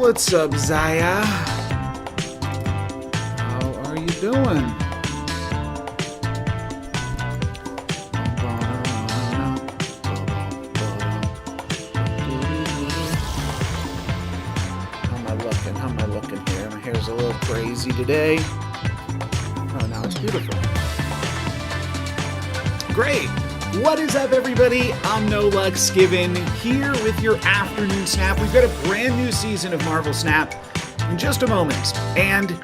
What's up, Zaya? How are you doing? How am I looking here? My hair's a little crazy today. Oh, now it's beautiful. Great! What is up, everybody? I'm No Lux Given here with your afternoon snap. We've got a brand new season of Marvel Snap in just a moment, and you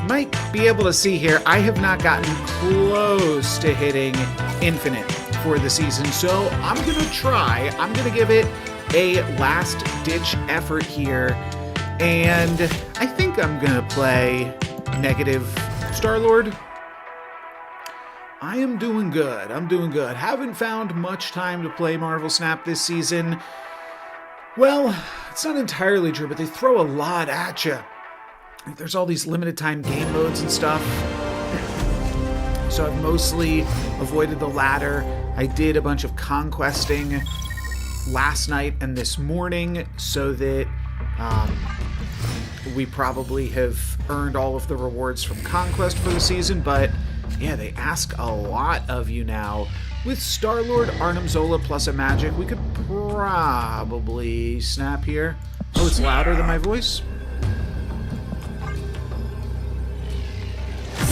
might be able to see here, I have not gotten close to hitting infinite for the season, so I'm gonna try. I'm gonna give it a last-ditch effort here, and I think I'm gonna play negative Star-Lord. I am doing good. I'm doing good. Haven't found much time to play Marvel Snap this season. Well, it's not entirely true, but they throw a lot at you. There's all these limited time game modes and stuff. So I've mostly avoided the latter. I did a bunch of conquesting last night and this morning so that we probably have earned all of the rewards from Conquest for the season, but yeah, they ask a lot of you now. With Star-Lord, Arnim Zola plus a magic, we could probably snap here. Oh, it's louder than my voice?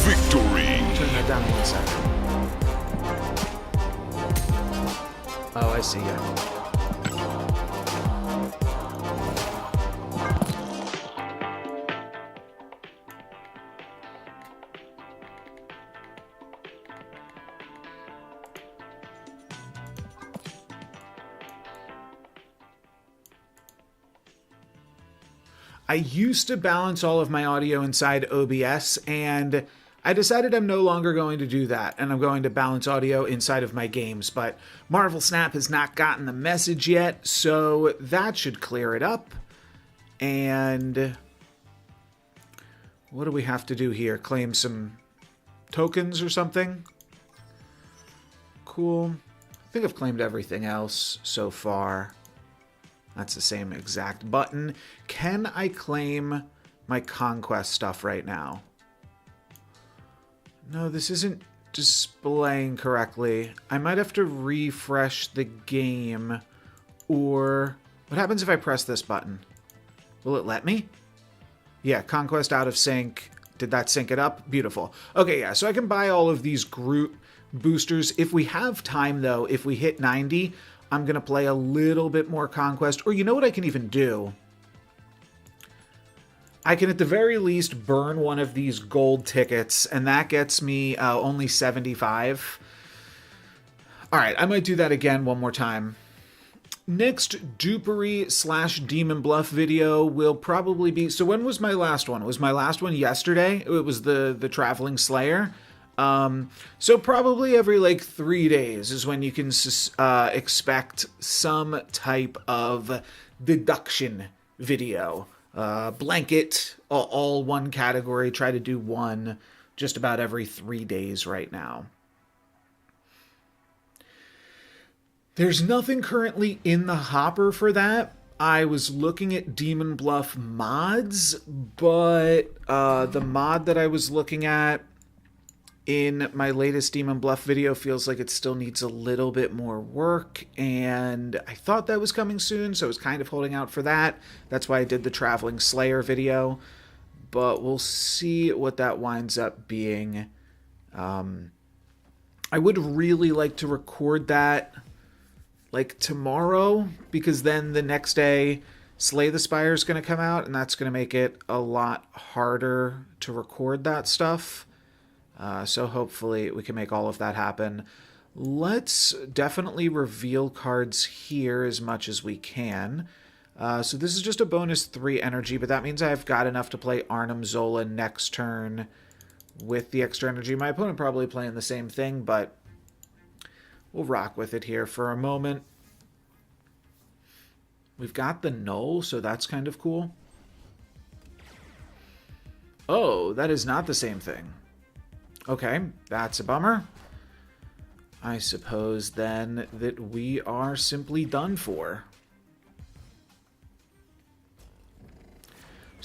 Victory! Turn that down 1 second. Oh, I see, yeah. I used to balance all of my audio inside OBS, and I decided I'm no longer going to do that, and I'm going to balance audio inside of my games, but Marvel Snap has not gotten the message yet, so that should clear it up. And what do we have to do here? Claim some tokens or something? Cool. I think I've claimed everything else so far. That's the same exact button. Can I claim my conquest stuff right now? No, this isn't displaying correctly. I might have to refresh the game. Or what happens if I press this button? Will it let me? Yeah, conquest out of sync. Did that sync it up? Beautiful. Okay, yeah, so I can buy all of these Groot boosters. If we have time, though, if we hit 90... I'm going to play a little bit more Conquest. Or you know what I can even do? I can at the very least burn one of these gold tickets, and that gets me only 75. Alright, I might do that again one more time. Next Dupery/Demon Bluff video will probably be... So when was my last one? Was my last one yesterday? It was the Traveling Slayer. So probably every like 3 days is when you can expect some type of deduction video. Blanket, all one category. Try to do one just about every 3 days right now. There's nothing currently in the hopper for that. I was looking at Demon Bluff mods, but the mod that I was looking at in my latest Demon Bluff video feels like it still needs a little bit more work, and I thought that was coming soon, so I was kind of holding out for that. That's why I did the Traveling Slayer video, but we'll see what that winds up being. I would really like to record that like tomorrow, because then the next day Slay the Spire is going to come out, and that's going to make it a lot harder to record that stuff. So hopefully we can make all of that happen. Let's definitely reveal cards here as much as we can. So this is just a bonus 3 energy, but that means I've got enough to play Arnim Zola next turn with the extra energy. My opponent probably playing the same thing, but we'll rock with it here for a moment. We've got the Null, so that's kind of cool. Oh, that is not the same thing. Okay, that's a bummer. I suppose then that we are simply done for.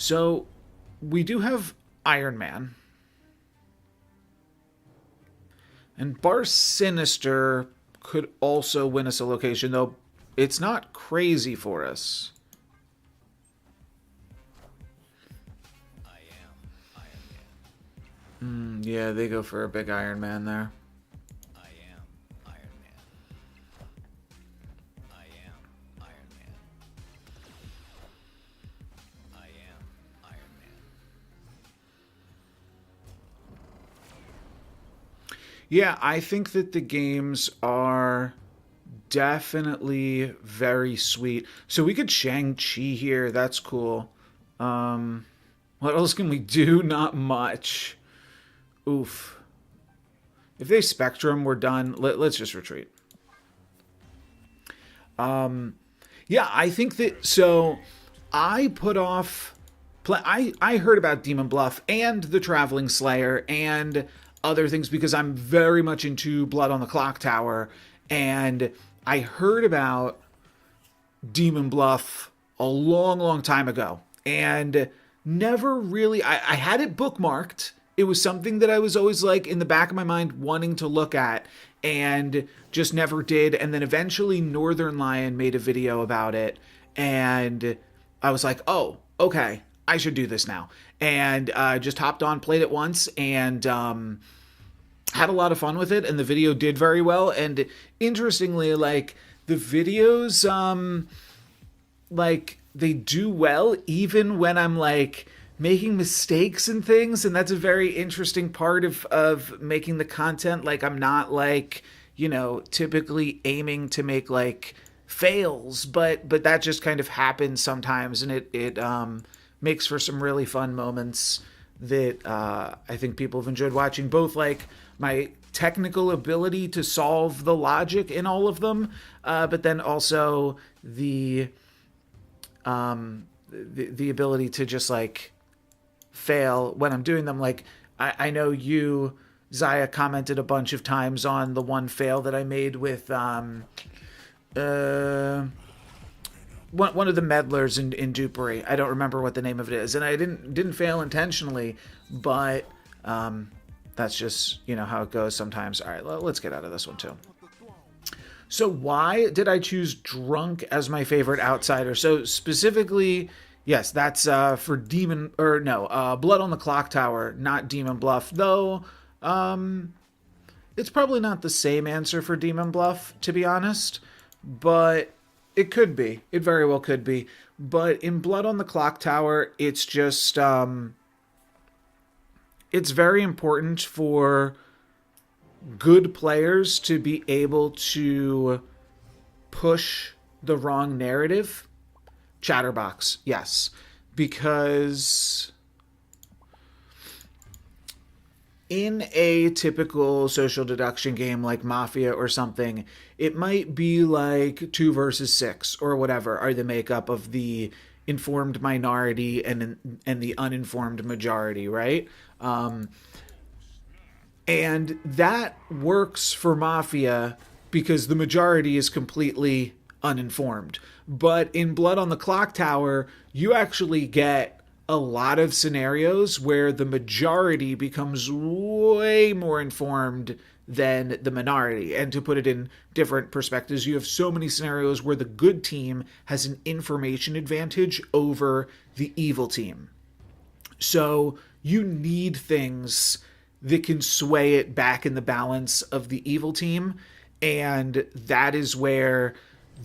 So we do have Iron Man. And Bar Sinister could also win us a location, though it's not crazy for us. Yeah, they go for a big Iron Man there. Yeah, I think that the games are definitely very sweet. So we could Shang-Chi here. That's cool. What else can we do? Not much. Oof. If they Spectrum, we're done. Let's just retreat. Yeah, I think that... So I put off... I heard about Demon Bluff and the Traveling Slayer and other things because I'm very much into Blood on the Clock Tower, and I heard about Demon Bluff a long, long time ago, and never really... I had it bookmarked. It was something that I was always like in the back of my mind wanting to look at, and just never did. And then eventually Northern Lion made a video about it, and I was like, oh, okay, I should do this now. And just hopped on, played it once, and had a lot of fun with it. And the video did very well. And interestingly, like the videos, like they do well even when I'm like making mistakes and things. And that's a very interesting part of making the content. Like I'm not like, you know, typically aiming to make like fails, but that just kind of happens sometimes, and it makes for some really fun moments that I think people have enjoyed watching, both like my technical ability to solve the logic in all of them, but then also the ability to just like fail when I'm doing them. Like I know you, Zaya, commented a bunch of times on the one fail that I made with one of the meddlers in Dupery. I don't remember what the name of it is, and I didn't fail intentionally, but that's just, you know, how it goes sometimes. All right, let's get out of this one too. So why did I choose Drunk as my favorite outsider? So specifically, yes, that's for Blood on the Clock Tower, not Demon Bluff, though. It's probably not the same answer for Demon Bluff, to be honest, but it could be. It very well could be. But in Blood on the Clock Tower, it's just it's very important for good players to be able to push the wrong narrative. Chatterbox, yes. Because in a typical social deduction game like Mafia or something, it might be like 2 versus 6 or whatever are the makeup of the informed minority and the uninformed majority, right? And that works for Mafia because the majority is completely uninformed. But in Blood on the Clock Tower, you actually get a lot of scenarios where the majority becomes way more informed than the minority. And to put it in different perspectives, you have so many scenarios where the good team has an information advantage over the evil team. So you need things that can sway it back in the balance of the evil team. And that is where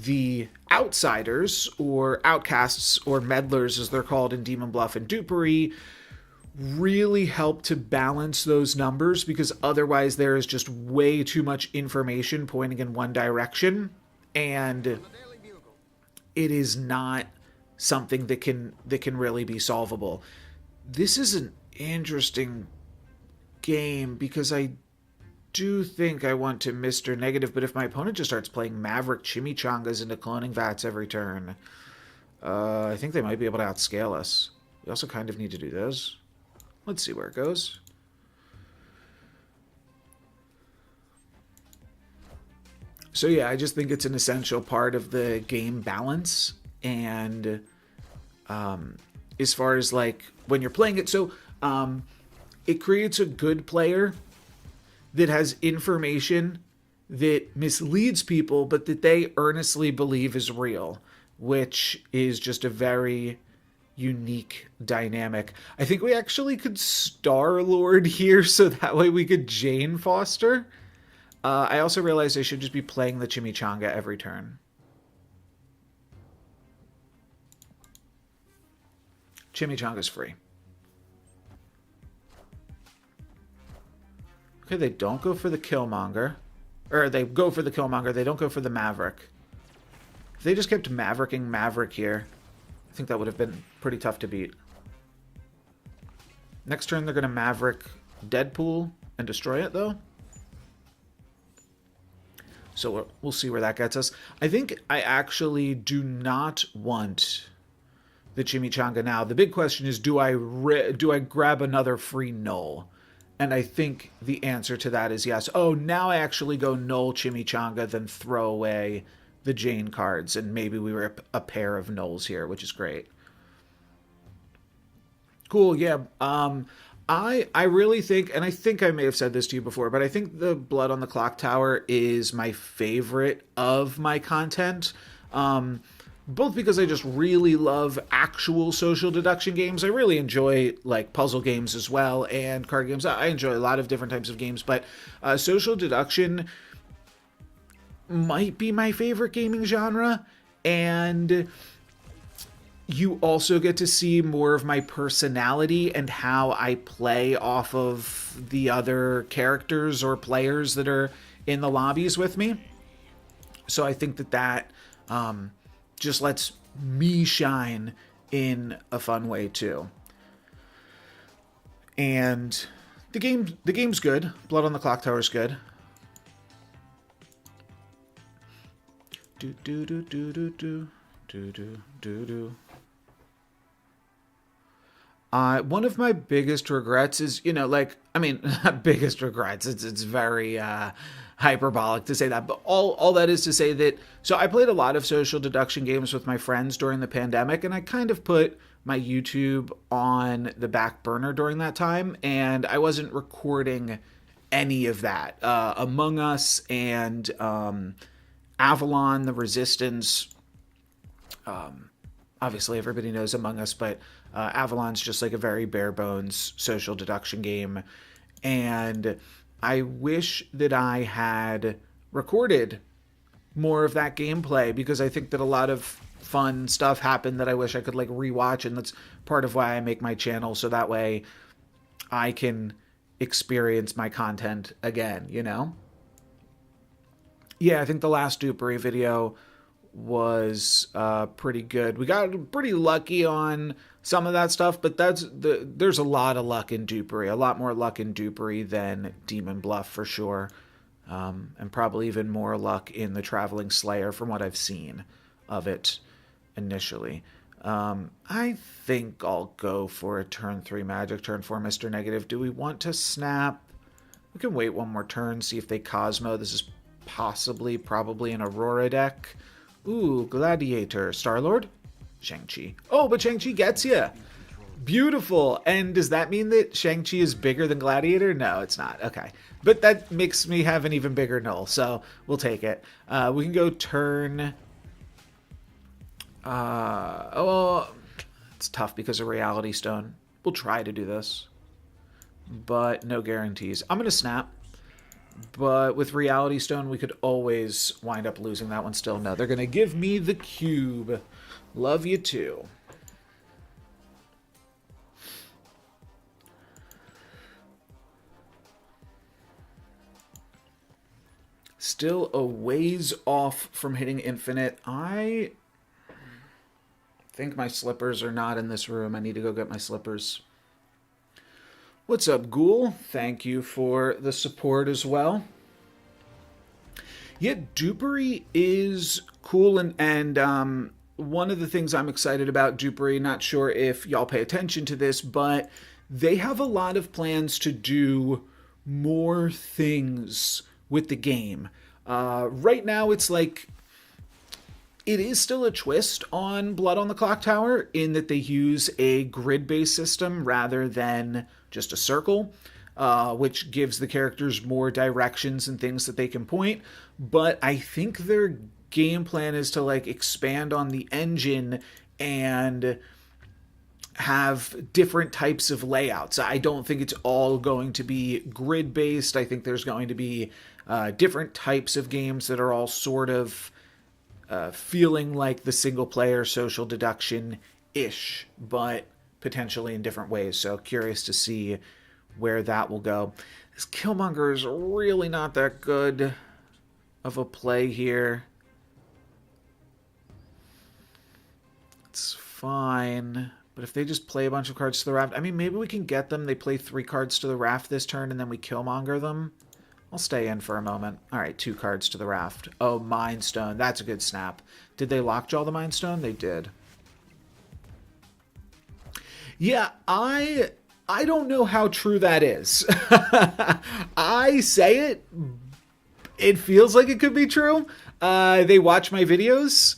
the outsiders, or outcasts, or meddlers as they're called in Demon Bluff and Dupery, really help to balance those numbers, because otherwise there is just way too much information pointing in one direction, and it is not something that can really be solvable. This is an interesting game because I do think I want to Mr. Negative, but if my opponent just starts playing Maverick Chimichangas into cloning vats every turn, I think they might be able to outscale us. We also kind of need to do this. Let's see where it goes. So yeah, I just think it's an essential part of the game balance, and as far as like when you're playing it. So it creates a good player that has information that misleads people, but that they earnestly believe is real, which is just a very unique dynamic. I think we actually could Star-Lord here, so that way we could Jane Foster. I also realized I should just be playing the Chimichanga every turn. Chimichanga's free. Okay, they don't go for the Killmonger. Or they go for the Killmonger, they don't go for the Maverick. If they just kept Mavericking Maverick here, I think that would have been pretty tough to beat. Next turn, they're going to Maverick Deadpool and destroy it, though. So we'll see where that gets us. I think I actually do not want the Chimichanga now. The big question is, do I grab another free Null? And I think the answer to that is yes. Oh, now I actually go Null Chimichanga, then throw away the Jane cards, and maybe we were a pair of Nulls here, which is great. Cool, yeah. I really think, and I think I may have said this to you before, but I think the Blood on the Clock Tower is my favorite of my content. Both because I just really love actual social deduction games. I really enjoy like puzzle games as well and card games. I enjoy a lot of different types of games, but social deduction might be my favorite gaming genre. And you also get to see more of my personality and how I play off of the other characters or players that are in the lobbies with me. So I think that just lets me shine in a fun way too. And the game's good. Blood on the Clock Tower is good. Do do do do do do do do do do. One of my biggest regrets is, biggest regrets. It's very hyperbolic to say that, but all that is to say that, so I played a lot of social deduction games with my friends during the pandemic, and I kind of put my YouTube on the back burner during that time, and I wasn't recording any of that. Among Us and Avalon, the Resistance, obviously everybody knows Among Us, but Avalon's just like a very bare bones social deduction game, and I wish that I had recorded more of that gameplay, because I think that a lot of fun stuff happened that I wish I could like rewatch, and that's part of why I make my channel, so that way I can experience my content again, you know? Yeah, I think the last Dupery video was pretty good. We got pretty lucky on some of that stuff, but there's a lot of luck in Dupery, a lot more luck in Dupery than Demon Bluff for sure, and probably even more luck in the Traveling Slayer from what I've seen of it initially. I think I'll go for a turn 3 magic, turn 4 Mr. Negative. Do we want to snap? We can wait one more turn, see if they Cosmo. This is probably an Aurora deck. Ooh, Gladiator. Star-Lord? Shang-Chi. Oh, but Shang-Chi gets you. Beautiful. And does that mean that Shang-Chi is bigger than Gladiator? No, it's not. Okay. But that makes me have an even bigger null, so we'll take it. We can go turn... it's tough because of Reality Stone. We'll try to do this, but no guarantees. I'm going to snap. But with Reality Stone, we could always wind up losing that one still. No, they're going to give me the cube. Love you too. Still a ways off from hitting infinite. I think my slippers are not in this room. I need to go get my slippers. What's up, Ghoul? Thank you for the support as well. Yeah, Dupery is cool, and one of the things I'm excited about Dupery, not sure if y'all pay attention to this, but they have a lot of plans to do more things with the game. Right now, it's like It is still a twist on Blood on the Clocktower in that they use a grid-based system rather than just a circle, which gives the characters more directions and things that they can point. But I think their game plan is to like expand on the engine and have different types of layouts. I don't think it's all going to be grid based. I think there's going to be different types of games that are all sort of feeling like the single player social deduction ish, but potentially in different ways. So curious to see where that will go. This Killmonger is really not that good of a play here. It's fine. But if they just play a bunch of cards to the raft, I mean, maybe we can get them. They play 3 cards to the raft this turn, and then we Killmonger them. I'll stay in for a moment. All right, 2 cards to the raft. Oh, Mind Stone. That's a good snap. Did they lockjaw the Mind Stone? They did. Yeah, I don't know how true that is. I say it. It feels like it could be true. They watch my videos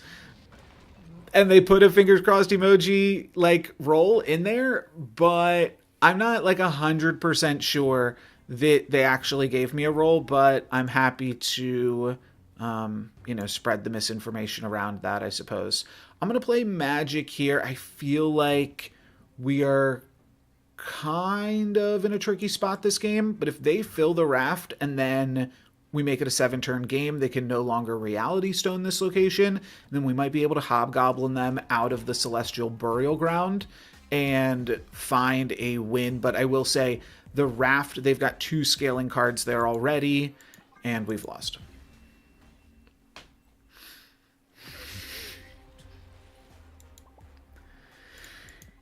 and they put a fingers crossed emoji like roll in there, but I'm not like 100% sure that they actually gave me a roll, but I'm happy to, spread the misinformation around that, I suppose. I'm going to play Magic here. I feel like we are kind of in a tricky spot this game, but if they fill the raft and then we make it a 7-turn game, they can no longer Reality Stone this location, and then we might be able to Hobgoblin them out of the Celestial Burial Ground and find a win. But I will say, the raft, they've got 2 scaling cards there already, and we've lost.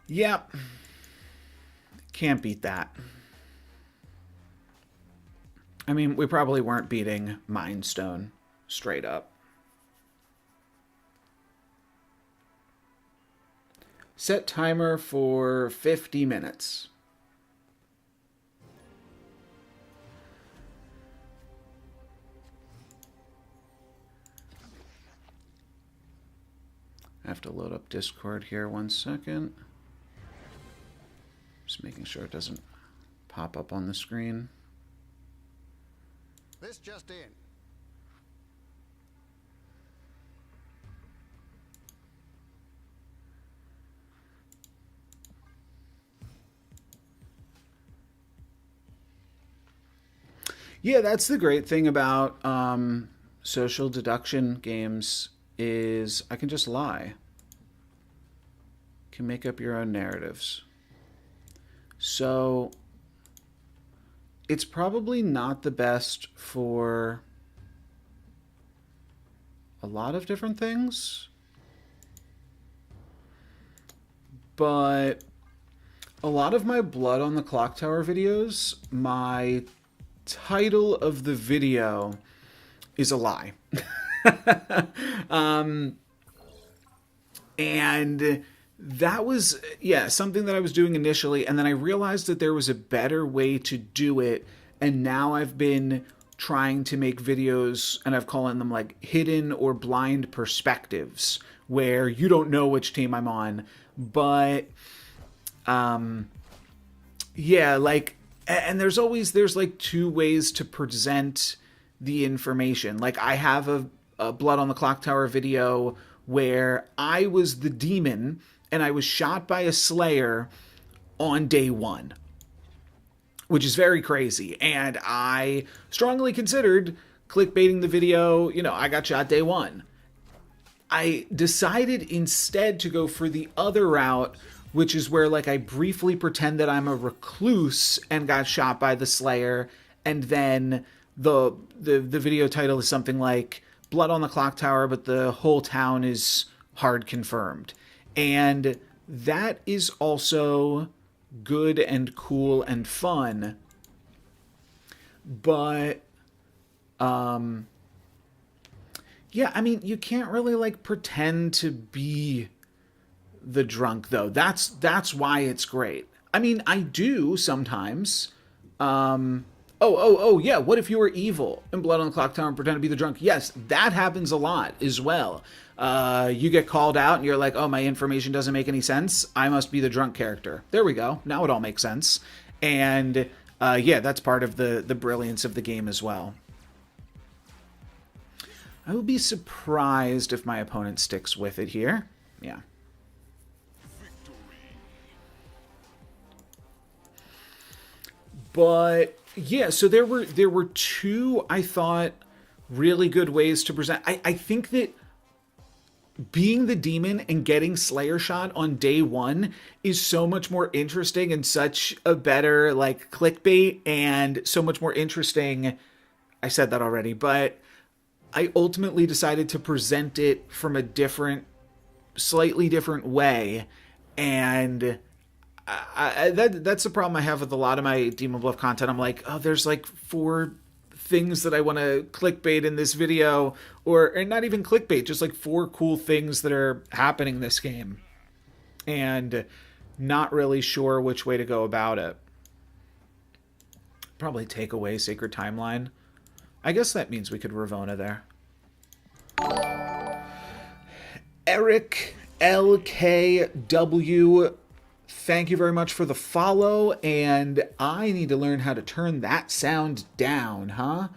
Yep. Can't beat that. I mean, we probably weren't beating Mind Stone straight up. Set timer for 50 minutes. I have to load up Discord here 1 second. Just making sure it doesn't pop up on the screen. This just in. Yeah, that's the great thing about social deduction games is I can just lie. You can make up your own narratives. So it's probably not the best for a lot of different things, but a lot of my Blood on the Clocktower videos, my title of the video is a lie. And that was, something that I was doing initially, and then I realized that there was a better way to do it, and now I've been trying to make videos, and I've calling them like hidden or blind perspectives, where you don't know which team I'm on, but and there's like 2 ways to present the information. Like I have a Blood on the Clocktower video where I was the demon and I was shot by a Slayer on day 1, which is very crazy. And I strongly considered clickbaiting the video. I got shot day 1. I decided instead to go for the other route, which is where like I briefly pretend that I'm a recluse and got shot by the Slayer, and then the video title is something like Blood on the Clocktower, but the whole town is hard confirmed. And that is also good and cool and fun. But you can't really like pretend to be the drunk though. That's why it's great. I mean, I do sometimes. Oh, yeah, what if you were evil and Blood on the Clock Tower and pretend to be the drunk? Yes, that happens a lot as well. You get called out and you're like, oh, my information doesn't make any sense. I must be the drunk character. There we go. Now it all makes sense. And yeah, that's part of the brilliance of the game as well. I will be surprised if my opponent sticks with it here. Yeah. But yeah, so there were two, I thought, really good ways to present. I think that being the demon and getting Slayer Shot on day one is so much more interesting and such a better like clickbait and so much more interesting. I said that already, but I ultimately decided to present it from a slightly different way, and that's the problem I have with a lot of my Demon Bluff content. I'm like, oh, there's like 4 things that I want to clickbait in this video, or not even clickbait, just like 4 cool things that are happening in this game, and not really sure which way to go about it. Probably take away Sacred Timeline. I guess that means we could Ravona there. Eric LKW, thank you very much for the follow, and I need to learn how to turn that sound down, huh?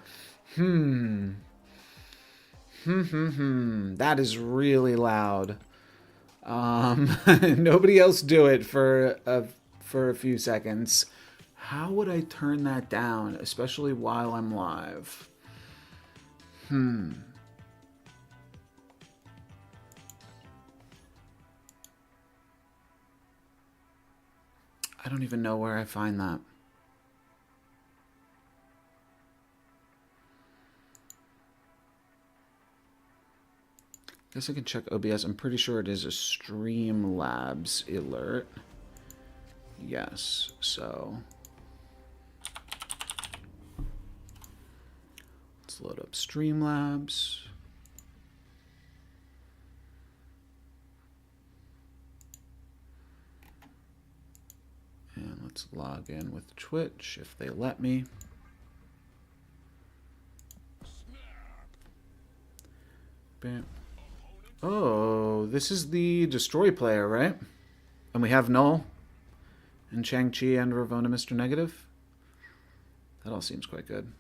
That is really loud. Nobody else do it for a few seconds. How would I turn that down, especially while I'm live? I don't even know where I find that. Guess I can check OBS. I'm pretty sure it is a Streamlabs alert. Yes, so let's load up Streamlabs. And let's log in with Twitch if they let me. Bam. Oh, this is the Destroy player, right? And we have Null and Shang-Chi and Ravona Mr. Negative. That all seems quite good.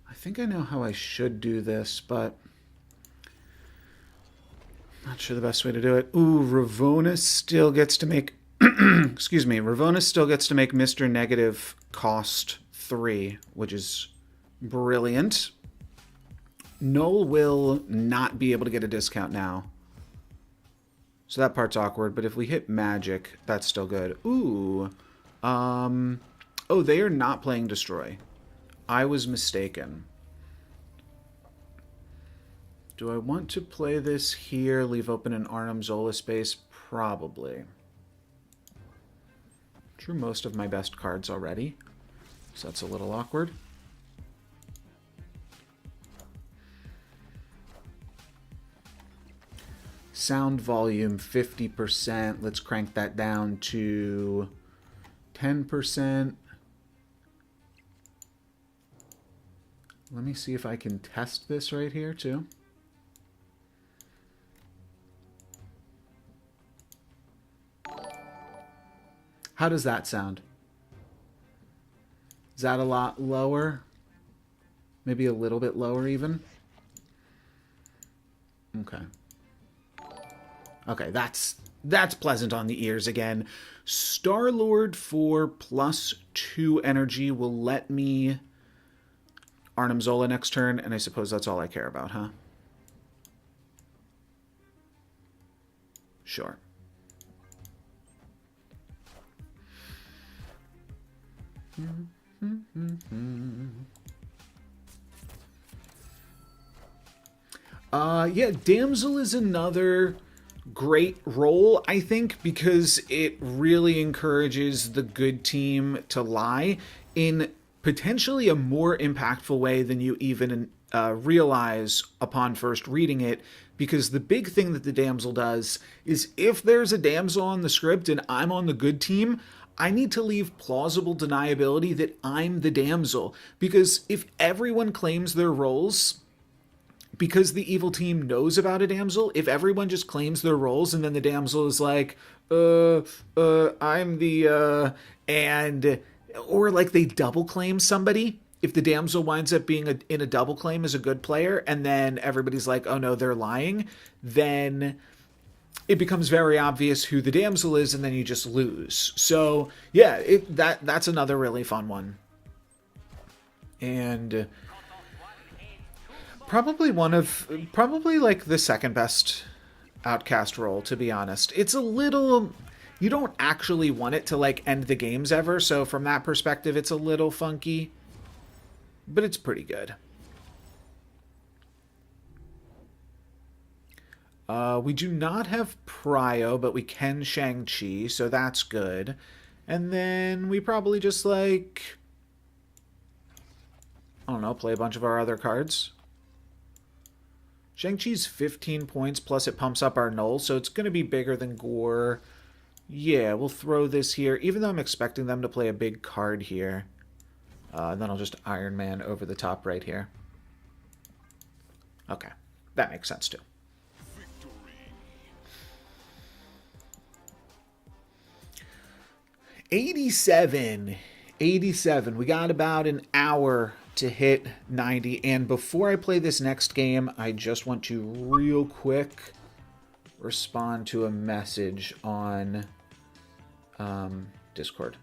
I think I know how I should do this, but not sure the best way to do it. Ooh, Ravona still gets to make excuse me, Ravona still gets to make Mr. Negative cost 3, which is brilliant. Null will not be able to get a discount now. So that part's awkward, but if we hit Magic, that's still good. Ooh. Oh, they are not playing Destroy. I was mistaken. Do I want to play this here, leave open an Arnim Zola space? Probably. Drew most of my best cards already, so that's a little awkward. Sound volume 50%. Let's crank that down to 10%. Let me see if I can test this right here too. How does that sound? Is that a lot lower? Maybe a little bit lower even? Okay. Okay, that's pleasant on the ears again. Star-Lord for +2 energy will let me Arnim Zola next turn, and I suppose that's all I care about, huh? Sure. Yeah, Damsel is another great role, I think, because it really encourages the good team to lie in potentially a more impactful way than you even realize upon first reading it, because the big thing that the damsel does is if there's a damsel on the script and I'm on the good team, I need to leave plausible deniability that I'm the damsel. Because if everyone claims their roles because the evil team knows about a damsel, if everyone just claims their roles and then the damsel is like, I'm the, and, or like they double claim somebody, if the damsel winds up being in a double claim as a good player and then everybody's like, oh no, they're lying, then it becomes very obvious who the damsel is and then you just lose. So yeah, that's another really fun one. And probably like the second best Outcast role, to be honest. It's a little, you don't actually want it to like end the games ever, so from that perspective it's a little funky, but it's pretty good. We do not have Prio, but we can Shang-Chi, so that's good. And then we probably just like, I don't know, play a bunch of our other cards. Shang-Chi's 15 points, plus it pumps up our null, so it's going to be bigger than Gore. Yeah, we'll throw this here, even though I'm expecting them to play a big card here. And then I'll just Iron Man over the top right here. Okay, that makes sense too. 87. We got about an hour to hit 90. And before I play this next game, I just want to real quick respond to a message on Discord.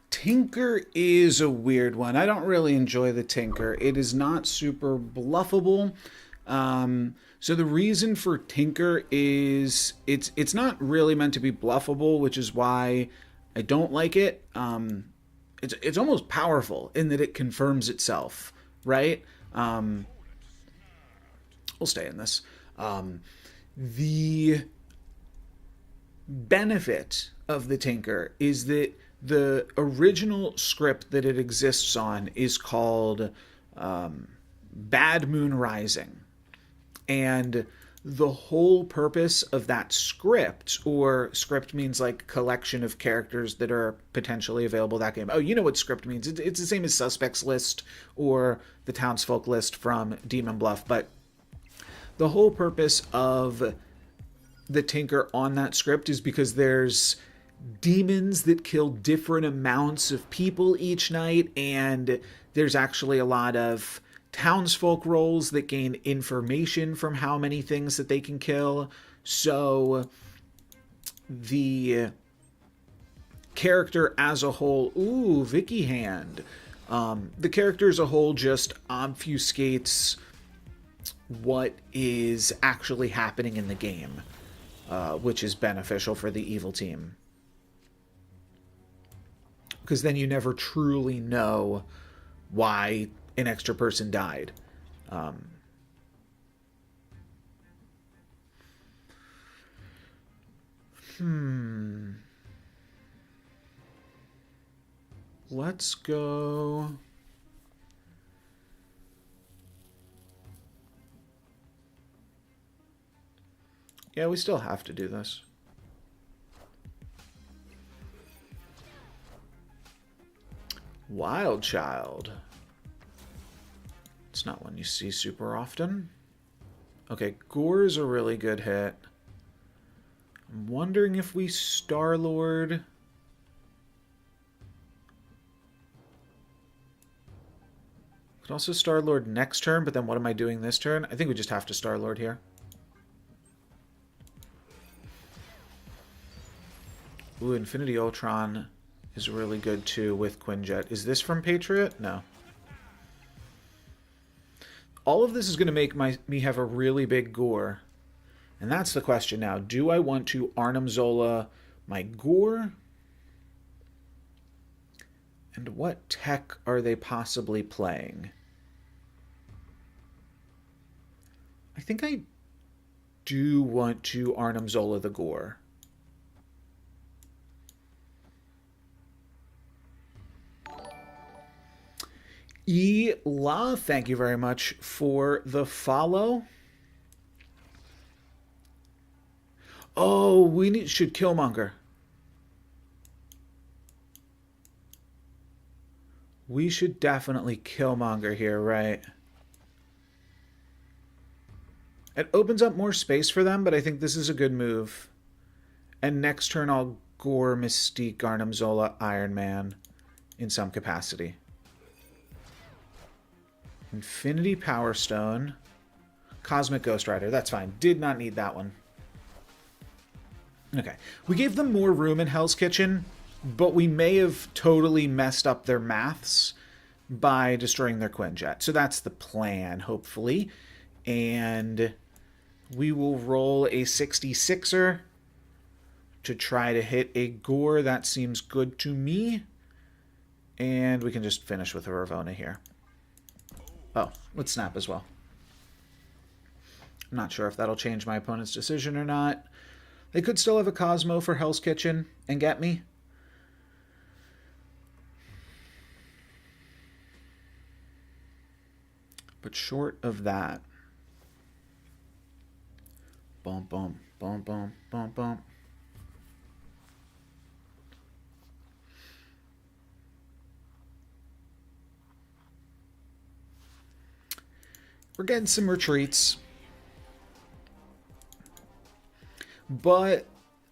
Tinker is a weird one. I don't really enjoy the Tinker. It is not super bluffable. So the reason for Tinker is it's not really meant to be bluffable, which is why I don't like it. It's almost powerful in that it confirms itself, right? We'll stay in this. The benefit of the Tinker is that the original script that it exists on is called Bad Moon Rising. And the whole purpose of that script, or script means like collection of characters that are potentially available that game. Oh, you know what script means. It's the same as Suspects List or the Townsfolk List from Demon Bluff. But the whole purpose of the Tinker on that script is because there's demons that kill different amounts of people each night, and there's actually a lot of townsfolk roles that gain information from how many things that they can kill. So the character as a whole, ooh, Vicky Hand. The character as a whole just obfuscates what is actually happening in the game, which is beneficial for the evil team. Because then you never truly know why an extra person died. Let's go... Yeah, we still have to do this. Wild Child. It's not one you see super often. Okay, Gore's a really good hit. I'm wondering if we Star-Lord... Could also Star-Lord next turn, but then what am I doing this turn? I think we just have to Star-Lord here. Ooh, Infinity Ultron is really good too with Quinjet. Is this from Patriot? No. All of this is going to make me have a really big Gore. And that's the question now. Do I want to Arnim Zola my Gore? And what tech are they possibly playing? I think I do want to Arnim Zola the Gore. La, thank you very much for the follow. Oh, we should Killmonger. We should definitely Killmonger here, right? It opens up more space for them, but I think this is a good move. And next turn I'll Gore, Mystique, Arnim Zola, Iron Man in some capacity. Infinity Power Stone. Cosmic Ghost Rider. That's fine. Did not need that one. Okay. We gave them more room in Hell's Kitchen, but we may have totally messed up their maths by destroying their Quinjet. So that's the plan, hopefully. And we will roll a 66er to try to hit a Gore. That seems good to me. And we can just finish with a Ravonna here. Oh, let's snap as well. I'm not sure if that'll change my opponent's decision or not. They could still have a Cosmo for Hell's Kitchen and get me. But short of that... Bump, bump, bump, bump, bump, bump. We're getting some retreats. But,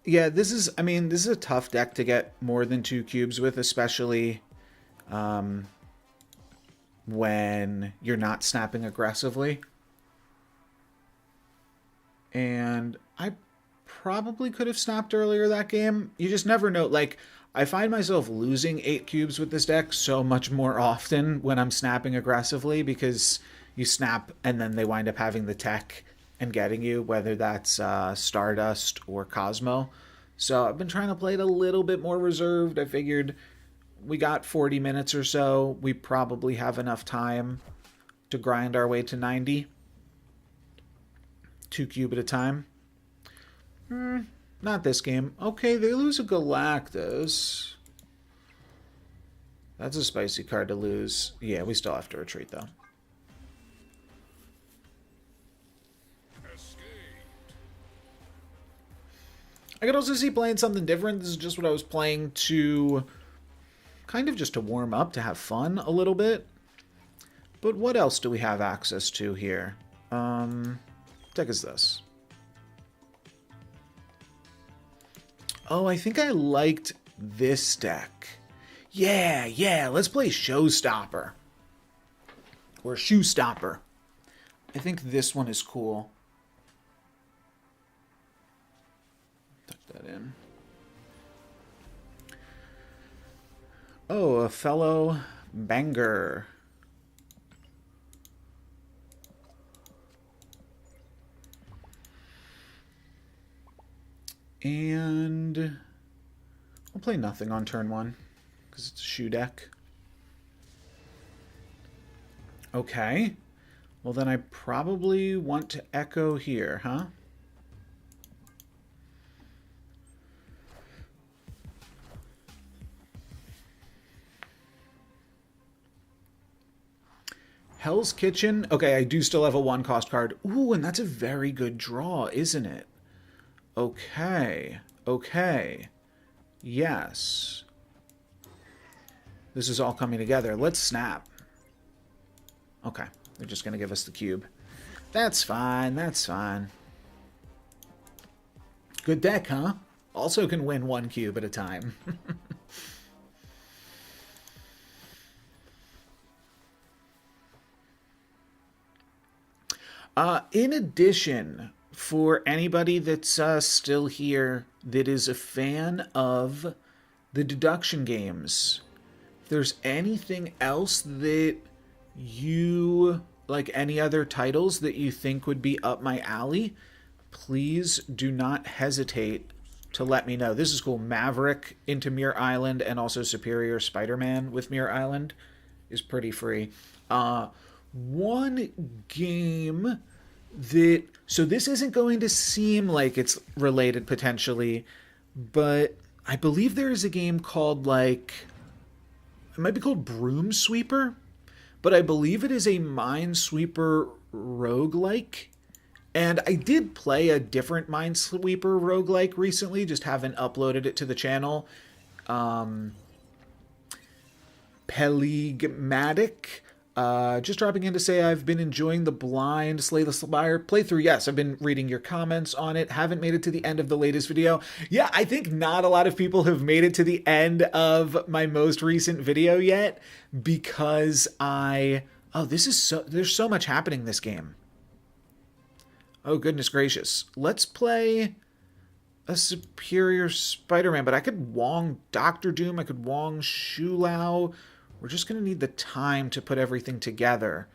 yeah, this is a tough deck to get more than 2 cubes with, especially when you're not snapping aggressively. And I probably could have snapped earlier that game. You just never know. Like, I find myself losing 8 cubes with this deck so much more often when I'm snapping aggressively because you snap and then they wind up having the tech and getting you, whether that's Stardust or Cosmo. So I've been trying to play it a little bit more reserved. I figured we got 40 minutes or so. We probably have enough time to grind our way to 90. 2 cube at a time. Not this game. Okay, they lose a Galactus. That's a spicy card to lose. Yeah, we still have to retreat, though. I could also see playing something different. This is just what I was playing to... kind of just to warm up, to have fun a little bit. But what else do we have access to here? Deck is this. Oh, I think I liked this deck. Yeah, let's play Showstopper. Or Shoestopper. I think this one is cool. Tuck that in. Oh, a fellow banger. And I'll play nothing on turn 1 because it's a shoe deck. Okay. Well, then I probably want to echo here, huh? Hell's Kitchen. Okay, I do still have a 1-cost card. Ooh, and that's a very good draw, isn't it? Okay. Okay. Yes. This is all coming together. Let's snap. Okay. They're just going to give us the cube. That's fine. That's fine. Good deck, huh? Also can win 1 cube at a time. In addition, for anybody that's still here that is a fan of the deduction games, if there's anything else that you, like any other titles that you think would be up my alley, please do not hesitate to let me know. This is cool. Maverick into Muir Island and also Superior Spider-Man with Muir Island is pretty free. One game that... So this isn't going to seem like it's related potentially, but I believe there is a game called, like... It might be called Broom Sweeper, but I believe it is a Minesweeper roguelike. And I did play a different Minesweeper roguelike recently, just haven't uploaded it to the channel. Peligmatic. Just dropping in to say I've been enjoying the Blind Slay the Spire playthrough. Yes, I've been reading your comments on it. Haven't made it to the end of the latest video. Yeah, I think not a lot of people have made it to the end of my most recent video yet because this is so... There's so much happening in this game. Oh, goodness gracious. Let's play a Superior Spider-Man, but I could Wong Doctor Doom. I could Wong Shulao. We're just going to need the time to put everything together.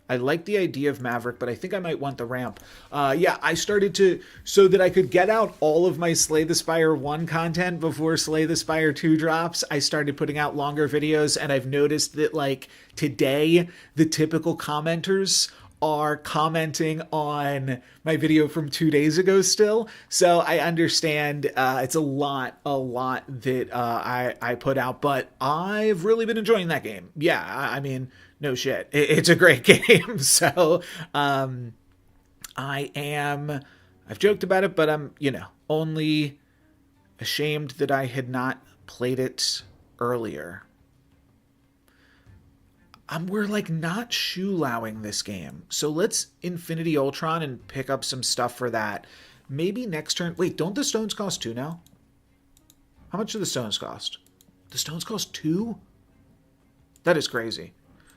I like the idea of Maverick, but I think I might want the ramp. Yeah, I started to... So that I could get out all of my Slay the Spire 1 content before Slay the Spire 2 drops, I started putting out longer videos, and I've noticed that, like, today, the typical commenters are commenting on my video from 2 days ago still. So I understand it's a lot that I put out, but I've really been enjoying that game. Yeah, I mean, no shit. It's a great game. So I've joked about it, but I'm, only ashamed that I had not played it earlier. We're, like, not shoelowing this game. So let's Infinity Ultron and pick up some stuff for that. Maybe next turn... Wait, don't the stones cost 2 now? How much do the stones cost? The stones cost 2? That is crazy.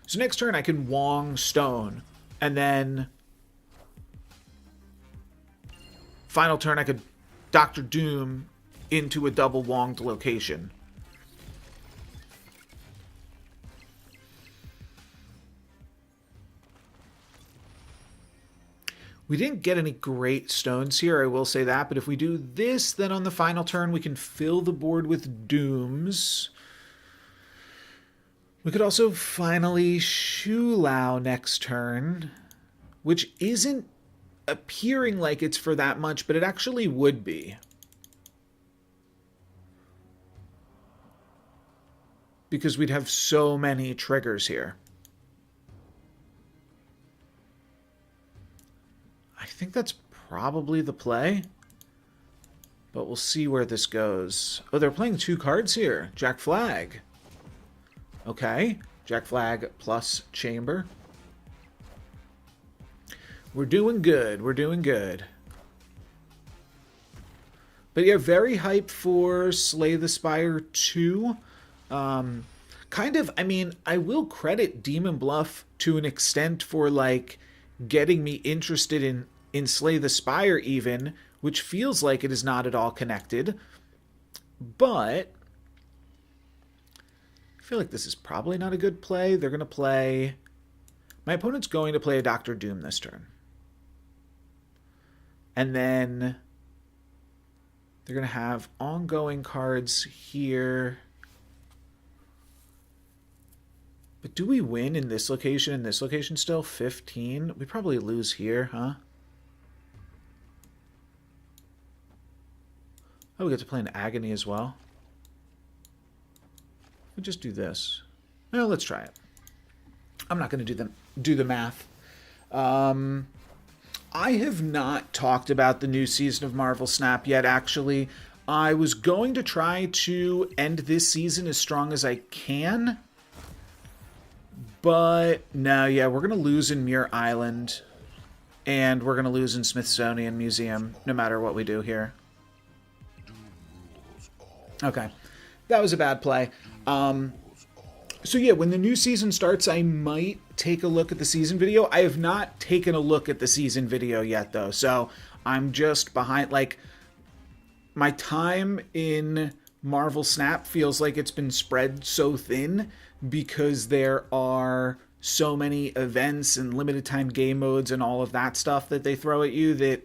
So next turn I can Wong Stone. And then... Final turn I could Doctor Doom into a double Wonged location. We didn't get any great stones here, I will say that, but if we do this, then on the final turn we can fill the board with Dooms. We could also finally Shulao next turn, which isn't appearing like it's for that much, but it actually would be. Because we'd have so many triggers here. I think that's probably the play, but we'll see where this goes. Oh, they're playing 2 cards here. Jack Flag. Okay. Jack Flag plus Chamber. We're doing good. We're doing good. But yeah, very hyped for Slay the Spire 2. Kind of, I mean, I will credit Demon Bluff to an extent for, like, getting me interested in Slay the Spire even, which feels like it is not at all connected. But feel like this is probably not a good play. They're going to play... My opponent's going to play a Dr. Doom this turn. And then they're going to have ongoing cards here. But do we win in this location and this location still? 15? We probably lose here, huh? Oh, we get to play an Agony as well. We'll just do this. Well, let's try it. I'm not going to do the math. I have not talked about the new season of Marvel Snap yet, actually. I was going to try to end this season as strong as I can. But, no, yeah, we're going to lose in Muir Island. And we're going to lose in Smithsonian Museum, no matter what we do here. Okay. That was a bad play. So yeah, when the new season starts, I might take a look at the season video. I have not taken a look at the season video yet, though. So I'm just behind, like, my time in Marvel Snap feels like it's been spread so thin because there are so many events and limited time game modes and all of that stuff that they throw at you that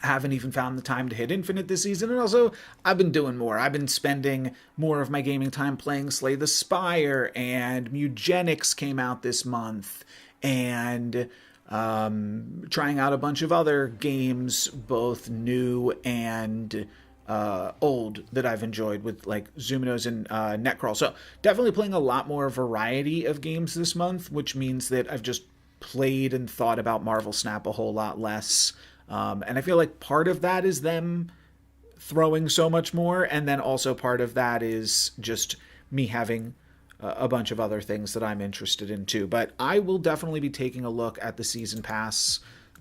I haven't even found the time to hit Infinite this season. And also, I've been doing more. I've been spending more of my gaming time playing Slay the Spire, and Mugenics came out this month, and trying out a bunch of other games, both new and old, that I've enjoyed with like Zuminos and Netcrawl. So definitely playing a lot more variety of games this month, which means that I've just played and thought about Marvel Snap a whole lot less. And I feel like part of that is them throwing so much more, and then also part of that is just me having a bunch of other things that I'm interested in too. But I will definitely be taking a look at the season pass.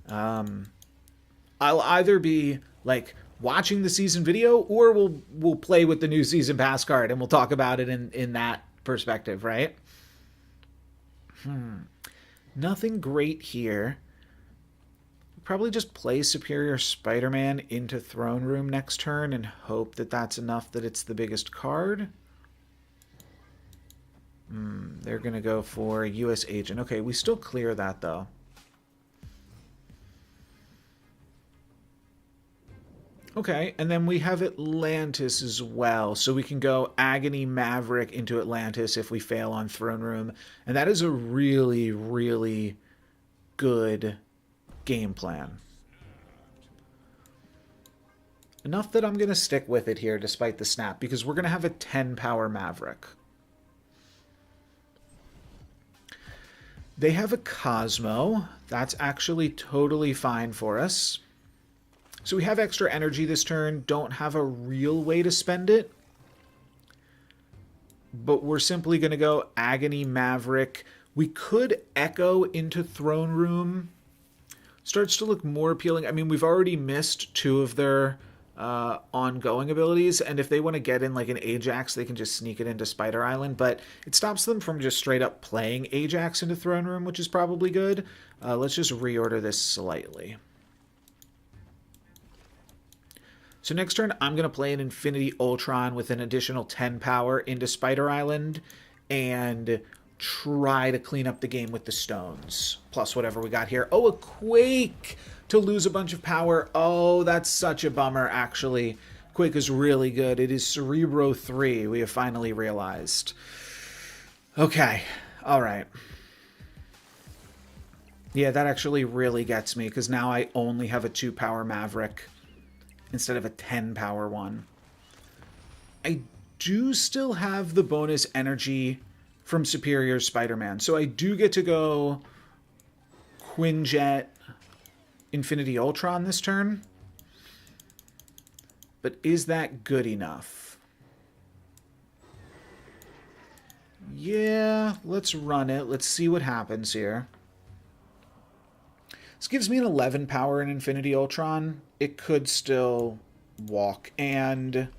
I'll either be like watching the season video, or we'll play with the new season pass card and we'll talk about it in that perspective, right? Nothing great here. Probably just play Superior Spider-Man into Throne Room next turn and hope that that's enough that it's the biggest card. They're going to go for U.S. Agent. Okay, we still clear that, though. Okay, and then we have Atlantis as well. So we can go Agony Maverick into Atlantis if we fail on Throne Room. And that is a really, really good game plan. Enough that I'm going to stick with it here despite the snap, because we're going to have a 10 power Maverick. They have a Cosmo. That's actually totally fine for us. So we have extra energy this turn, don't have a real way to spend it. But we're simply going to go Agony Maverick. We could Echo into Throne Room. Starts to look more appealing. I mean, we've already missed 2 of their ongoing abilities, and if they want to get in like an Ajax, they can just sneak it into Spider Island, but it stops them from just straight up playing Ajax into Throne Room, which is probably good. Let's just reorder this slightly. So next turn, I'm going to play an Infinity Ultron with an additional 10 power into Spider Island, and try to clean up the game with the stones, plus whatever we got here. Oh, a Quake to lose a bunch of power. Oh, that's such a bummer, actually. Quake is really good. It is Cerebro 3, we have finally realized. Okay, all right. Yeah, that actually really gets me, because now I only have a 2-power Maverick instead of a 10-power one. I do still have the bonus energy from Superior Spider-Man. So I do get to go Quinjet Infinity Ultron this turn. But is that good enough? Yeah, let's run it. Let's see what happens here. This gives me an 11 power in Infinity Ultron. It could still walk, and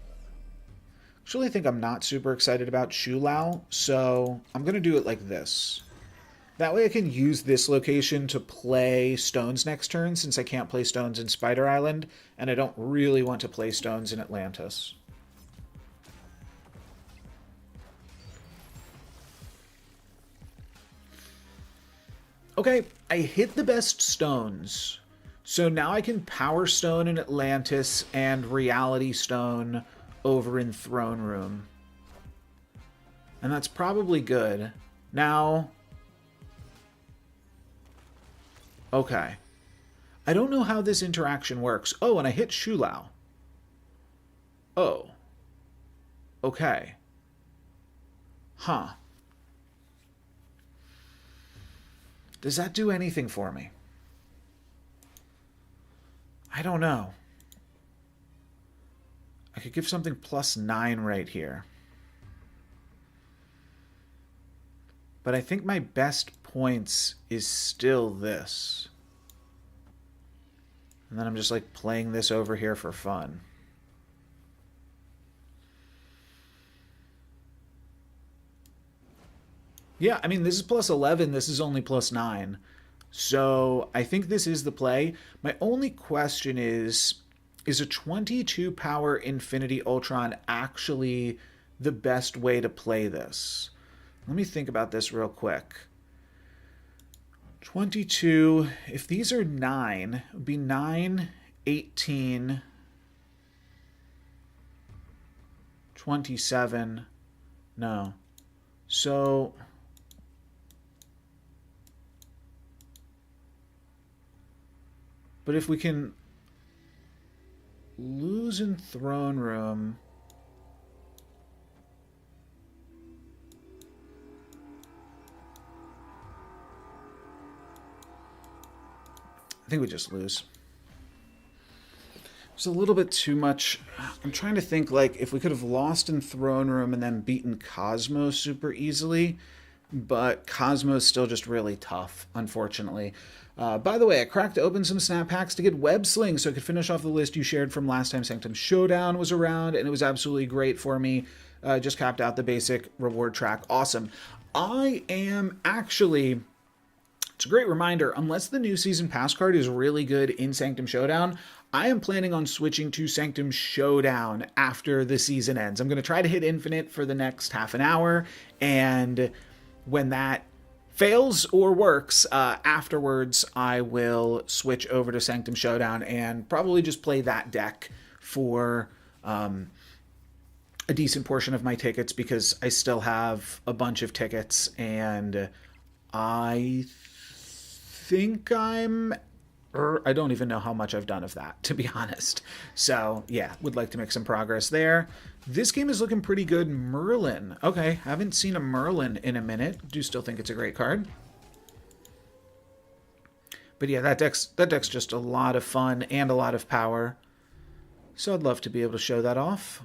actually, I think I'm not super excited about Shulao, so I'm going to do it like this. That way I can use this location to play stones next turn, since I can't play stones in Spider Island, and I don't really want to play stones in Atlantis. Okay, I hit the best stones. So now I can Power Stone in Atlantis and Reality Stone over in Throne Room. And that's probably good. Now... Okay. I don't know how this interaction works. Oh, and I hit Shulao. Oh. Okay. Huh. Does that do anything for me? I don't know. I could give something +9 right here. But I think my best points is still this. And then I'm just like playing this over here for fun. Yeah, I mean, this is +11. This is only +9. So I think this is the play. My only question is a 22 power Infinity Ultron actually the best way to play this? Let me think about this real quick. 22, if these are 9, it would be 9, 18, 27. No. So... But if we can lose in Throne Room... I think we just lose. It's a little bit too much. I'm trying to think, like, if we could have lost in Throne Room and then beaten Cosmo super easily, but Cosmo's still just really tough, unfortunately. By the way, I cracked open some snap packs to get Web Sling so I could finish off the list you shared from last time Sanctum Showdown was around, and it was absolutely great for me. Just capped out the basic reward track. Awesome. I am actually... It's a great reminder, unless the new Season Pass card is really good in Sanctum Showdown, I am planning on switching to Sanctum Showdown after the season ends. I'm going to try to hit Infinite for the next half an hour, and when that fails or works, afterwards I will switch over to Sanctum Showdown and probably just play that deck for a decent portion of my tickets, because I still have a bunch of tickets, and I think I don't even know how much I've done of that, to be honest. So, yeah, would like to make some progress there. This game is looking pretty good. Merlin. Okay, haven't seen a Merlin in a minute. Do still think it's a great card. But yeah, that deck's just a lot of fun and a lot of power. So I'd love to be able to show that off.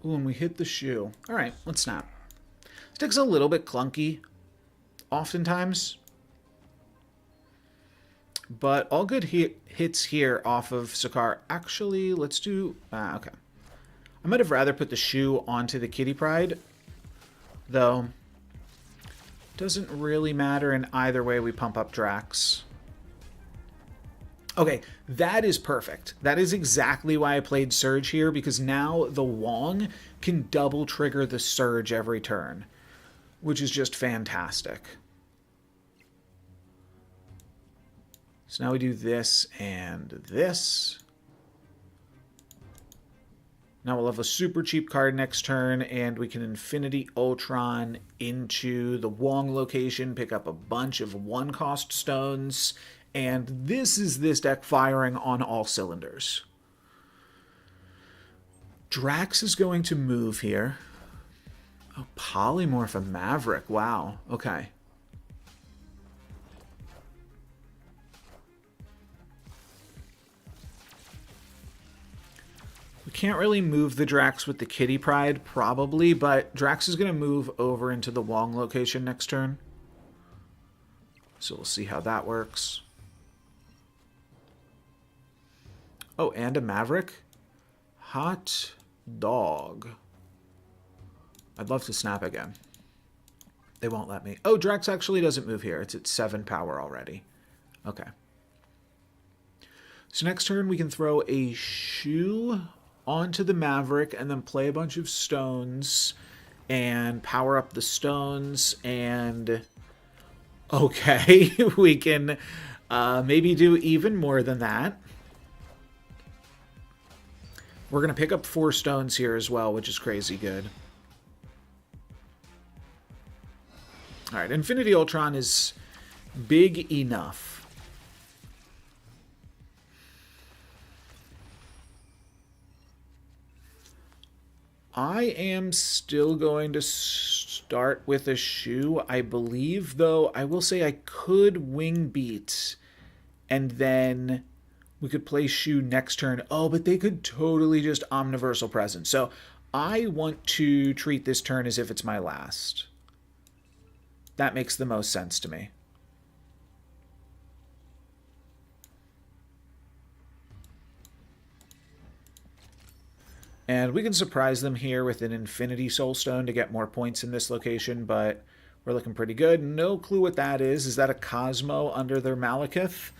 Ooh, and we hit the shoe. All right, let's snap. This deck's a little bit clunky, oftentimes. But all good hits here off of Sakaar. Actually, let's do... okay. I might have rather put the shoe onto the Kitty Pryde, though. Doesn't really matter in either way we pump up Drax. Okay, that is perfect. That is exactly why I played Surge here, because now the Wong can double trigger the Surge every turn, which is just fantastic. So now we do this and this. Now we'll have a super cheap card next turn, and we can Infinity Ultron into the Wong location, pick up a bunch of one-cost stones, and this is this deck firing on all cylinders. Drax is going to move here. Oh, Polymorph a Maverick. Wow. Okay. Can't really move the Drax with the Kitty Pryde, probably, but Drax is going to move over into the Wong location next turn. So we'll see how that works. Oh, and a Maverick? Hot dog. I'd love to snap again. They won't let me. Oh, Drax actually doesn't move here. It's at 7 power already. Okay. So next turn we can throw a shoe onto the Maverick and then play a bunch of stones and power up the stones, and Okay, we can maybe do even more than that. We're going to pick up 4 stones here as well, which is crazy good. Alright, Infinity Ultron is big enough. I am still going to start with a Shu, I believe, though I will say I could Wing Beat, and then we could play Shu next turn. Oh, but they could totally just Omniversal Presence. So I want to treat this turn as if it's my last. That makes the most sense to me. And we can surprise them here with an Infinity Soulstone to get more points in this location, but we're looking pretty good. No clue what that is. Is that a Cosmo under their Malekith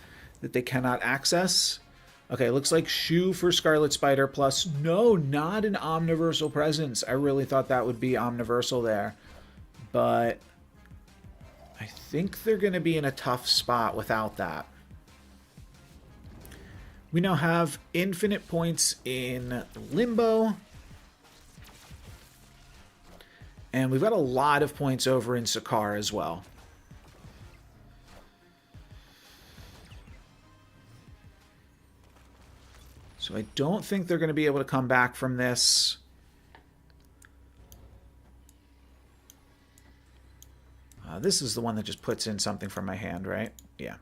that they cannot access? Okay, looks like Shu for Scarlet Spider plus... No, not an Omniversal Presence. I really thought that would be Omniversal there. But I think they're going to be in a tough spot without that. We now have infinite points in Limbo. And we've got a lot of points over in Sakaar as well. So I don't think they're going to be able to come back from this. This is the one that just puts in something from my hand, right? Yeah.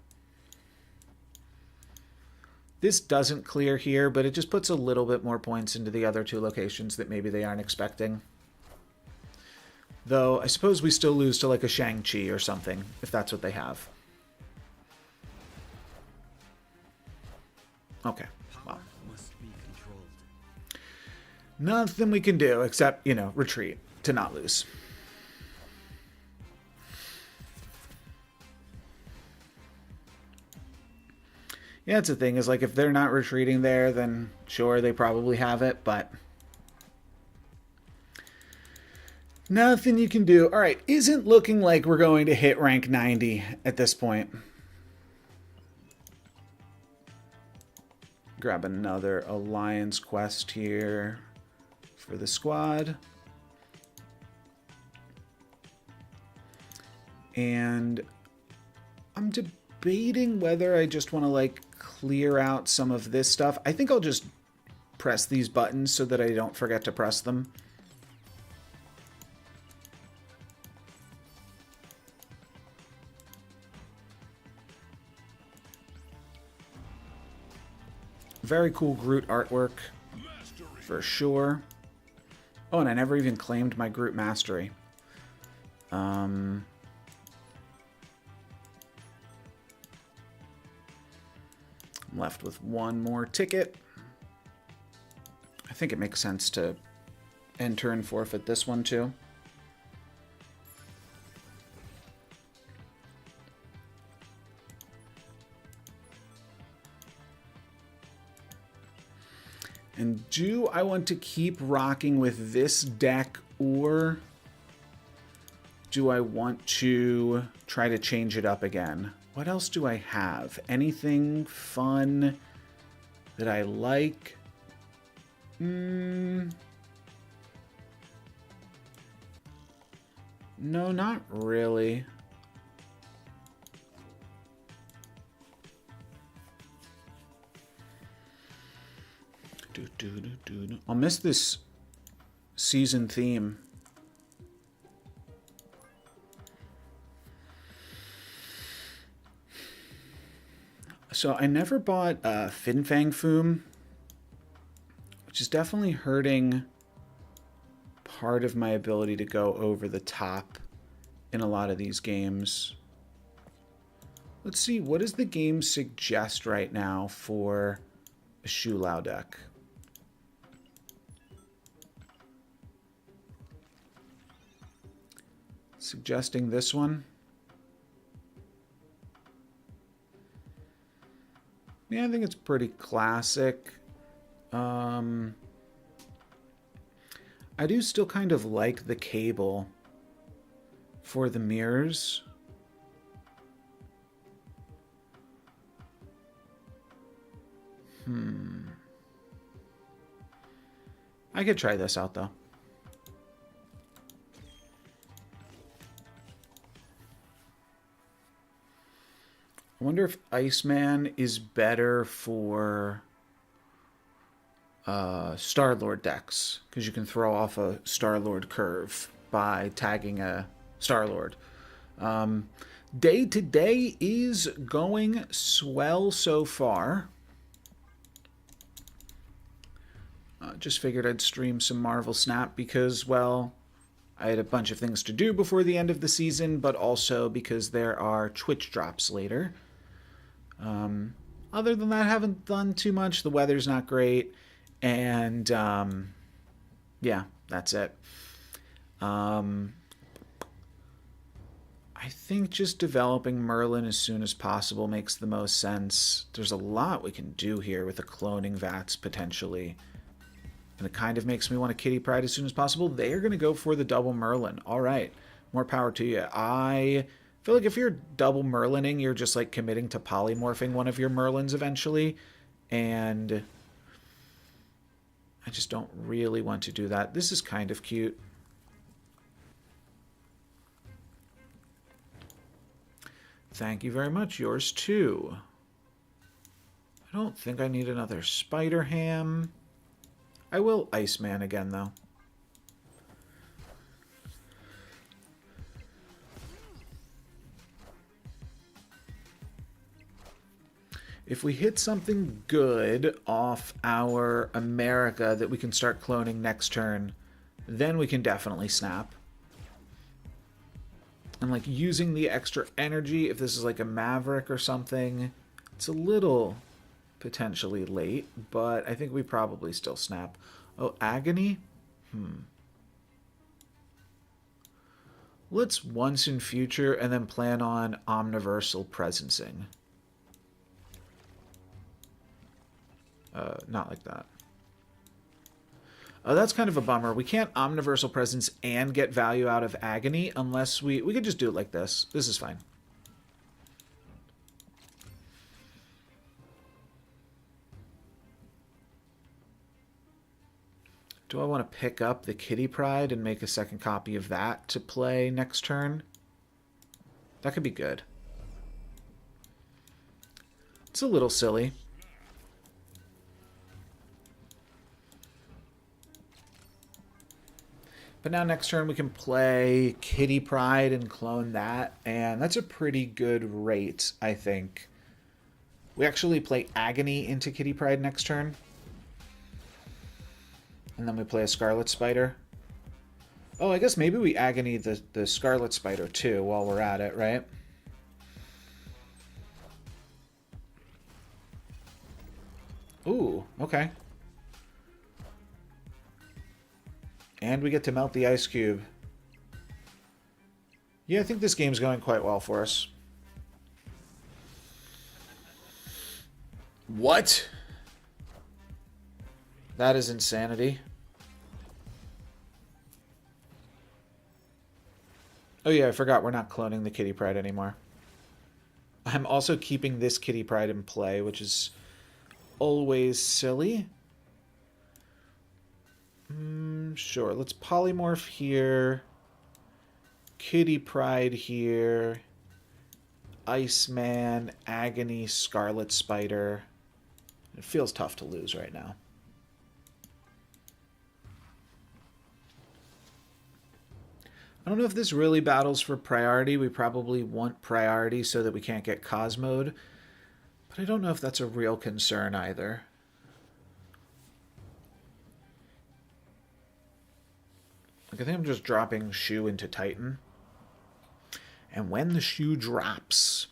This doesn't clear here, but it just puts a little bit more points into the other 2 locations that maybe they aren't expecting. Though, I suppose we still lose to like a Shang-Chi or something, if that's what they have. Okay, well. Nothing we can do except, you know, retreat to not lose. Yeah, it's the thing, is like if they're not retreating there, then sure, they probably have it, but nothing you can do. Alright, isn't looking like we're going to hit rank 90 at this point. Grab another Alliance quest here for the squad. And I'm debating whether I just want to like clear out some of this stuff. I think I'll just press these buttons so that I don't forget to press them. Very cool Groot artwork, for sure. Oh, and I never even claimed my Groot Mastery. I'm left with one more ticket. I think it makes sense to enter and forfeit this one too. And do I want to keep rocking with this deck, or do I want to try to change it up again? What else do I have? Anything fun that I like? No, not really. I'll miss this season theme. So I never bought Fin Fang Foom, which is definitely hurting part of my ability to go over the top in a lot of these games. Let's see, what does the game suggest right now for a Shu Lao deck? Suggesting this one. Yeah, I think it's pretty classic. I do still kind of like the cable for the mirrors. I could try this out, though. I wonder if Iceman is better for Star-Lord decks, because you can throw off a Star-Lord curve by tagging a Star-Lord. Day to day is going swell so far. Just figured I'd stream some Marvel Snap because, well, I had a bunch of things to do before the end of the season, but also because there are Twitch drops later. Other than that, I haven't done too much. The weather's not great. And, yeah, that's it. I think just developing Merlin as soon as possible makes the most sense. There's a lot we can do here with the cloning vats, potentially. And it kind of makes me want a Kitty Pryde as soon as possible. They are going to go for the double Merlin. All right. More power to you. I feel like if you're double Merlining, you're just like committing to polymorphing one of your Merlins eventually. And I just don't really want to do that. This is kind of cute. Thank you very much. Yours too. I don't think I need another Spider Ham. I will Iceman again, though. If we hit something good off our America that we can start cloning next turn, then we can definitely snap. And like using the extra energy, if this is like a Maverick or something, it's a little potentially late, but I think we probably still snap. Oh, Agony? Let's once in future and then plan on Omniversal Presencing. Not like that. Oh, that's kind of a bummer. We can't Omniversal Presence and get value out of Agony unless we could just do it like this. This is fine. Do I want to pick up the Kitty Pryde and make a second copy of that to play next turn? That could be good. It's a little silly. But now next turn we can play Kitty Pryde and clone that, and that's a pretty good rate, I think. We actually play Agony into Kitty Pryde next turn. And then we play a Scarlet Spider. Oh, I guess maybe we Agony the Scarlet Spider too while we're at it, right? Ooh, okay. And we get to melt the ice cube. Yeah, I think this game's going quite well for us. What? That is insanity. Oh yeah, I forgot we're not cloning the Kitty Pryde anymore. I'm also keeping this Kitty Pryde in play, which is always silly. Sure, let's polymorph here. Kitty Pryde here. Iceman, Agony, Scarlet Spider. It feels tough to lose right now. I don't know if this really battles for priority. We probably want priority so that we can't get Cosmoed. But I don't know if that's a real concern either. Like, I think I'm just dropping Shu into Titan. And when the Shu drops...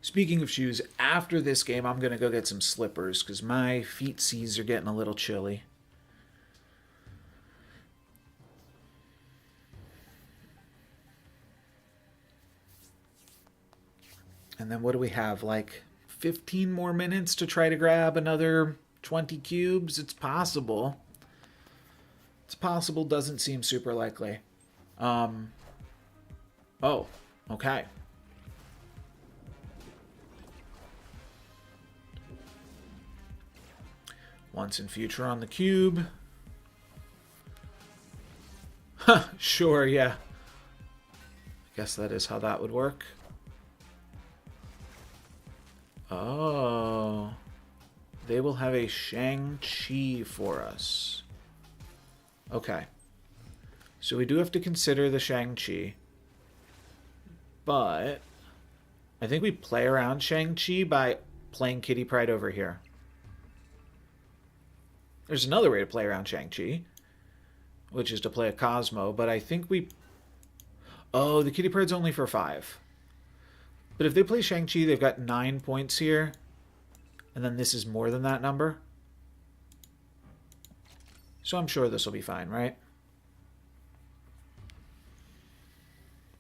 Speaking of shoes, after this game, I'm going to go get some slippers because my feetsies are getting a little chilly. And then what do we have? Like 15 more minutes to try to grab another 20 cubes? It's possible. It's possible, doesn't seem super likely. Oh, okay. Once in future on the cube. Huh, sure, yeah. I guess that is how that would work. Oh. They will have a Shang-Chi for us. Okay. So we do have to consider the Shang-Chi. But I think we play around Shang-Chi by playing Kitty Pryde over here. There's another way to play around Shang-Chi, which is to play a Cosmo, but I think we... Oh, the Kitty Pryde's only for 5. But if they play Shang-Chi, they've got 9 points here, and then this is more than that number. So I'm sure this will be fine, right?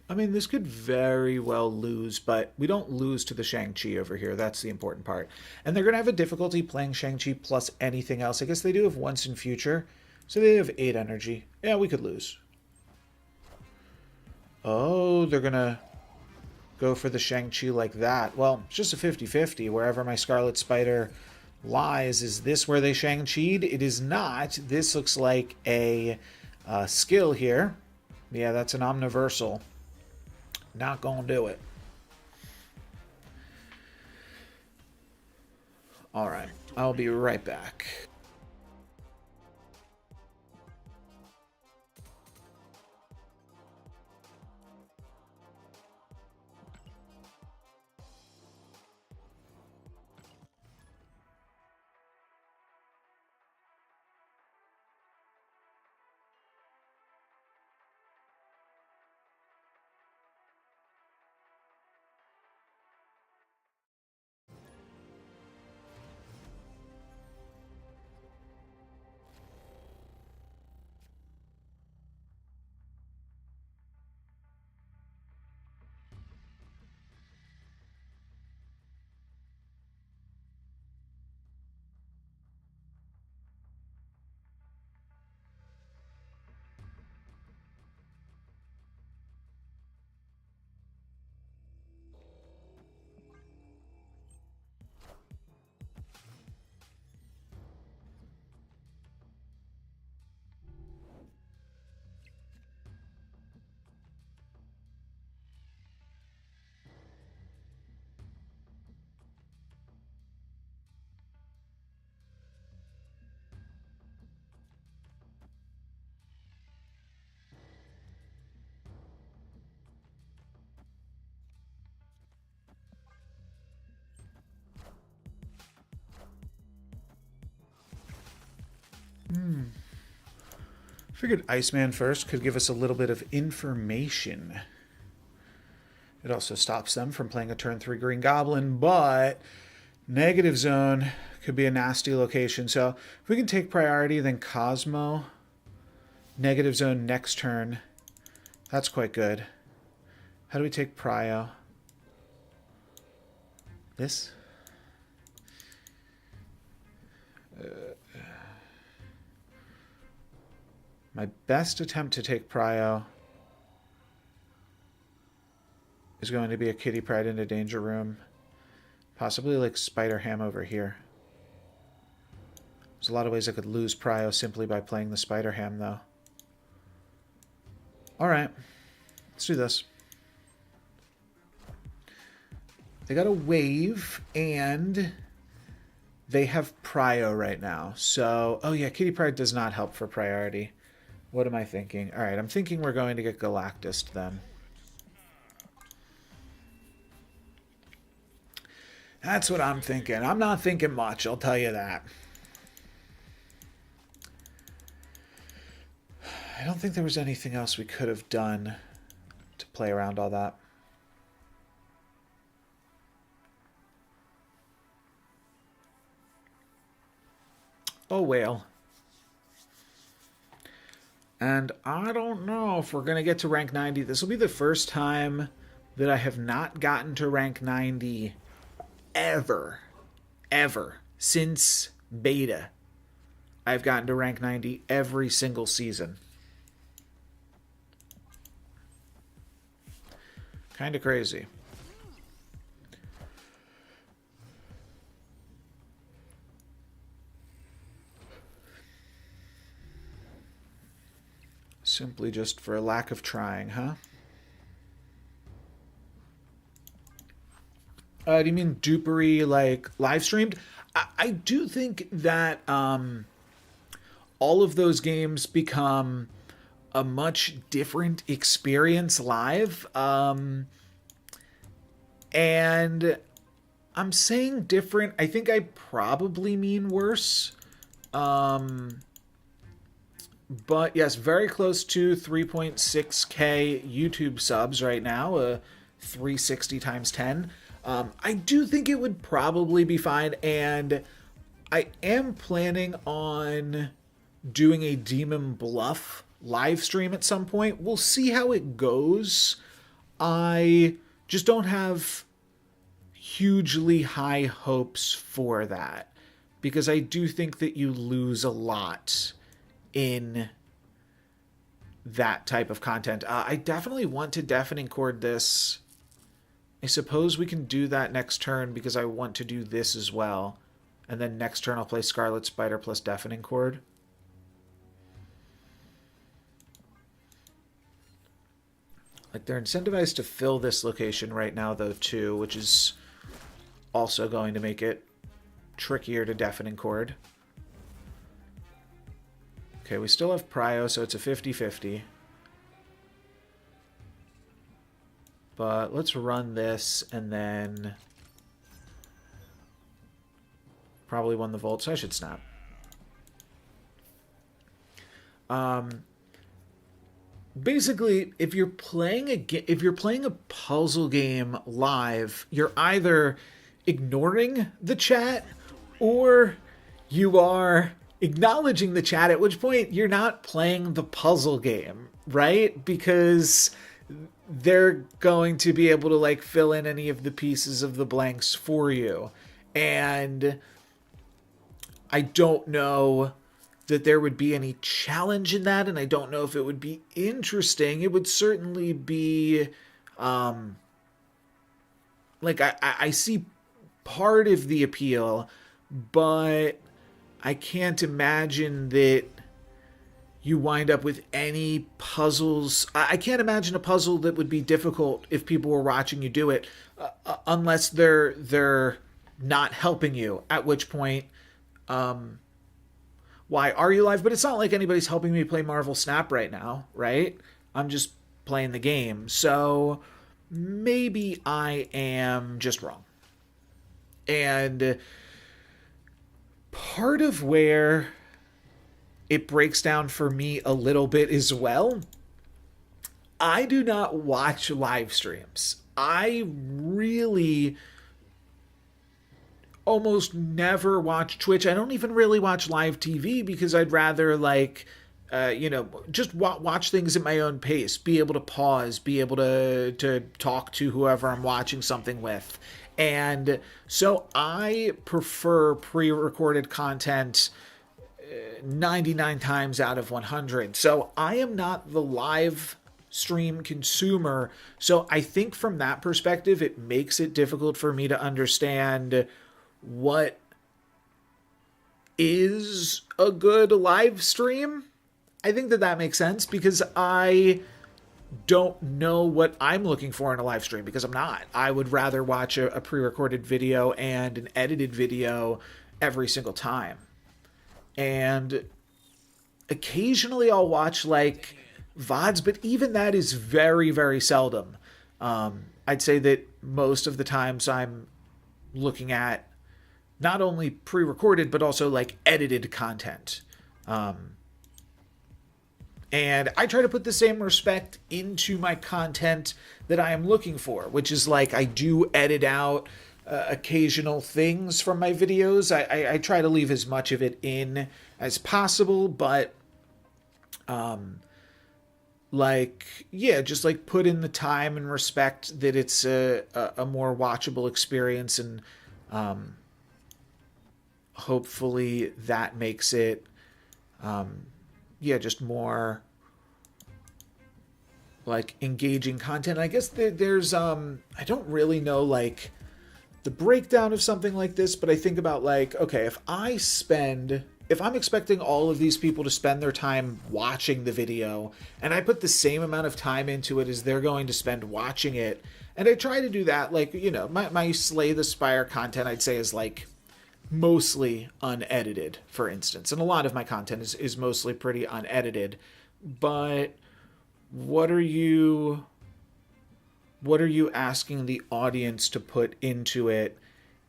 I mean, this could very well lose, but we don't lose to the Shang-Chi over here. That's the important part. And they're going to have a difficulty playing Shang-Chi plus anything else. I guess they do have once in future, so they have 8 energy. Yeah, we could lose. Oh, they're going to go for the Shang-Chi like that. Well, it's just a 50-50. Wherever my Scarlet Spider lies, is this where they Shang-Chi'd? It is not. This looks like a skill here. Yeah, that's an Omniversal. Not gonna do it. Alright, I'll be right back. Figured Iceman first could give us a little bit of information. It also stops them from playing a turn 3 Green Goblin, but Negative Zone could be a nasty location. So if we can take priority, then Cosmo, Negative Zone next turn. That's quite good. How do we take Prio? This? My best attempt to take Prio is going to be a Kitty Pryde into Danger Room. Possibly like Spider-Ham over here. There's a lot of ways I could lose Prio simply by playing the Spider-Ham, though. Alright. Let's do this. They got a wave, and they have Prio right now. So, oh yeah, Kitty Pryde does not help for priority. What am I thinking? Alright, I'm thinking we're going to get Galactus then. That's what I'm thinking. I'm not thinking much, I'll tell you that. I don't think there was anything else we could have done to play around all that. Oh, well. And I don't know if we're going to get to rank 90. This will be the first time that I have not gotten to rank 90 ever. Ever. Since beta. I've gotten to rank 90 every single season. Kind of crazy. Simply just for a lack of trying, huh? Do you mean Dupery, like, live streamed? I do think that all of those games become a much different experience live. And I'm saying different. I think I probably mean worse. But yes, very close to 3.6k YouTube subs right now, 360 times 10. I do think it would probably be fine, and I am planning on doing a Demon Bluff live stream at some point. We'll see how it goes. I just don't have hugely high hopes for that, because I do think that you lose a lot in that type of content. I definitely want to deafening chord this. I suppose we can do that next turn because I want to do this as well. And then next turn I'll play Scarlet Spider plus deafening chord. Like, they're incentivized to fill this location right now though too, which is also going to make it trickier to deafening chord. Okay, we still have Prio, so it's a 50-50. But let's run this and then probably won the Volt, so I should snap. Basically, if you're playing a puzzle game live, you're either ignoring the chat or you are acknowledging the chat, at which point you're not playing the puzzle game, right? Because they're going to be able to like fill in any of the pieces of the blanks for you. And I don't know that there would be any challenge in that, and I don't know if it would be interesting. It would certainly be like I see part of the appeal, but I can't imagine that you wind up with any puzzles. I can't imagine a puzzle that would be difficult if people were watching you do it, unless they're not helping you, at which point, why are you live? But it's not like anybody's helping me play Marvel Snap right now, right? I'm just playing the game. So maybe I am just wrong. And part of where it breaks down for me a little bit as well, I do not watch live streams. I really almost never watch Twitch. I don't even really watch live TV because I'd rather just watch things at my own pace, be able to pause, be able to talk to whoever I'm watching something with. And so I prefer pre-recorded content 99 times out of 100. So I am not the live stream consumer. So I think from that perspective, it makes it difficult for me to understand what is a good live stream. I think that makes sense because I don't know what I'm looking for in a live stream, because I'm not. I would rather watch a pre-recorded video and an edited video every single time. And occasionally I'll watch like VODs, but even that is very, very seldom. I'd say that most of the times I'm looking at not only pre-recorded, but also like edited content. And I try to put the same respect into my content that I am looking for, which is like I do edit out occasional things from my videos. I try to leave as much of it in as possible, but just like put in the time and respect that it's a more watchable experience, and hopefully that makes it just more like engaging content. I guess there's I don't really know like the breakdown of something like this, but I think about like, okay, if I spend if I'm expecting all of these people to spend their time watching the video, and I put the same amount of time into it as they're going to spend watching it, and I try to do that, like, you know, my Slay the Spire content, I'd say, is like mostly unedited, for instance. And a lot of my content is mostly pretty unedited. But what are you asking the audience to put into it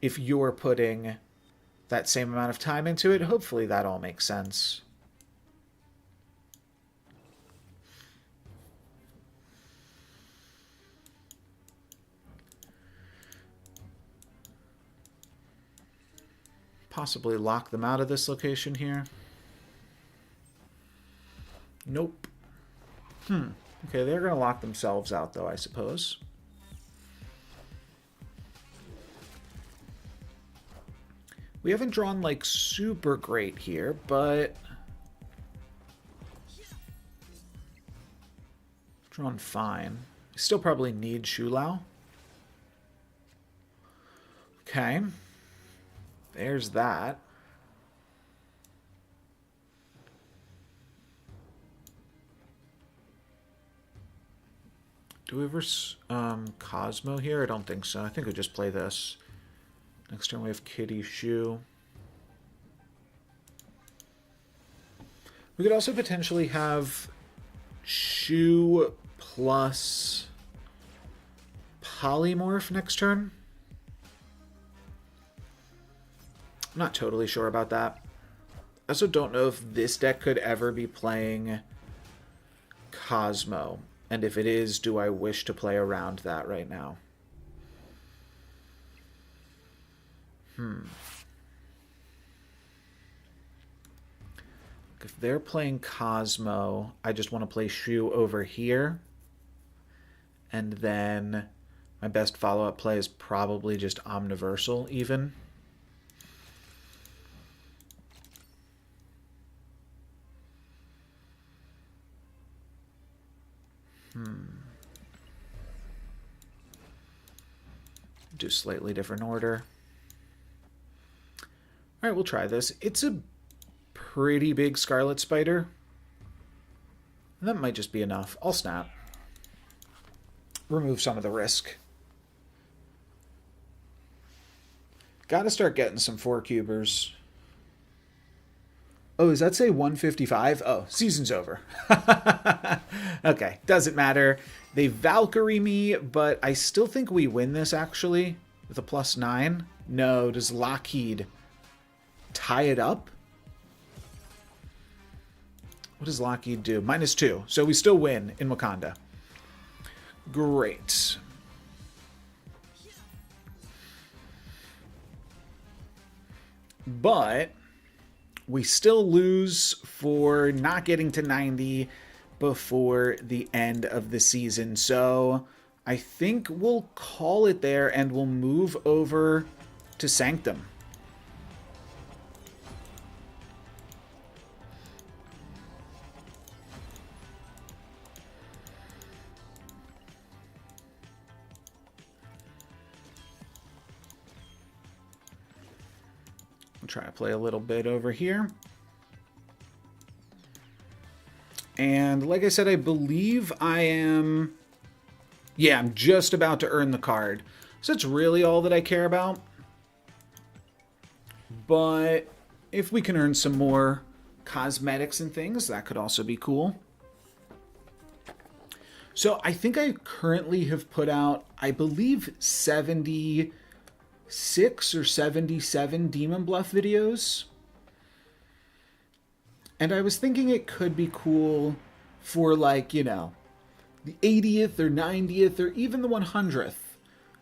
if you're putting that same amount of time into it? Hopefully that all makes sense. Possibly lock them out of this location here. Nope. Okay, they're going to lock themselves out, though, I suppose. We haven't drawn, like, super great here, but drawn fine. Still probably need Shulao. Okay. There's that. Do we ever Cosmo here? I don't think so. I think we just play this. Next turn we have Kitty Shu. We could also potentially have Shu plus Polymorph next turn. I'm not totally sure about that. I also don't know if this deck could ever be playing Cosmo. And if it is, do I wish to play around that right now? If they're playing Cosmo, I just want to play Shu over here. And then my best follow-up play is probably just Omniversal even. Do slightly different order. All right, we'll try this. It's a pretty big Scarlet Spider. That might just be enough. I'll snap. Remove some of the risk. Gotta start getting some 4-cubers. Oh, does that say 155? Oh, season's over. Okay, doesn't matter. They Valkyrie me, but I still think we win this, actually, with a +9. No, does Lockheed tie it up? What does Lockheed do? -2, so we still win in Wakanda. Great. But we still lose for not getting to 90 before the end of the season. So I think we'll call it there and we'll move over to Sanctum. I'll try to play a little bit over here. And like I said, I believe I am... Yeah, I'm just about to earn the card. So that's really all that I care about. But if we can earn some more cosmetics and things, that could also be cool. So I think I currently have put out, I believe, 76 or 77 Demon Bluff videos. And I was thinking it could be cool for, like, you know, the 80th or 90th or even the 100th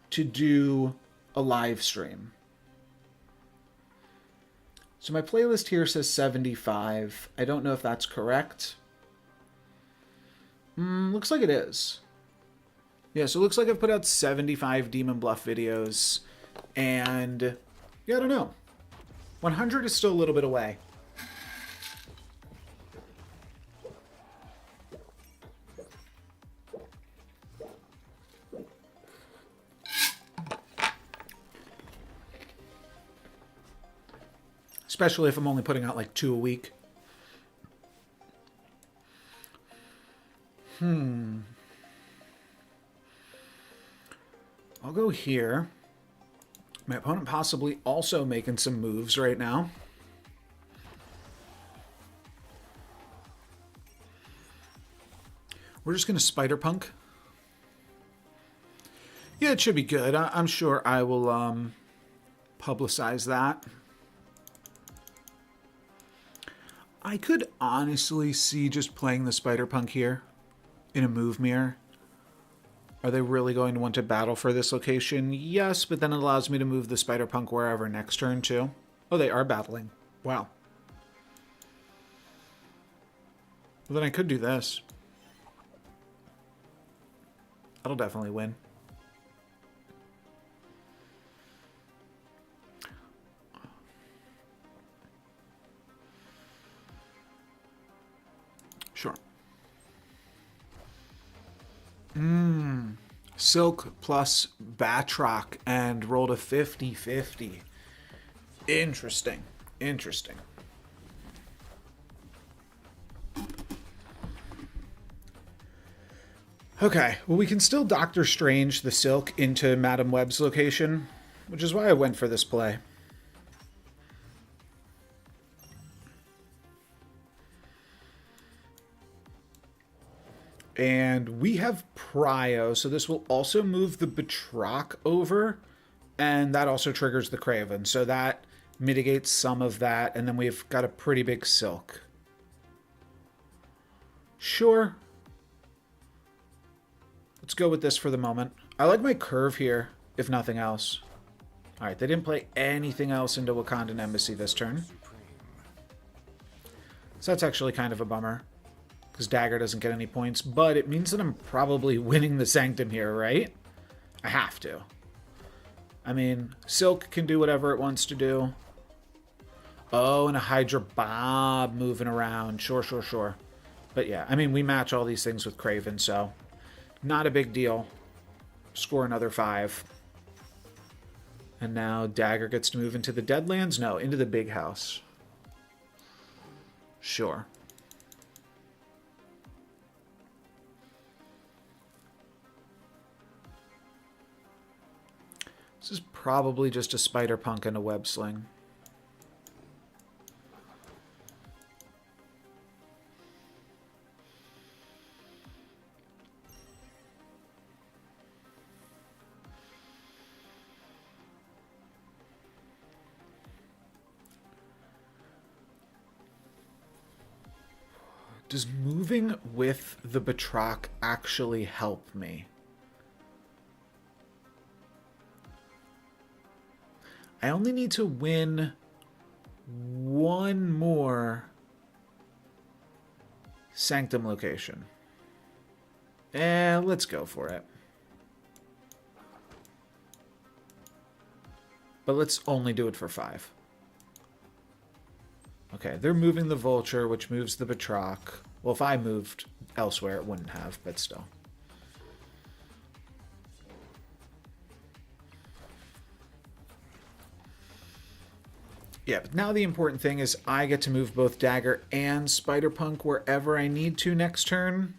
to do a live stream. So my playlist here says 75. I don't know if that's correct. Looks like it is. Yeah, so it looks like I've put out 75 Demon Bluff videos. And, yeah, I don't know. 100 is still a little bit away. especially if I'm only putting out like 2 a week. I'll go here. My opponent possibly also making some moves right now. We're just going to Spider Punk. Yeah, it should be good. I'm sure I will publicize that. I could honestly see just playing the Spider Punk here in a move mirror. Are they really going to want to battle for this location? Yes, but then it allows me to move the Spider Punk wherever next turn too. Oh, they are battling. Wow. Well, then I could do this. That'll definitely win. Sure. Silk plus Batroc and rolled a 50-50. Interesting. Interesting. Okay, well, we can still Doctor Strange the Silk into Madam Web's location, which is why I went for this play. And we have Prio, so this will also move the Batroc over, and that also triggers the Craven, so that mitigates some of that, and then we've got a pretty big Silk. Sure. Let's go with this for the moment. I like my curve here, if nothing else. Alright, they didn't play anything else into Wakandan Embassy this turn. So that's actually kind of a bummer, because Dagger doesn't get any points, but it means that I'm probably winning the Sanctum here, right? I have to. I mean, Silk can do whatever it wants to do. Oh, and a Hydra Bob moving around. Sure, sure, sure. But yeah, I mean, we match all these things with Craven, so not a big deal. Score another 5. And now Dagger gets to move into the Deadlands? No, into the big house. Sure. This is probably just a Spider Punk and a Web Sling. Does moving with the Batroc actually help me? I only need to win one more Sanctum location. Let's go for it. But let's only do it for 5. Okay, they're moving the Vulture, which moves the Batroc. Well, if I moved elsewhere, it wouldn't have, but still. Yeah, but now the important thing is I get to move both Dagger and Spider Punk wherever I need to next turn.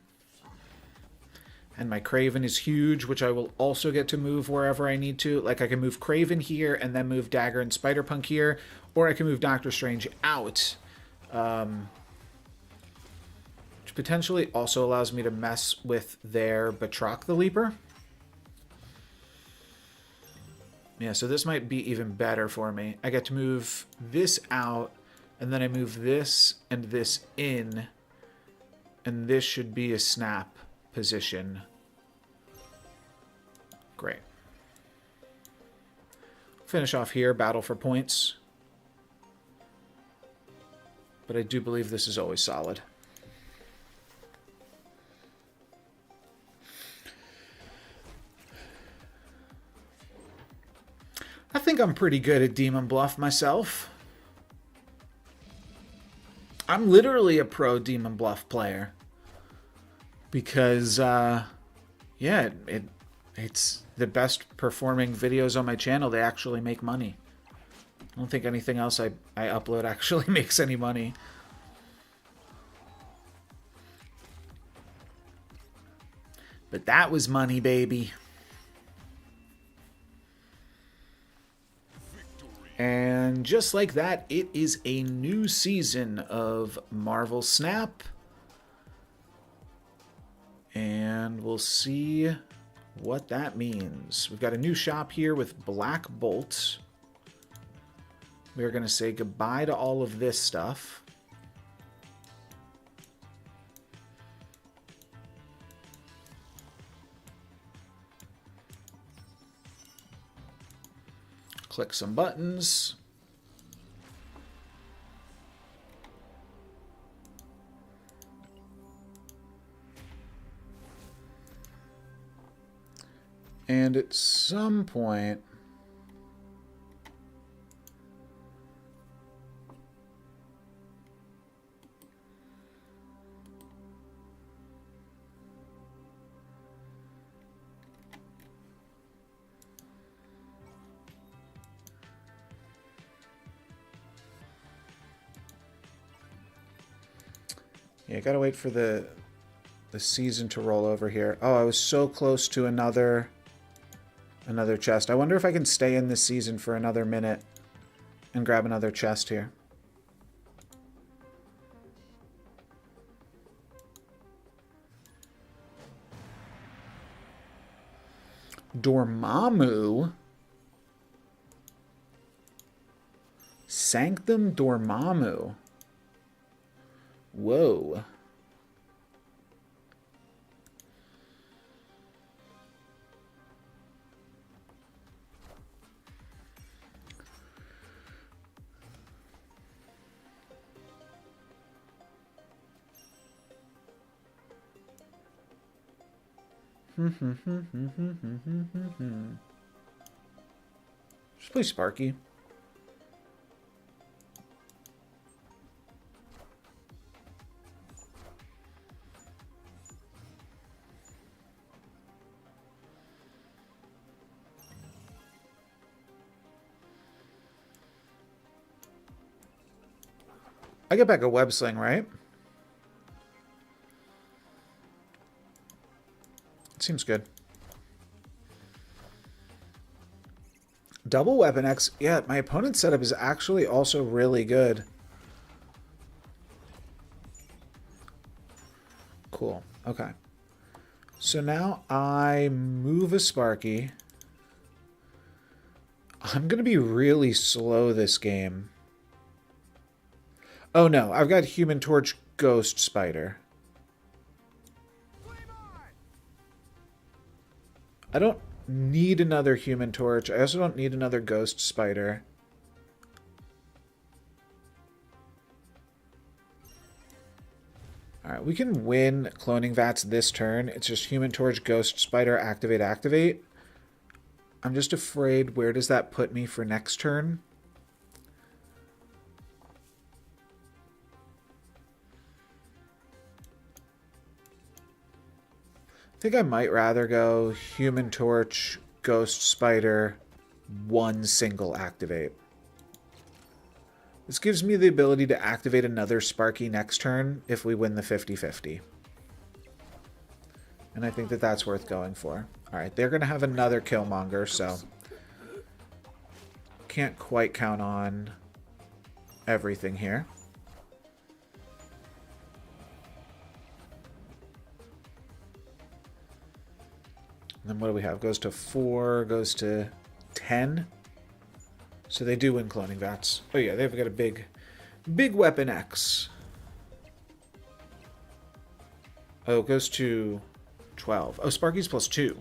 And my Craven is huge, which I will also get to move wherever I need to. Like, I can move Craven here and then move Dagger and Spider Punk here. Or I can move Doctor Strange out. Which potentially also allows me to mess with their Batroc the Leaper. Yeah, so this might be even better for me. I get to move this out, and then I move this and this in. And this should be a snap position. Great. Finish off here, battle for points. But I do believe this is always solid. I think I'm pretty good at Demon Bluff myself. I'm literally a pro Demon Bluff player. Because, yeah, it's the best performing videos on my channel. They actually make money. I don't think anything else I upload actually makes any money. But that was money, baby. And just like that, it is a new season of Marvel Snap. And we'll see what that means. We've got a new shop here with Black Bolt. We're going to say goodbye to all of this stuff. Click some buttons. And at some point, yeah, gotta wait for the season to roll over here. Oh, I was so close to another chest. I wonder if I can stay in this season for another minute and grab another chest here. Dormammu? Sanctum Dormammu. Whoa. Just play Sparky. I get back a web sling, right? Seems good. Double Weapon X. Yeah, my opponent's setup is actually also really good. Cool. Okay. So now I move a Sparky. I'm going to be really slow this game. Oh no, I've got Human Torch Ghost Spider. I don't need another Human Torch. I also don't need another Ghost Spider. Alright, we can win Cloning Vats this turn. It's just Human Torch, Ghost Spider, activate, activate. I'm just afraid, where does that put me for next turn? I think I might rather go Human Torch, Ghost Spider, one single activate. This gives me the ability to activate another Sparky next turn if we win the 50-50. And I think that that's worth going for. Alright, they're going to have another Killmonger, so can't quite count on everything here. And then what do we have? Goes to 4, goes to 10. So they do win Cloning Vats. Oh yeah, they've got a big Weapon X. Oh, it goes to 12. Oh, Sparky's +2.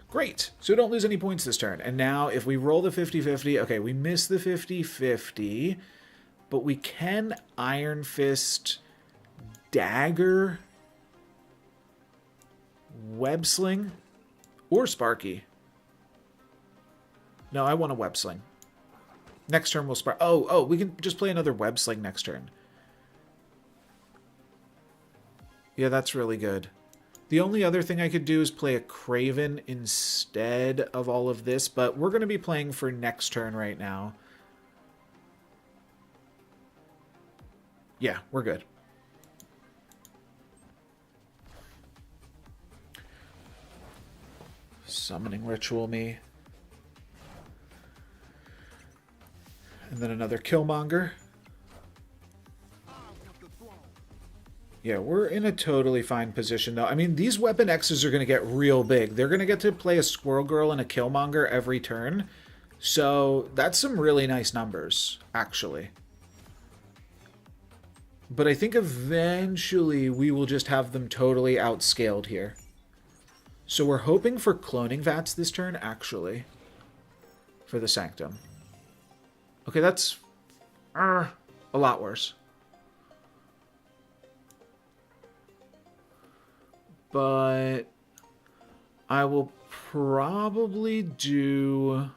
Great. So we don't lose any points this turn. And now if we roll the 50-50, okay, we miss the 50-50, but we can Iron Fist, Dagger, Web Sling, or Sparky. No, I want a Web Sling. Next turn we'll Spark. Oh, we can just play another Web Sling next turn. Yeah, that's really good. The only other thing I could do is play a Craven instead of all of this, but we're going to be playing for next turn right now. Yeah, we're good. Summoning Ritual me. And then another Killmonger. Yeah, we're in a totally fine position, though. I mean, these Weapon X's are going to get real big. They're going to get to play a Squirrel Girl and a Killmonger every turn. So that's some really nice numbers, actually. But I think eventually we will just have them totally outscaled here. So we're hoping for Cloning Vats this turn, actually. For the Sanctum. Okay, that's a lot worse. But I will probably do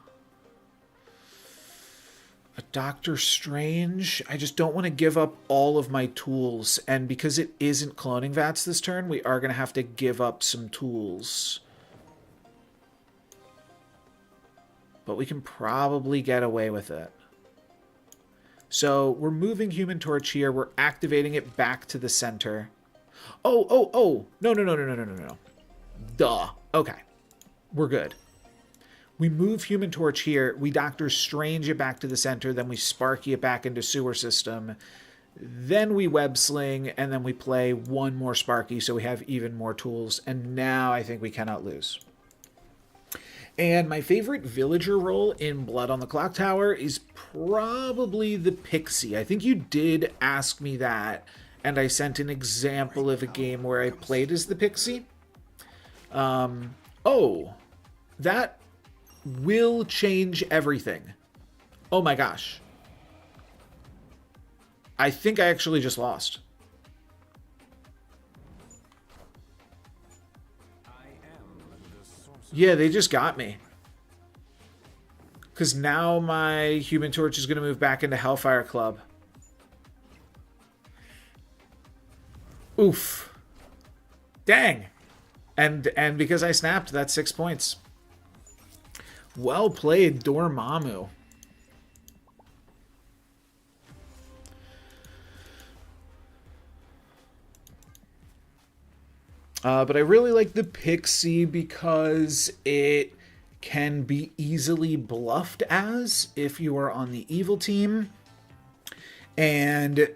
a Doctor Strange. I just don't want to give up all of my tools. And because it isn't Cloning Vats this turn, we are going to have to give up some tools. But we can probably get away with it. So we're moving Human Torch here. We're activating it back to the center. Oh. No. Duh. Okay. We're good. We move Human Torch here. We Doctor Strange it back to the center. Then we Sparky it back into Sewer System. Then we Web Sling. And then we play one more Sparky so we have even more tools. And now I think we cannot lose. And my favorite villager role in Blood on the Clocktower is probably the Pixie. I think you did ask me that. And I sent an example of a game where I played as the Pixie. Oh, that will change everything. Oh my gosh. I think I actually just lost. Yeah, they just got me. Because now my Human Torch is going to move back into Hellfire Club. Oof. Dang. And because I snapped, that's 6 points. Well played, Dormammu. But I really like the Pixie because it can be easily bluffed as if you are on the evil team. And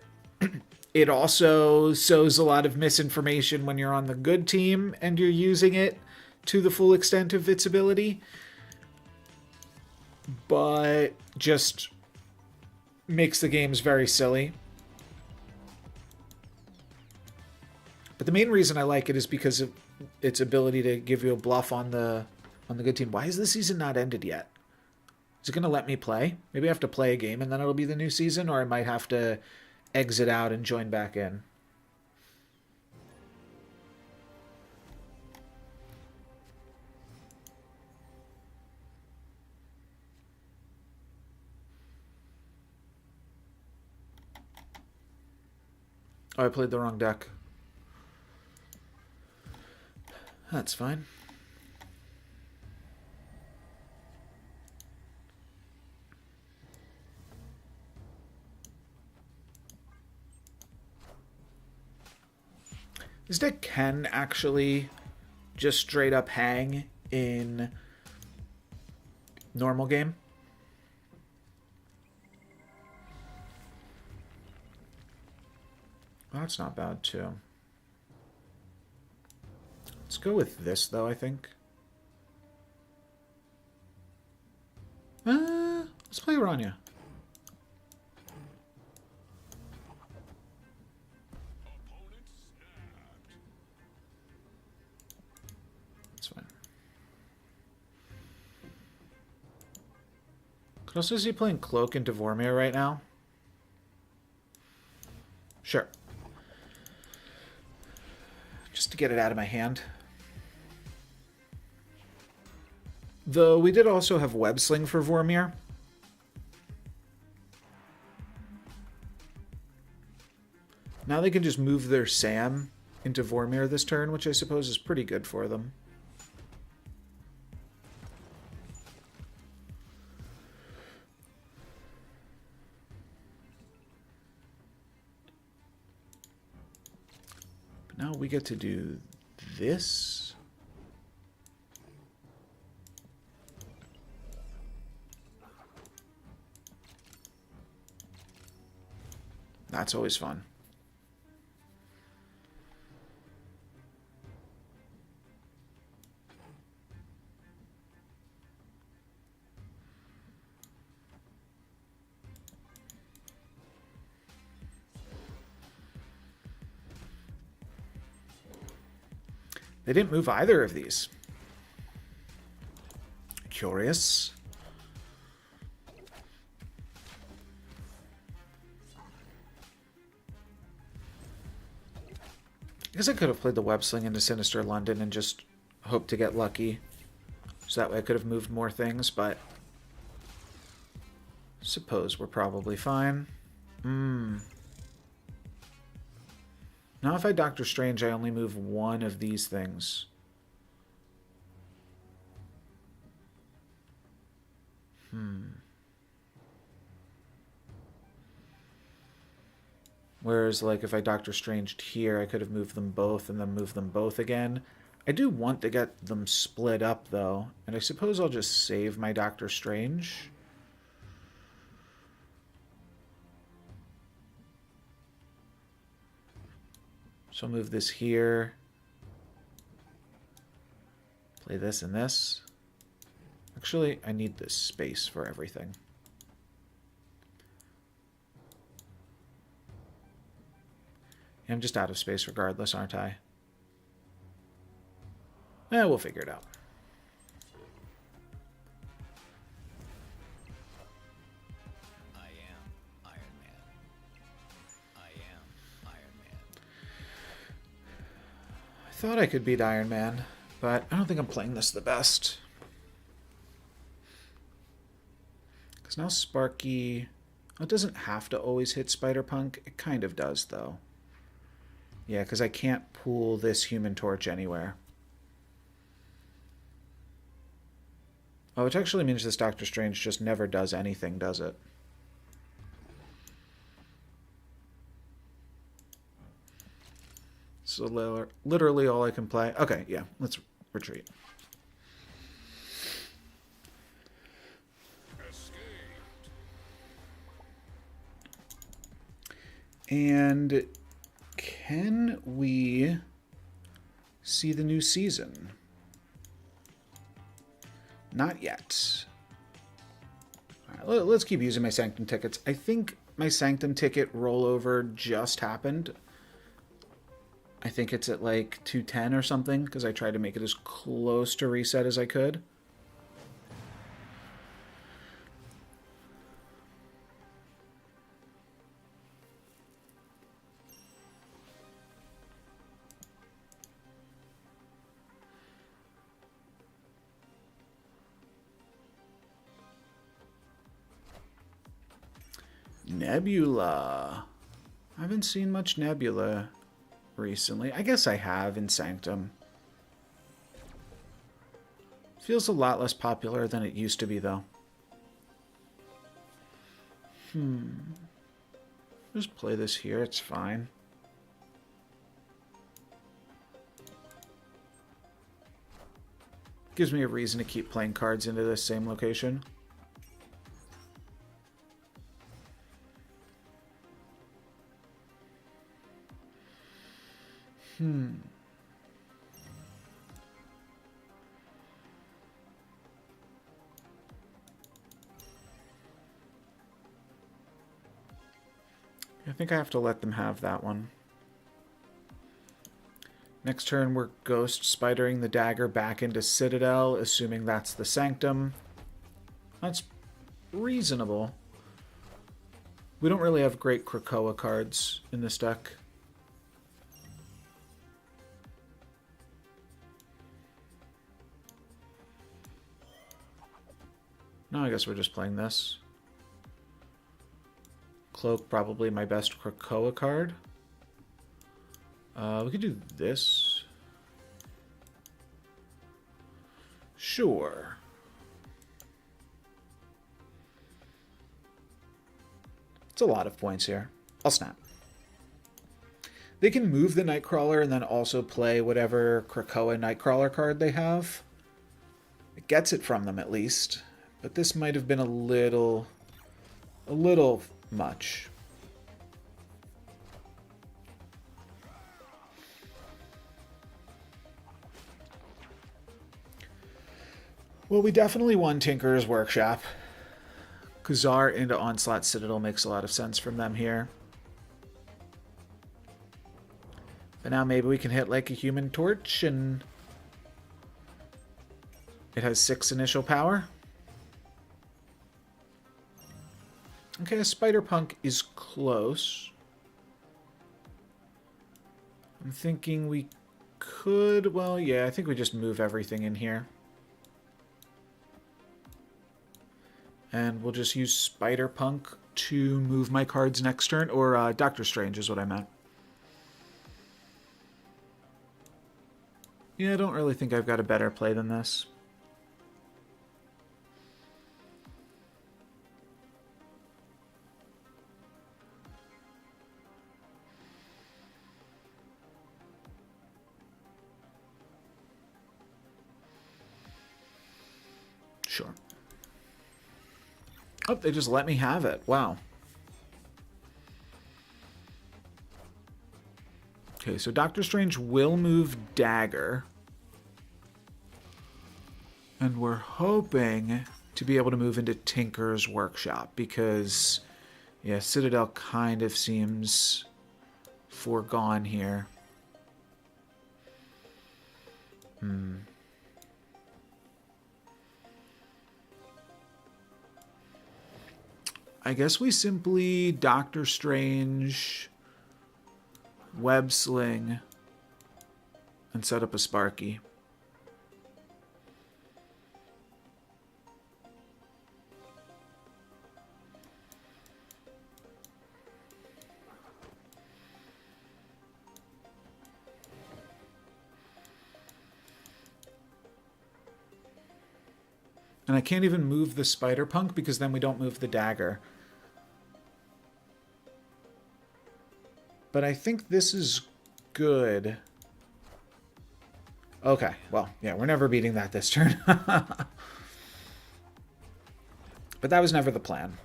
it also sows a lot of misinformation when you're on the good team and you're using it to the full extent of its ability. But just makes the games very silly. But the main reason I like it is because of its ability to give you a bluff on the good team. Why is the season not ended yet? Is it going to let me play? Maybe I have to play a game and then it'll be the new season, or I might have to exit out and join back in. Oh, I played the wrong deck. That's fine. This deck can actually just straight up hang in normal game. Oh, that's not bad too. Let's go with this though, I think. Let's play Rania. That's fine. Could also see playing Cloak into Vormir right now. Sure. Just to get it out of my hand. Though we did also have Web Sling for Vormir. Now they can just move their Sam into Vormir this turn, which I suppose is pretty good for them. But now we get to do this. That's always fun. They didn't move either of these. Curious. I guess I could have played the Web Sling into Sinister London and just hoped to get lucky. So that way I could have moved more things, but suppose we're probably fine. Now if I Doctor Strange, I only move one of these things. Whereas, like, if I Doctor Stranged here, I could have moved them both and then moved them both again. I do want to get them split up, though. And I suppose I'll just save my Doctor Strange. So I'll move this here. Play this and this. Actually, I need this space for everything. I'm just out of space regardless, aren't I? We'll figure it out. I am Iron Man. I am Iron Man. I thought I could beat Iron Man, but I don't think I'm playing this the best. Because now Sparky... It doesn't have to always hit Spider-Punk. It kind of does, though. Yeah, because I can't pull this Human Torch anywhere. Oh, which actually means this Doctor Strange just never does anything, does it? So literally all I can play... Okay, yeah, let's retreat. And can we see the new season? Not yet. All right, let's keep using my Sanctum tickets. I think my Sanctum ticket rollover just happened. I think it's at like 210 or something, because I tried to make it as close to reset as I could. Nebula. I haven't seen much Nebula recently. I guess I have in Sanctum. Feels a lot less popular than it used to be, though. Just play this here, it's fine. Gives me a reason to keep playing cards into this same location. I think I have to let them have that one. Next turn, we're Ghost Spidering the dagger back into Citadel, assuming that's the Sanctum. That's reasonable. We don't really have great Krakoa cards in this deck. No, I guess we're just playing this. Cloak, probably my best Krakoa card. We could do this. Sure. It's a lot of points here. I'll snap. They can move the Nightcrawler and then also play whatever Krakoa Nightcrawler card they have. It gets it from them at least. But this might have been a little much. Well, we definitely won Tinker's Workshop. Khazar into Onslaught Citadel makes a lot of sense from them here. But now maybe we can hit like a Human Torch and it has 6 initial power. Okay, a Spider-Punk is close. I'm thinking we could, well, yeah, I think we just move everything in here. And we'll just use Spider-Punk to move my cards next turn, or Doctor Strange is what I meant. Yeah, I don't really think I've got a better play than this. Sure. Oh, they just let me have it. Wow. Okay, so Doctor Strange will move Dagger. And we're hoping to be able to move into Tinker's Workshop because, yeah, Citadel kind of seems foregone here. I guess we simply Doctor Strange, Web Sling, and set up a Sparky. And I can't even move the Spider-Punk because then we don't move the Dagger. But I think this is good. Okay, well, yeah, we're never beating that this turn. But that was never the plan.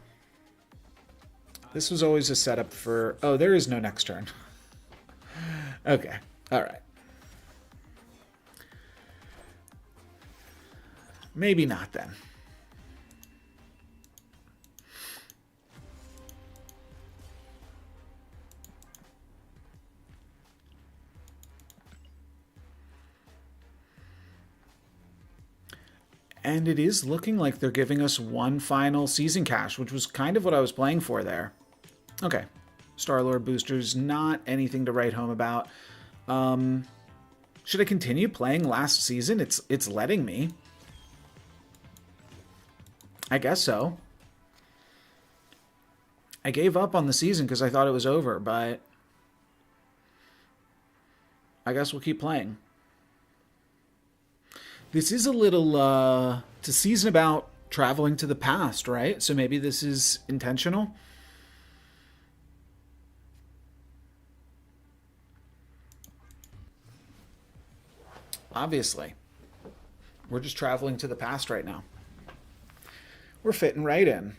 This was always a setup for... Oh, there is no next turn. Okay, all right. Maybe not then. And it is looking like they're giving us one final season cash, which was kind of what I was playing for there. Okay. Star-Lord boosters, not anything to write home about. Should I continue playing last season? It's letting me. I guess so. I gave up on the season because I thought it was over, but I guess we'll keep playing. This is a little, it's a season about traveling to the past, right? So maybe this is intentional. Obviously. We're just traveling to the past right now. We're fitting right in.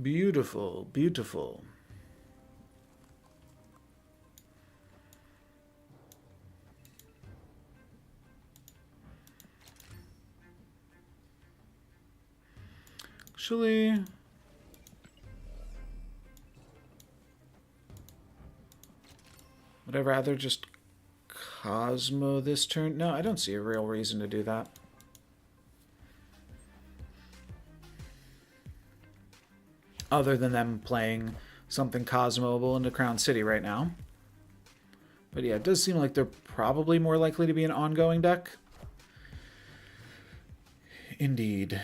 Beautiful, beautiful. Actually, would I rather just Cosmo this turn? No, I don't see a real reason to do that. Other than them playing something Cosmoable into Crown City right now. But yeah, it does seem like they're probably more likely to be an ongoing deck. Indeed.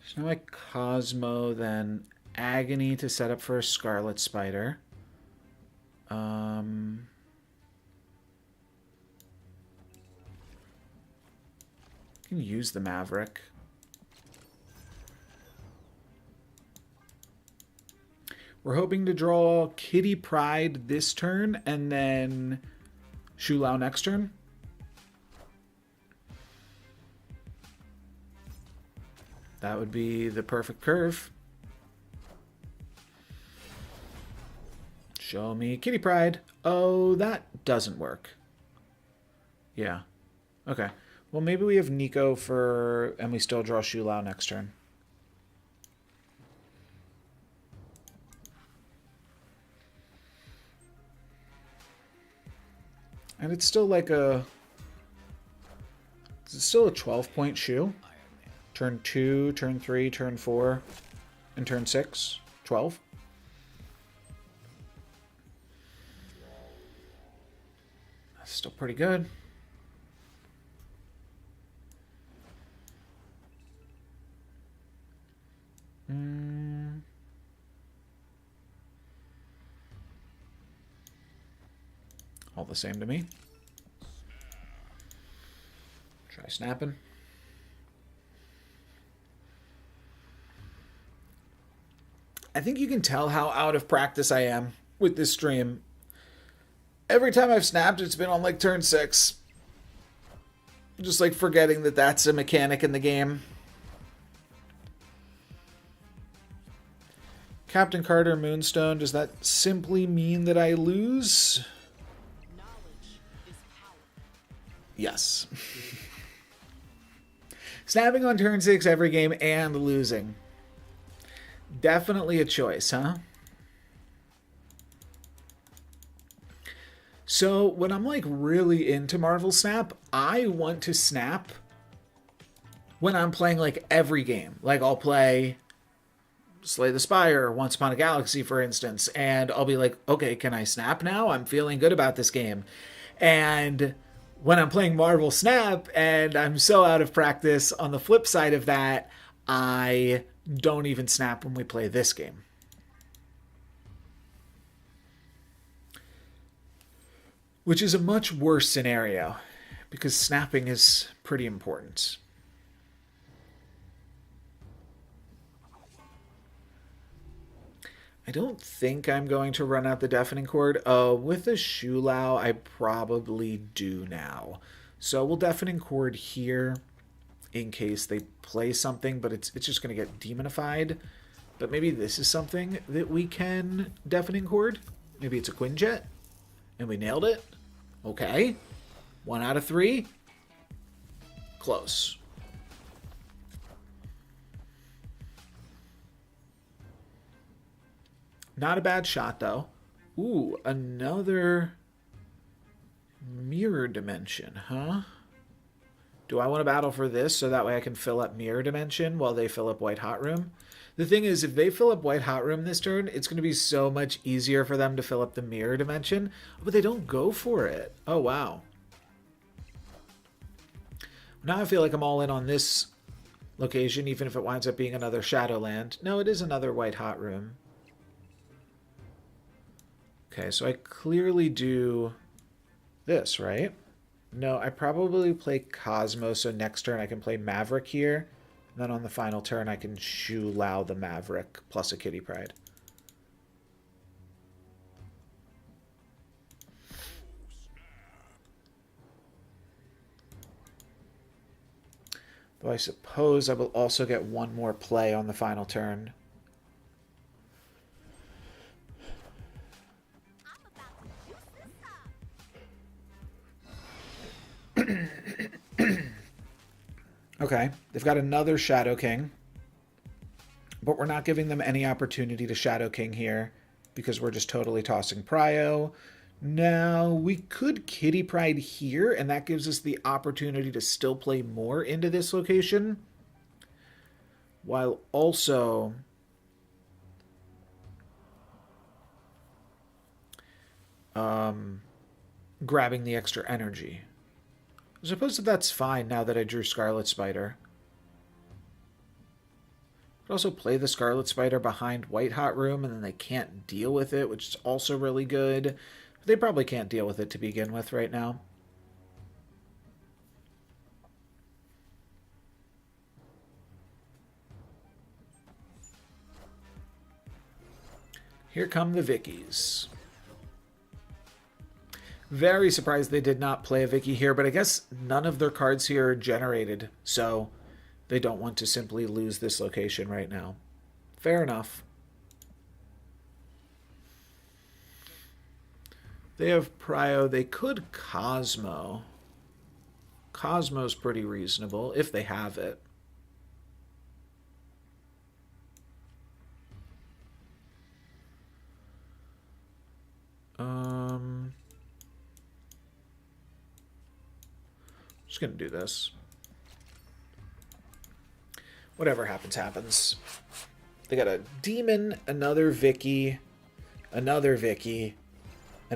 So now I Cosmo, then Agony to set up for a Scarlet Spider. Can use the Maverick. We're hoping to draw Kitty Pryde this turn and then Shu Lao next turn. That would be the perfect curve. Show me Kitty Pryde. Oh, that doesn't work. Yeah. Okay. Well, maybe we have Nico for... and we still draw Shu Lao next turn. And it's still like a... it's still a 12-point Shu. Turn 2, turn 3, turn 4, and turn 6. 12. That's still pretty good. All the same to me. Try snapping. I think you can tell how out of practice I am with this stream. Every time I've snapped, it's been on like turn 6. Just like forgetting that that's a mechanic in the game. Captain Carter Moonstone, does that simply mean that I lose? Yes. Snapping on turn 6 every game and losing. Definitely a choice, huh? So when I'm like really into Marvel Snap, I want to snap when I'm playing like every game. Like I'll play Slay the Spire, Once Upon a Galaxy, for instance, and I'll be like, okay, can I snap now? I'm feeling good about this game. And when I'm playing Marvel Snap and I'm so out of practice, on the flip side of that, I don't even snap when we play this game. Which is a much worse scenario, because snapping is pretty important. I don't think I'm going to run out the Deafening Chord. With the Shu Lao, I probably do now. So we'll Deafening Chord here in case they play something, but it's just going to get demonified. But maybe this is something that we can Deafening Chord. Maybe it's a Quinjet, and we nailed it. Okay. 1 out of 3. Close. Not a bad shot, though. Ooh, another Mirror Dimension, huh? Do I want to battle for this so that way I can fill up Mirror Dimension while they fill up White Hot Room? The thing is, if they fill up White Hot Room this turn, it's going to be so much easier for them to fill up the Mirror Dimension. But they don't go for it. Oh, wow. Now I feel like I'm all in on this location, even if it winds up being another Shadowland. No, it is another White Hot Room. Okay, so I clearly do this, right? No, I probably play Cosmo, so next turn I can play Maverick here. And then on the final turn I can Shu Lao the Maverick plus a Kitty Pryde. Though I suppose I will also get one more play on the final turn. Okay, they've got another Shadow King, but we're not giving them any opportunity to Shadow King here because we're just totally tossing Prio. Now, we could Kitty Pride here, and that gives us the opportunity to still play more into this location, while also grabbing the extra energy. I suppose that that's fine now that I drew Scarlet Spider. Could also play the Scarlet Spider behind White Hot Room, and then they can't deal with it, which is also really good. They probably can't deal with it to begin with right now. Here come the Vickies. Very surprised they did not play a Vicky here, but I guess none of their cards here are generated, so they don't want to simply lose this location right now. Fair enough. They have Prio. They could Cosmo. Cosmo's pretty reasonable, if they have it. Just gonna do this. Whatever happens, happens. They got a demon, another Vicky, and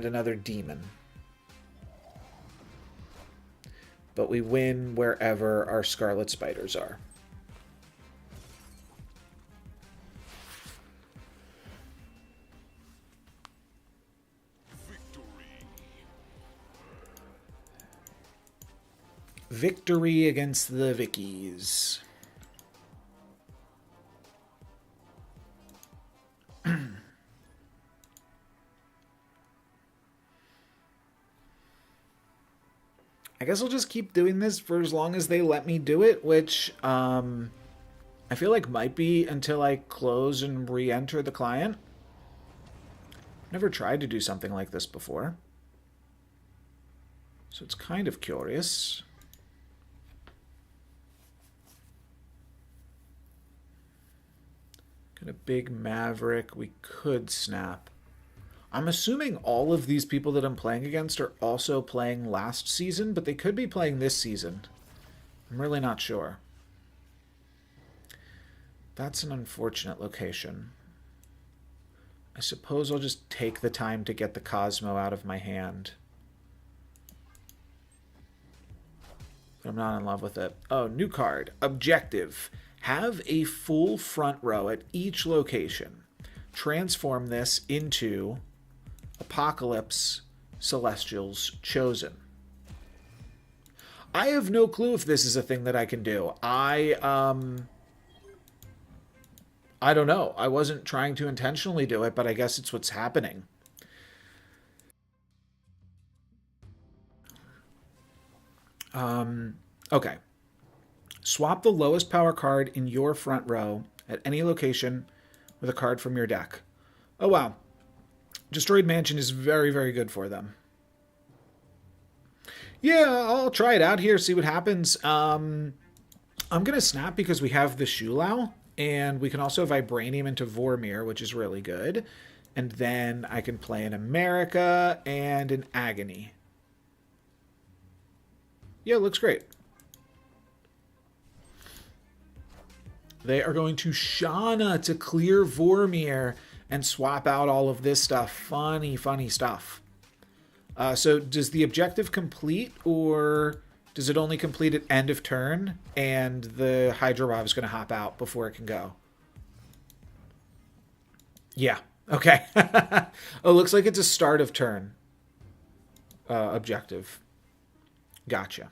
another demon. But we win wherever our Scarlet Spiders are. Victory against the Vickies. I guess I'll just keep doing this for as long as they let me do it, which I feel like might be until I close and re-enter the client. Never tried to do something like this before, so it's kind of curious. Got a big Maverick. We could snap. I'm assuming all of these people that I'm playing against are also playing last season, but they could be playing this season. I'm really not sure. That's an unfortunate location. I suppose I'll just take the time to get the Cosmo out of my hand. But I'm not in love with it. Oh, new card. Objective. Have a full front row at each location. Transform this into Apocalypse Celestials Chosen. I have no clue if this is a thing that I can do. I don't know. I wasn't trying to intentionally do it, but I guess it's what's happening. Okay. Swap the lowest power card in your front row at any location with a card from your deck. Oh, wow. Destroyed Mansion is very, very good for them. Yeah, I'll try it out here, see what happens. I'm going to snap because we have the Shulao, and we can also Vibranium into Vormir, which is really good. And then I can play an America and an Agony. Yeah, it looks great. They are going to Shauna to clear Vormir and swap out all of this stuff. Funny, funny stuff. So does the objective complete, or does it only complete at end of turn and the Hydra Rob is going to hop out before it can go? Yeah. Okay. Oh, looks like it's a start of turn objective. Gotcha.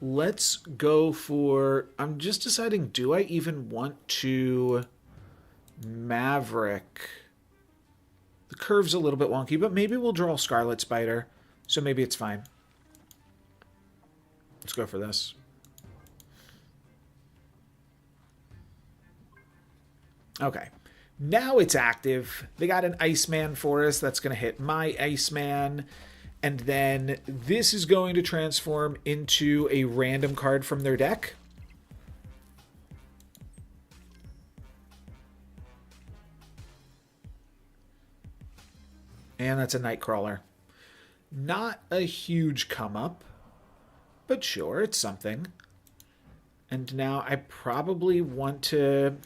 Let's go for... I'm just deciding, do I even want to Maverick? The curve's a little bit wonky, but maybe we'll draw Scarlet Spider, so maybe it's fine. Let's go for this. Okay. Now it's active. They got an Iceman for us. That's going to hit my Iceman. And then this is going to transform into a random card from their deck. And that's a Nightcrawler. Not a huge come up, but sure, it's something. And now I probably want to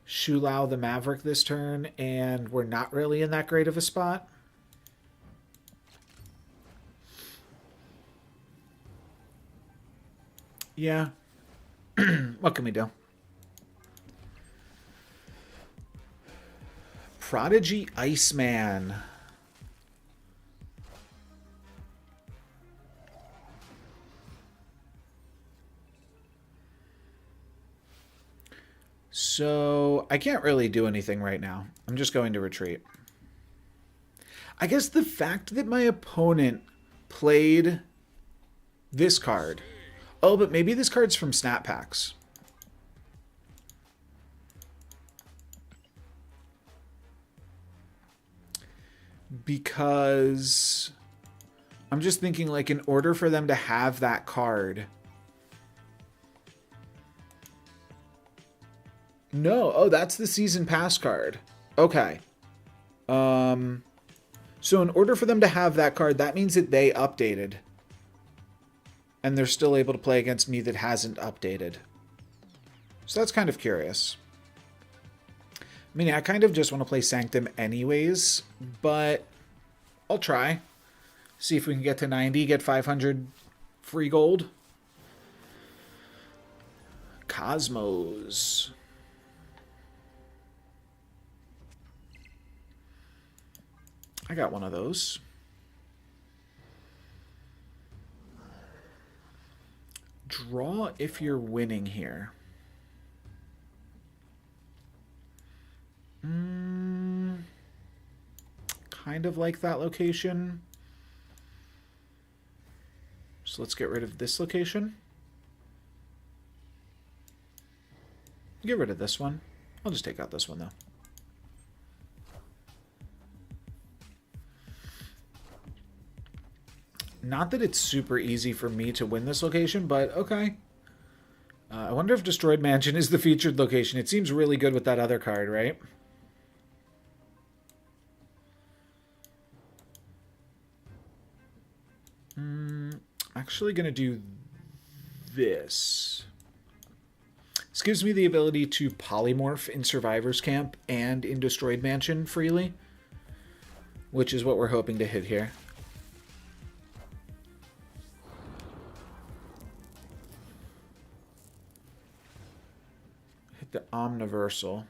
Shulao the Maverick this turn, and we're not really in that great of a spot. Yeah. What can we do? Prodigy Iceman. So I can't really do anything right now. I'm just going to retreat. I guess the fact that my opponent played this card. Oh, but maybe this card's from Snap Packs. Because I'm just thinking, like, in order for them to have that card. No. Oh, that's the Season Pass card. Okay. So in order for them to have that card, that means that they updated. And they're still able to play against me that hasn't updated. So that's kind of curious. I mean, I kind of just want to play Sanctum anyways, but I'll try. See if we can get to 90, get 500 free gold. Cosmos. I got one of those. Draw if you're winning here. Kind of like that location. So let's get rid of this location. Get rid of this one. I'll just take out this one, though. Not that it's super easy for me to win this location, but okay. I wonder if Destroyed Mansion is the featured location. It seems really good with that other card, right? Actually going to do this. This gives me the ability to polymorph in Survivor's Camp and in Destroyed Mansion freely, which is what we're hoping to hit here. Hit the Omniversal.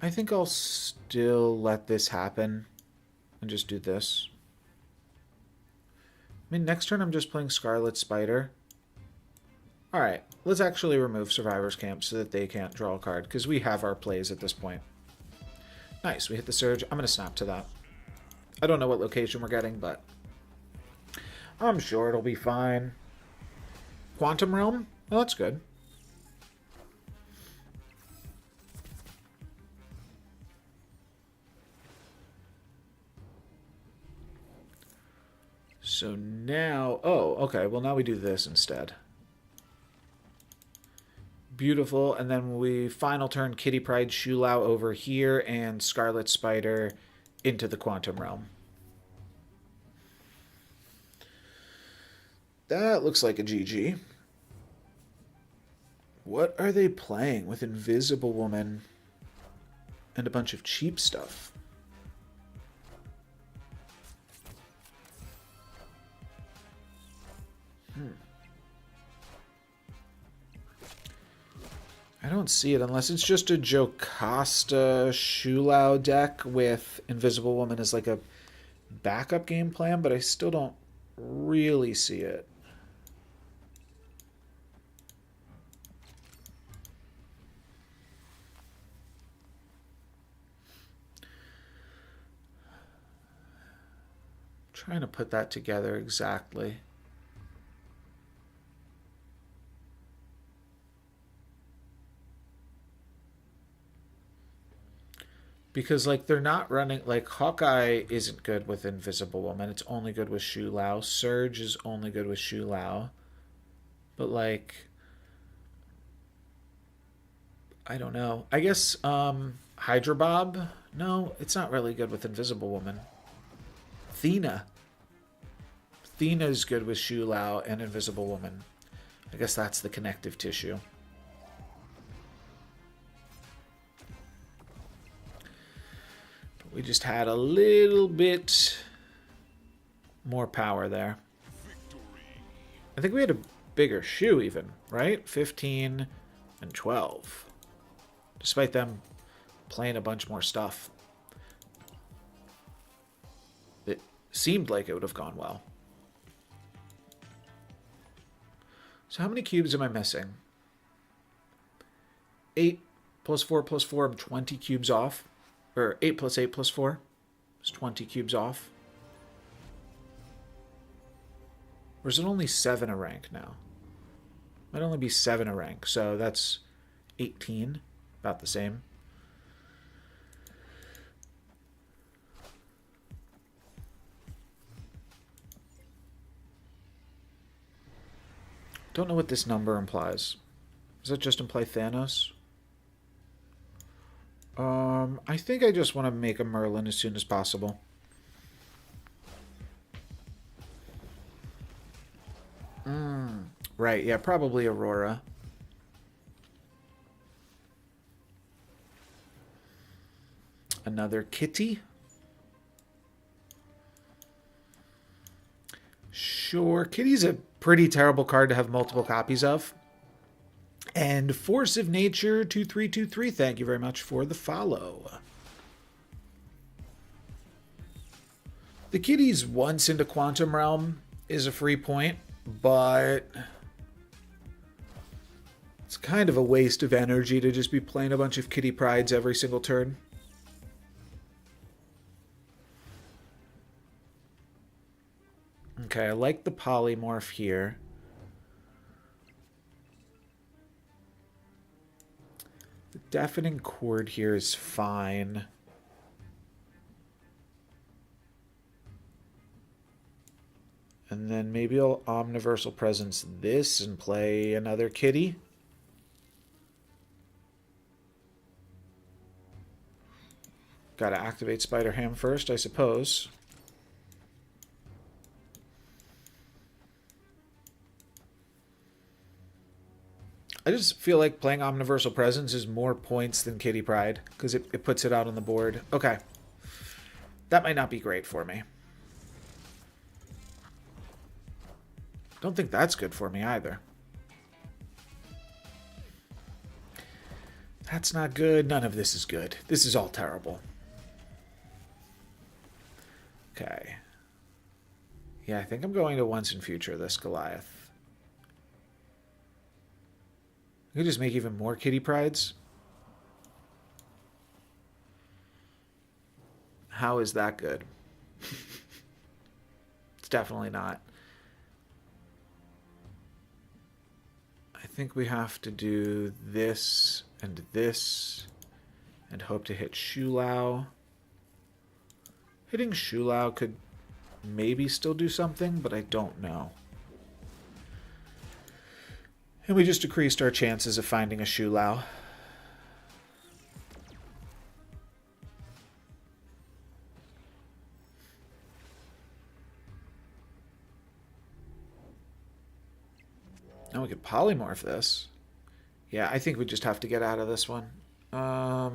I think I'll still let this happen and just do this. I mean, next turn I'm just playing Scarlet Spider. Alright, let's actually remove Survivor's Camp so that they can't draw a card, because we have our plays at this point. Nice, we hit the Surge. I'm going to snap to that. I don't know what location we're getting, but I'm sure it'll be fine. Quantum Realm? Well, that's good. So now... Oh, okay. Well, now we do this instead. Beautiful. And then we final turn Kitty Pryde Shulao over here and Scarlet Spider into the Quantum Realm. That looks like a GG. What are they playing with Invisible Woman and a bunch of cheap stuff? I don't see it unless it's just a Jocasta Shulao deck with Invisible Woman as like a backup game plan, but I still don't really see it. Trying to put that together exactly. Because, like, they're not running... Like, Hawkeye isn't good with Invisible Woman. It's only good with Shulao. Surge is only good with Shulao. But, like... I don't know. I guess Hydra Bob? No, it's not really good with Invisible Woman. Thena. Thena's good with Shu Lao and Invisible Woman. I guess that's the connective tissue. But we just had a little bit more power there. I think we had a bigger Shu even, right? 15 and 12. Despite them playing a bunch more stuff. It seemed like it would have gone well. So how many cubes am I missing? 8 plus 4 plus 4, I'm 20 cubes off. Or 8 plus 8 plus 4 is 20 cubes off. Or is it only 7 a rank now? Might only be 7 a rank, so that's 18. About the same. Don't know what this number implies. Does that just imply Thanos? I think I just want to make a Merlin as soon as possible. Right, yeah, probably Aurora. Another Kitty. Sure, Kitty's a pretty terrible card to have multiple copies of. And Force of Nature 2323, thank you very much for the follow. The Kitty's once into Quantum Realm is a free point, but it's kind of a waste of energy to just be playing a bunch of Kitty Prides every single turn. Okay, I like the polymorph here. The deafening chord here is fine. And then maybe I'll Omniversal Presence this and play another Kitty. Gotta activate Spider-Ham first, I suppose. I just feel like playing Omniversal Presence is more points than Kitty Pride, because it puts it out on the board. Okay. That might not be great for me. Don't think that's good for me either. That's not good. None of this is good. This is all terrible. Okay. Yeah, I think I'm going to Once and Future this Goliath. I could just make even more Kitty Prides. How is that good? It's definitely not. I think we have to do this and hope to hit Shu Lao. Hitting Shu Lao could maybe still do something, but I don't know. And we just decreased our chances of finding a Shu Lao. Now we could polymorph this. Yeah, I think we just have to get out of this one. Yeah.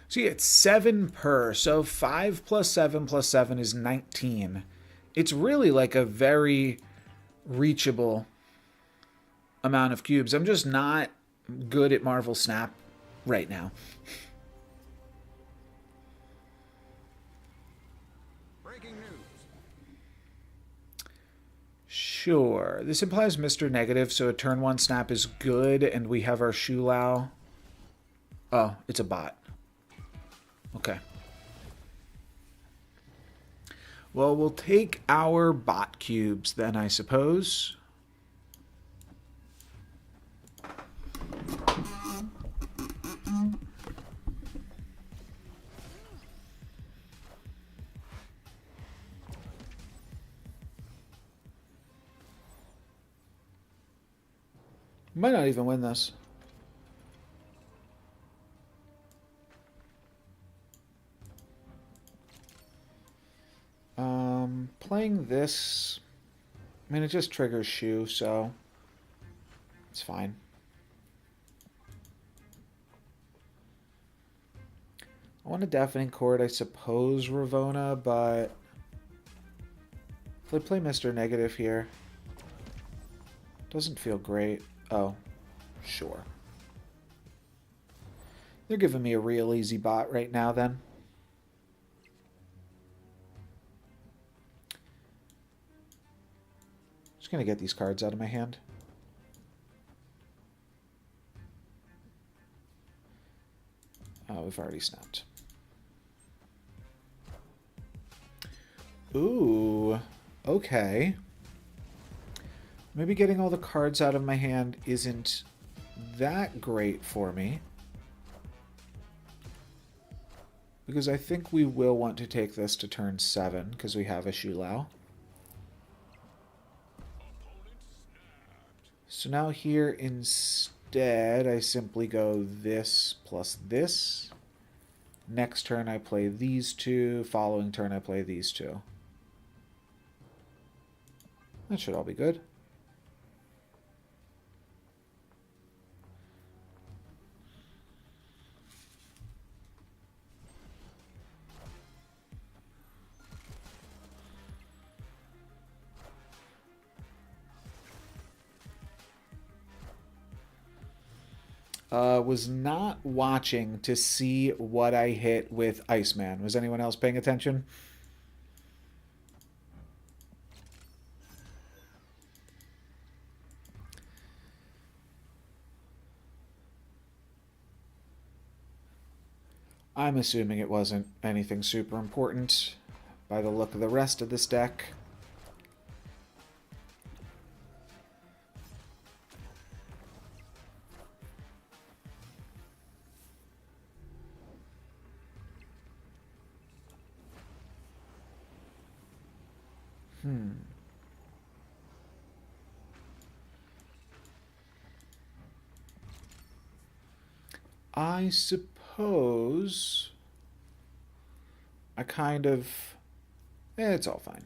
So yeah, it's 7 per. So 5 plus 7 plus 7 is 19. It's really like a very reachable amount of cubes. I'm just not good at Marvel Snap right now. Breaking news. Sure. This implies Mr. Negative, so a turn 1 snap is good, and we have our Shu Lao. Oh, it's a bot. Okay. Well, we'll take our bot cubes then, I suppose. Might not even win this. Playing this, I mean, it just triggers Shu, so it's fine. I want a Deafening Chord, I suppose, Ravona, but if I play Mr. Negative here, doesn't feel great. Oh, sure. They're giving me a real easy bot right now, then. Just gonna get these cards out of my hand. Oh, we've already snapped. Ooh, okay. Maybe getting all the cards out of my hand isn't that great for me. Because I think we will want to take this to turn 7, because we have a Shu Lao. So now here instead, I simply go this plus this. Next turn I play these two. Following turn I play these two. That should all be good. Was not watching to see what I hit with Iceman. Was anyone else paying attention? I'm assuming it wasn't anything super important by the look of the rest of this deck. I suppose I kind of... it's all fine.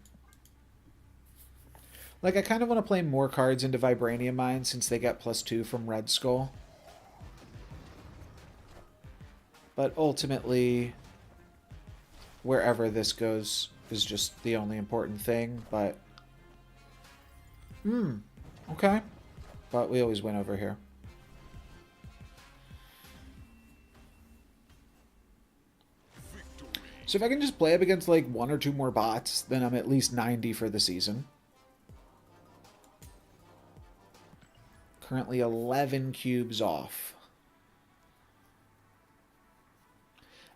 Like, I kind of want to play more cards into Vibranium Mine since they get +2 from Red Skull. But ultimately, wherever this goes is just the only important thing, but... okay. But we always win over here. So if I can just play up against like 1 or 2 more bots, then I'm at least 90 for the season. Currently 11 cubes off.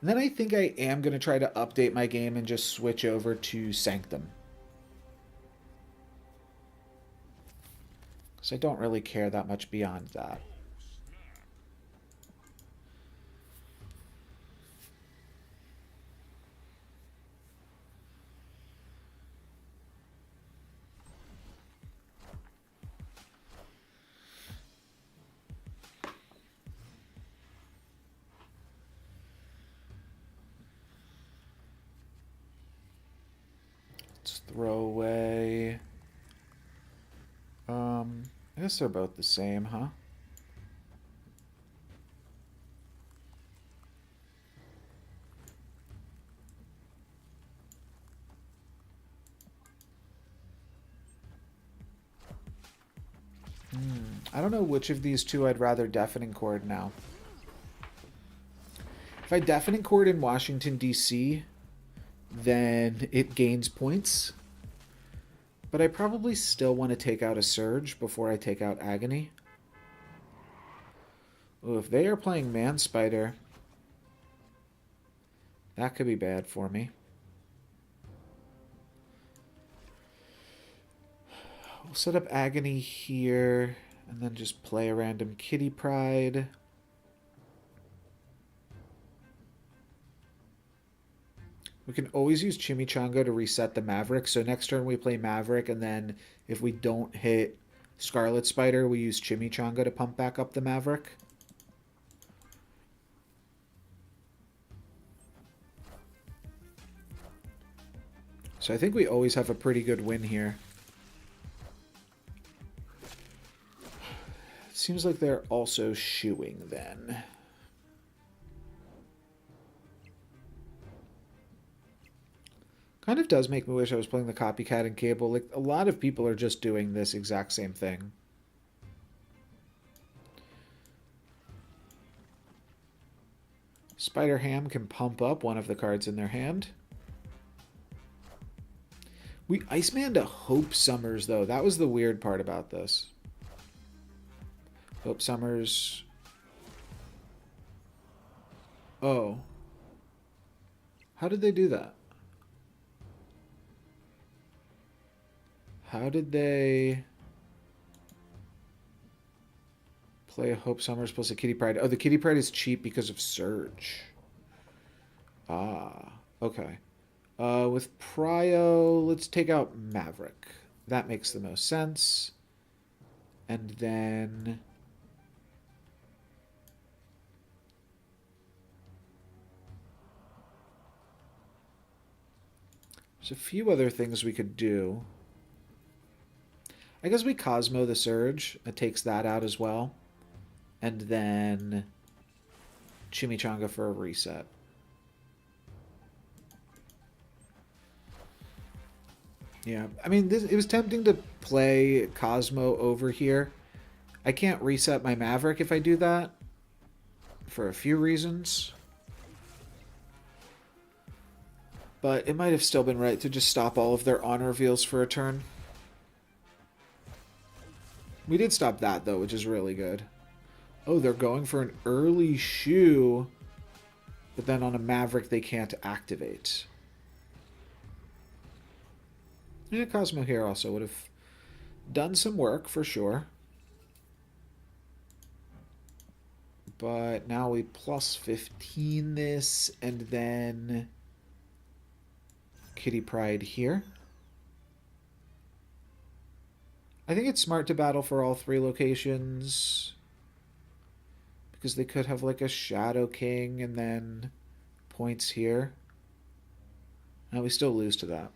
And then I think I am going to try to update my game and just switch over to Sanctum. Because I don't really care that much beyond that. Let's throw away... I guess they're both the same, huh? I don't know which of these two I'd rather Deafening Chord now. If I Deafening Chord in Washington, D.C., then it gains points. But I probably still want to take out a Surge before I take out Agony. Ooh, if they are playing Man Spider, that could be bad for me. We'll set up Agony here, and then just play a random Kitty Pryde. We can always use Chimichanga to reset the Maverick. So next turn we play Maverick, and then if we don't hit Scarlet Spider, we use Chimichanga to pump back up the Maverick. So I think we always have a pretty good win here. It seems like they're also shooing then. Kind of does make me wish I was playing the Copycat and Cable. Like, a lot of people are just doing this exact same thing. Spider Ham can pump up one of the cards in their hand. We Iceman a Hope Summers, though. That was the weird part about this. Hope Summers. Oh. How did they do that? How did they play a Hope Summers plus a Kitty Pryde? Oh, the Kitty Pryde is cheap because of Surge. Ah, okay. With Prio, let's take out Maverick. That makes the most sense. And then... there's a few other things we could do. I guess we Cosmo the Surge. It takes that out as well. And then Chimichanga for a reset. Yeah, I mean, it was tempting to play Cosmo over here. I can't reset my Maverick if I do that. For a few reasons. But it might have still been right to just stop all of their honor reveals for a turn. We did stop that, though, which is really good. Oh, they're going for an early shoe. But then on a Maverick, they can't activate. Yeah, Cosmo here also would have done some work, for sure. But now we plus 15 this, and then Kitty Pryde here. I think it's smart to battle for all three locations. Because they could have like a Shadow King and then points here. And we still lose to that.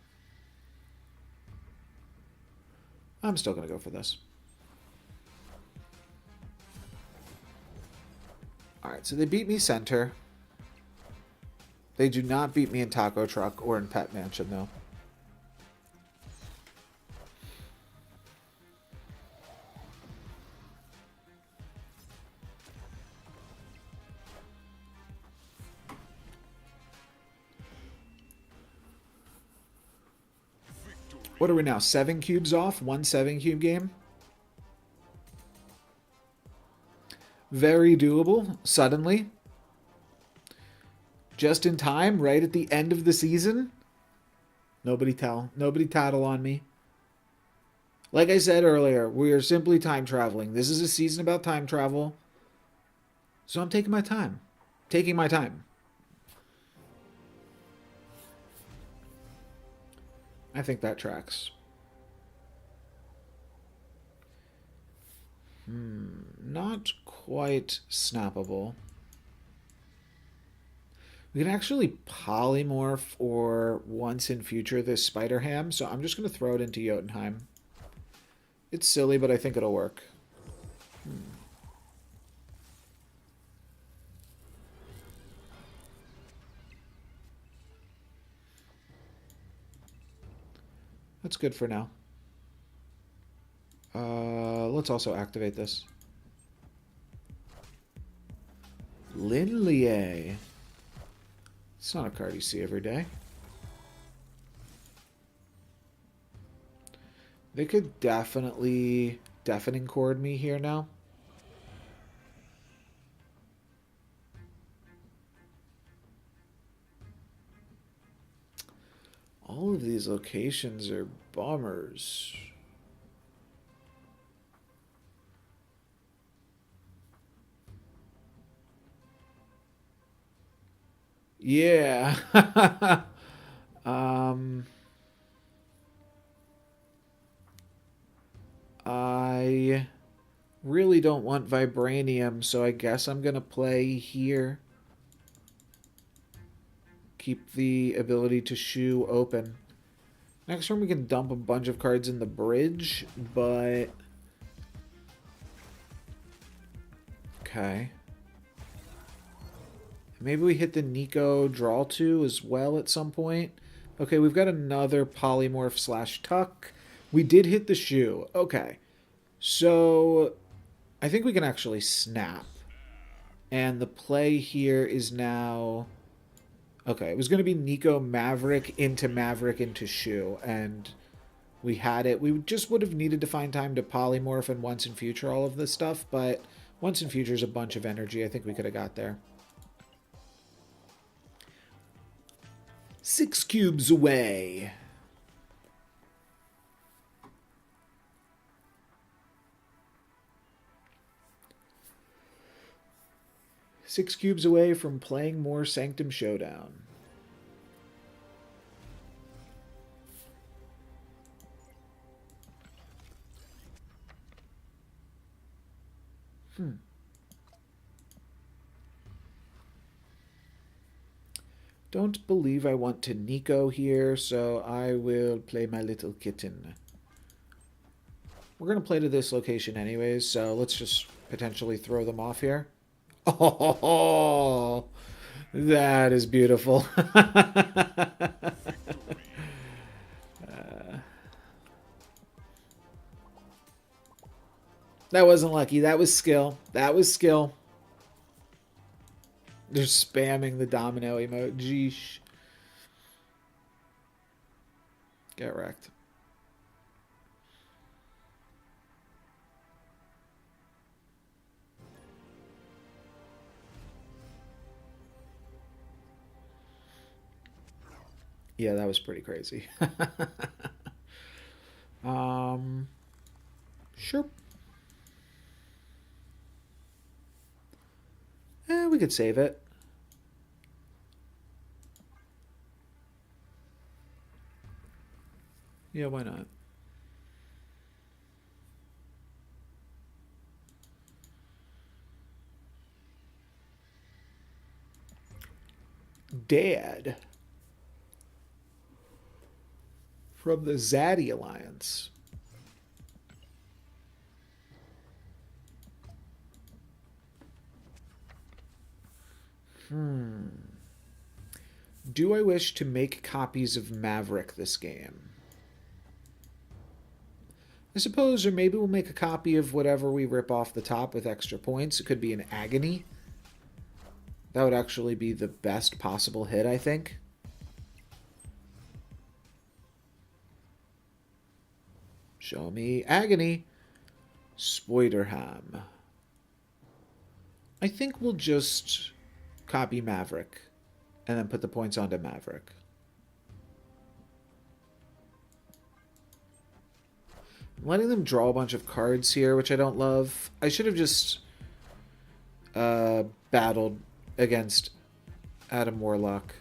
I'm still going to go for this. Alright, so they beat me center. They do not beat me in Taco Truck or in Pet Mansion, though. What are we now? 7 cubes off? 1 7-cube game? Very doable, suddenly. Just in time, right at the end of the season. Nobody tattle on me. Like I said earlier, we are simply time traveling. This is a season about time travel. So I'm taking my time. Taking my time. I think that tracks. Not quite snappable. We can actually polymorph or once in future this Spider Ham, so I'm just going to throw it into Jotunheim. It's silly, but I think it'll work. That's good for now. Let's also activate this. Linlier. It's not a card you see every day. They could definitely Deafening Chord me here now. All of these locations are bummers. Yeah. I I really don't want Vibranium, so I guess I'm going to play here. Keep the ability to shoo open. Next turn we can dump a bunch of cards in the bridge, but... Okay. Maybe we hit the Nico draw 2 as well at some point. Okay, we've got another Polymorph / Tuck. We did hit the shoe. Okay. So, I think we can actually snap. And the play here is now... Okay, it was going to be Nico Maverick into shoe. And we had it. We just would have needed to find time to Polymorph and Once and Future all of this stuff. But Once and Future is a bunch of energy. I think we could have got there. 6 cubes away. Six cubes away from playing more Sanctum Showdown. Don't believe I want to Nico here, so I will play my little kitten. We're going to play to this location anyways, so let's just potentially throw them off here. Oh, that is beautiful. That wasn't lucky. That was skill. That was skill. They're spamming the domino emote. Jeesh. Get wrecked. Yeah, that was pretty crazy. Sure. We could save it. Yeah, why not? Dad. From the Zaddy Alliance. Do I wish to make copies of Maverick this game? I suppose, or maybe we'll make a copy of whatever we rip off the top with extra points. It could be an Agony. That would actually be the best possible hit, I think. Show me Agony. Spoiderham. I think we'll just copy Maverick and then put the points onto Maverick. I'm letting them draw a bunch of cards here, which I don't love. I should have just battled against Adam Warlock.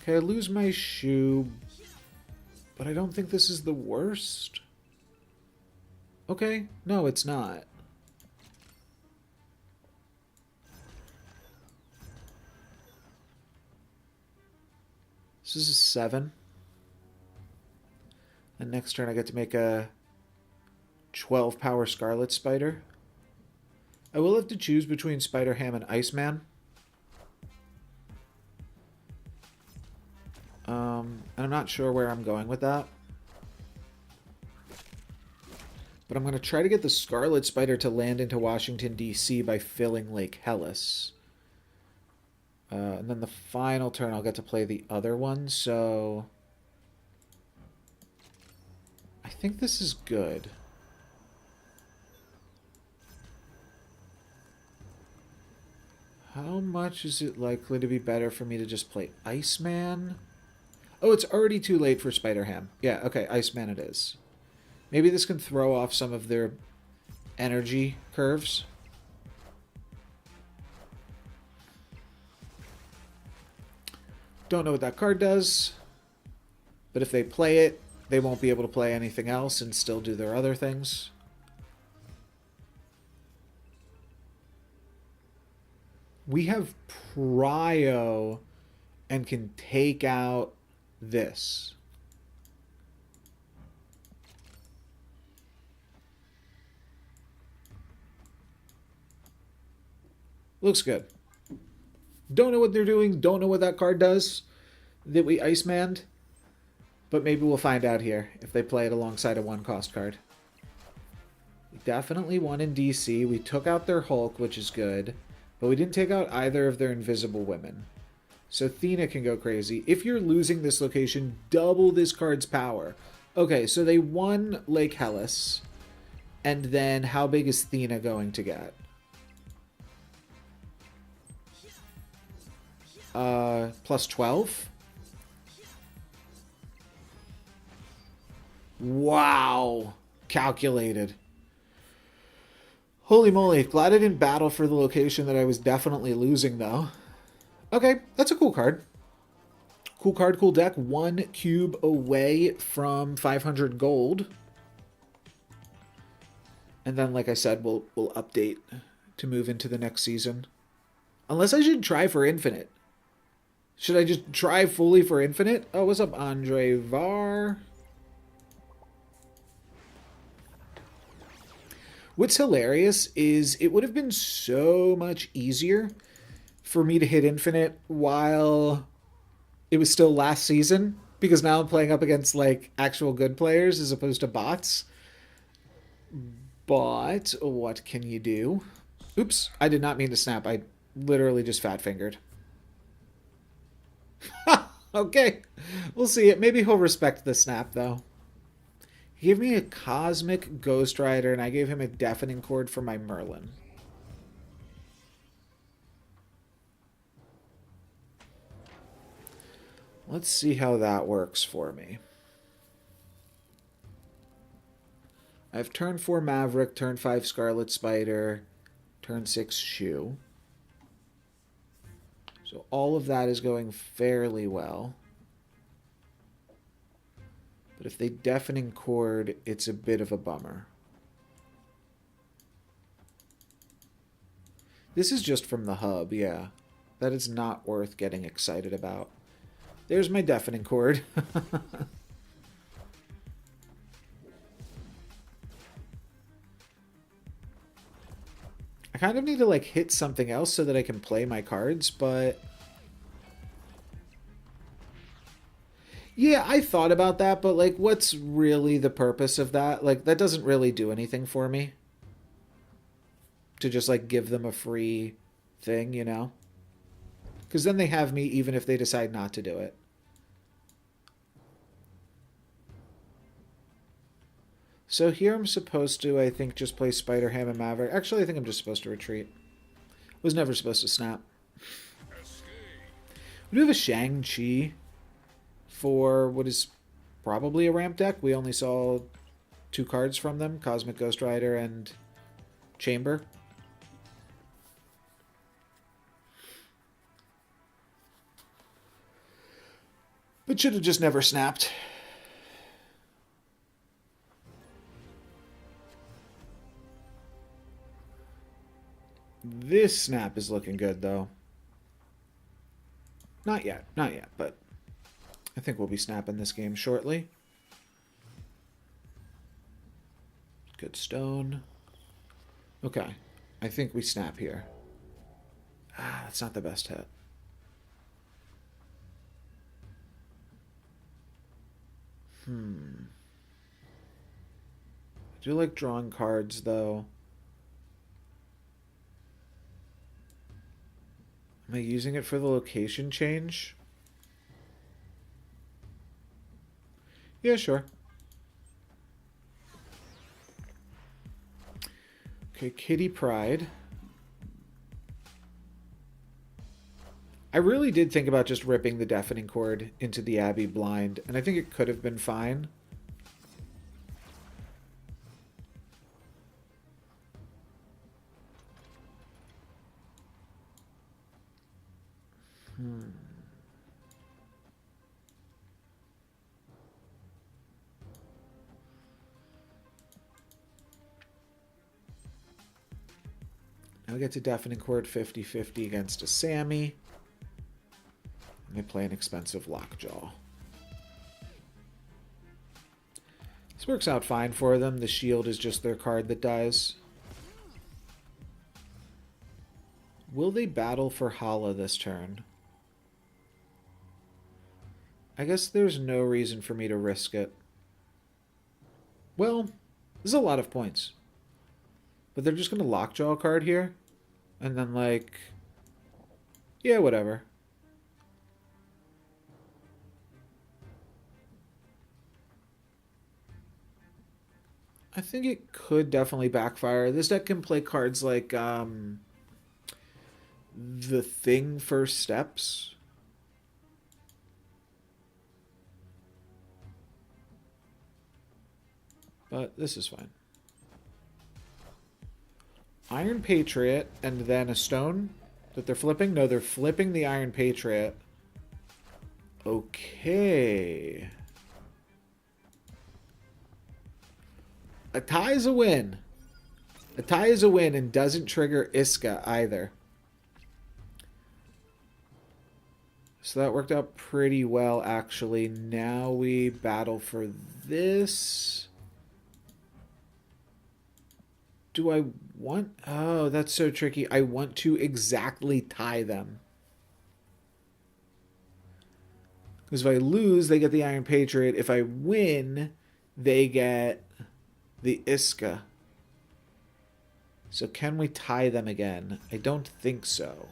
Okay, I lose my shoe, but I don't think this is the worst. Okay, no, it's not. This is a 7. And next turn I get to make a 12 power Scarlet Spider. I will have to choose between Spider-Ham and Iceman. And I'm not sure where I'm going with that. But I'm going to try to get the Scarlet Spider to land into Washington, D.C. by filling Lake Hellas. And then the final turn I'll get to play the other one, so... I think this is good. How much is it likely to be better for me to just play Iceman? Oh, it's already too late for Spider-Ham. Yeah, okay, Iceman it is. Maybe this can throw off some of their energy curves. Don't know what that card does. But if they play it, they won't be able to play anything else and still do their other things. We have Prio and can take out this. Looks good. Don't know what they're doing. Don't know what that card does that we Ice-Manned. But maybe we'll find out here if they play it alongside a 1-cost card. We definitely won in DC. We took out their Hulk, which is good. But we didn't take out either of their Invisible Women. So Thena can go crazy. If you're losing this location, double this card's power. Okay, so they won Lake Hellas. And then how big is Thena going to get? Plus 12? Wow. Calculated. Holy moly. Glad I didn't battle for the location that I was definitely losing, though. Okay, that's a cool card. Cool card, cool deck. 1 cube away from 500 gold. And then, like I said, we'll update to move into the next season. Unless I should try for Infinite. Should I just try fully for Infinite? Oh, what's up, Andre Var? What's hilarious is it would have been so much easier for me to hit Infinite while it was still last season, because now I'm playing up against like actual good players as opposed to bots. But what can you do? Oops, I did not mean to snap. I literally just fat fingered. Okay, we'll see it. Maybe he'll respect the snap though. He gave me a Cosmic Ghost Rider, and I gave him a Deafening Chord for my Merlin. Let's see how that works for me. I have turn 4 Maverick, turn 5 Scarlet Spider, turn 6 Shoe. So all of that is going fairly well. But if they Deafening Chord, it's a bit of a bummer. This is just from the hub, yeah. That is not worth getting excited about. There's my Deafening Chord. I kind of need to like hit something else so that I can play my cards, but yeah, I thought about that, but like what's really the purpose of that? Like that doesn't really do anything for me. To just like give them a free thing, you know? Because then they have me even if they decide not to do it. So here I'm supposed to, I think, just play Spider-Ham and Maverick. Actually, I think I'm just supposed to retreat. Was never supposed to snap. We do have a Shang-Chi for what is probably a ramp deck. We only saw 2 cards from them, Cosmic Ghost Rider and Chamber. But should have just never snapped. This snap is looking good, though. Not yet, but I think we'll be snapping this game shortly. Good stone. Okay, I think we snap here. Ah, that's not the best hit. I do like drawing cards, though. Am I using it for the location change? Yeah, sure. Okay, Kitty Pryde. I really did think about just ripping the Deafening Chord into the Abbey blind, and I think it could have been fine. Now we get to Deafening Chord 50-50 against a Sammy. And they play an expensive Lockjaw. This works out fine for them. The shield is just their card that dies. Will they battle for Hala this turn? I guess there's no reason for me to risk it. Well, this is a lot of points. But they're just going to Lockjaw a card here. And then, like... yeah, whatever. I think it could definitely backfire. This deck can play cards like The Thing First Steps. But this is fine. Iron Patriot and then a stone that they're flipping? No, they're flipping the Iron Patriot. Okay. A tie is a win. A tie is a win and doesn't trigger Iska either. So that worked out pretty well, actually. Now we battle for this. Do I want... oh, that's so tricky. I want to exactly tie them. Because if I lose, they get the Iron Patriot. If I win, they get the Iska. So can we tie them again? I don't think so.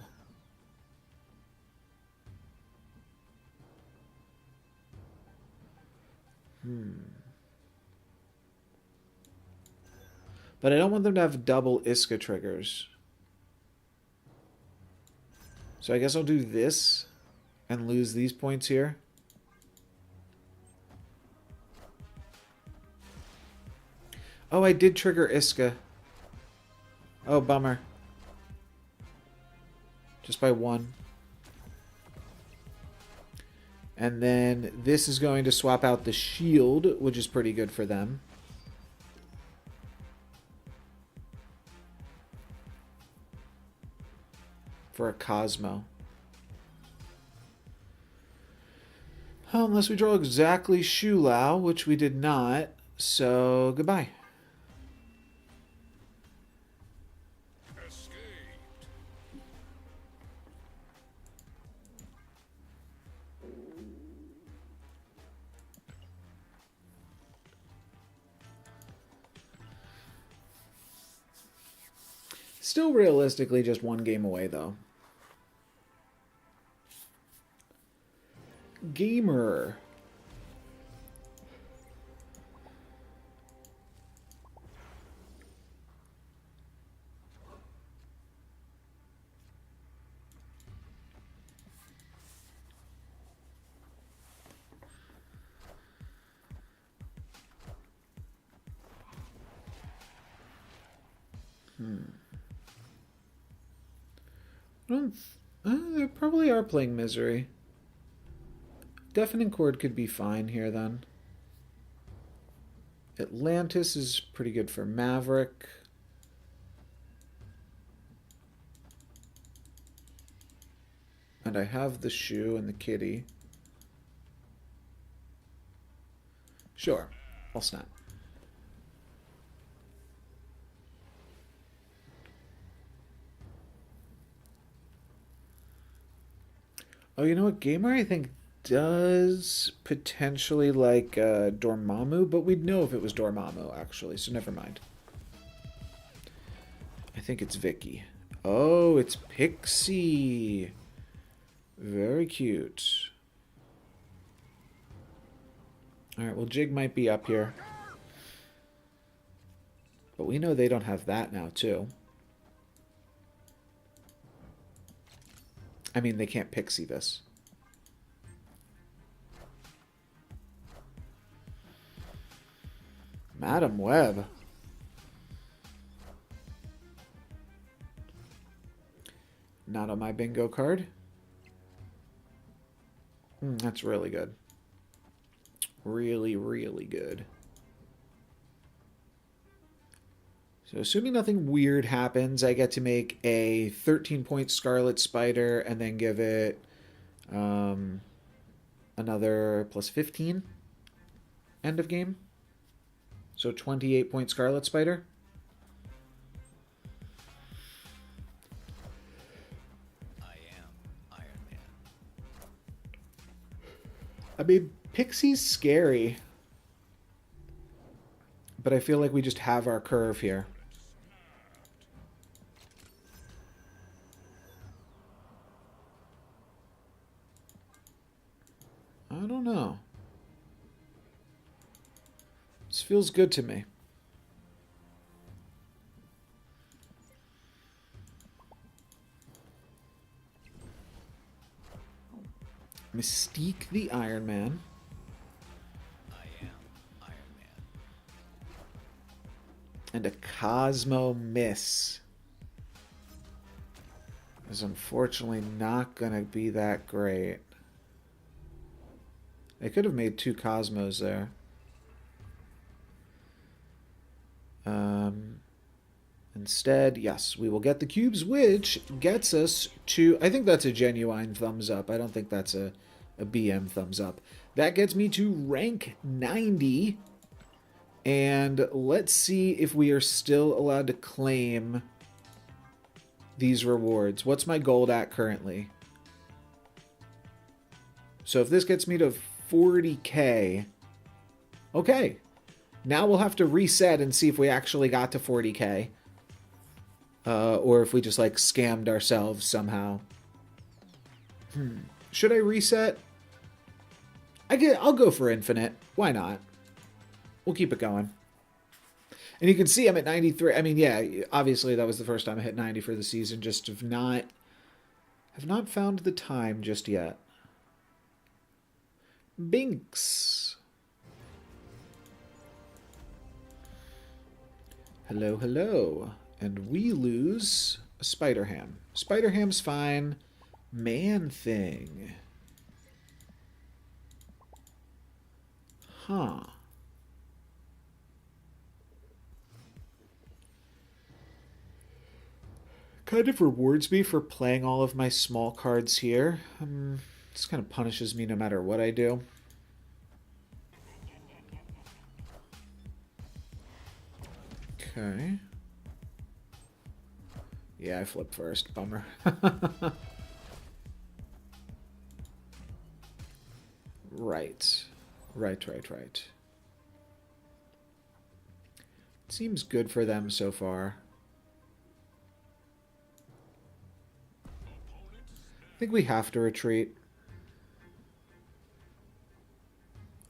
But I don't want them to have double Iska triggers. So I guess I'll do this and lose these points here. Oh, I did trigger Iska. Oh, bummer. Just by one. And then this is going to swap out the shield, which is pretty good for them. For a Cosmo. Unless we draw exactly Shu Lao, which we did not. So, goodbye. Still realistically just one game away, though. Gamer. They probably are playing Misery. Deafening Chord could be fine here, then. Atlantis is pretty good for Maverick. And I have the Shu and the Kitty. Sure, I'll snap. Oh, you know what? Gamer, I think, does potentially like Dormammu, but we'd know if it was Dormammu, actually, so never mind. I think it's Vicky. Oh, it's Pixie. Very cute. Alright, well, Jig might be up here. But we know they don't have that now, too. I mean, they can't Pixie this. Madam Web. Not on my bingo card. That's really good. Really, really good. So assuming nothing weird happens, I get to make a 13-point Scarlet Spider and then give it um, another plus 15 end of game. So 28-point Scarlet Spider. I am Iron Man. I mean, Pixie's scary. But I feel like we just have our curve here. I don't know. This feels good to me. Mystique the Iron Man. I am Iron Man. And a Cosmo Miss. Is unfortunately not going to be that great. They could have made 2 Cosmos there. Instead, yes, we will get the cubes, which gets us to... I think that's a genuine thumbs up. I don't think that's a BM thumbs up. That gets me to rank 90. And let's see if we are still allowed to claim these rewards. What's my gold at currently? So if this gets me to 40k... Okay. Now we'll have to reset and see if we actually got to 40k. Or if we just, like, scammed ourselves somehow. Should I reset? I'll go for infinite. Why not? We'll keep it going. And you can see I'm at 93. I mean, yeah, obviously that was the first time I hit 90 for the season. Just have not found the time just yet. Binks. Hello, hello. And we lose a Spider-Ham. Spider-Ham's fine. Man-Thing. Huh. Kind of rewards me for playing all of my small cards here. This kind of punishes me no matter what I do. Okay. Yeah, I flipped first. Bummer. Right. Right. Seems good for them so far. I think we have to retreat.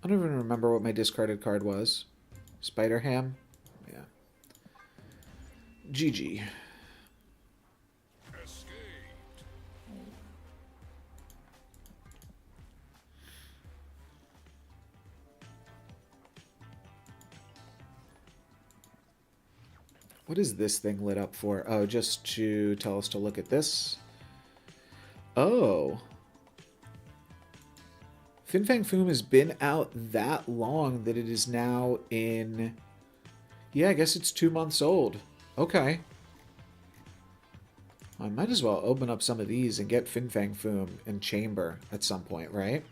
I don't even remember what my discarded card was. Spider-Ham? Yeah. GG. What is this thing lit up for? Oh, just to tell us to look at this. Oh. Fin Fang Foom has been out that long that it is now in... Yeah, I guess it's 2 months old. Okay. I might as well open up some of these and get Fin Fang Foom in Chamber at some point, right?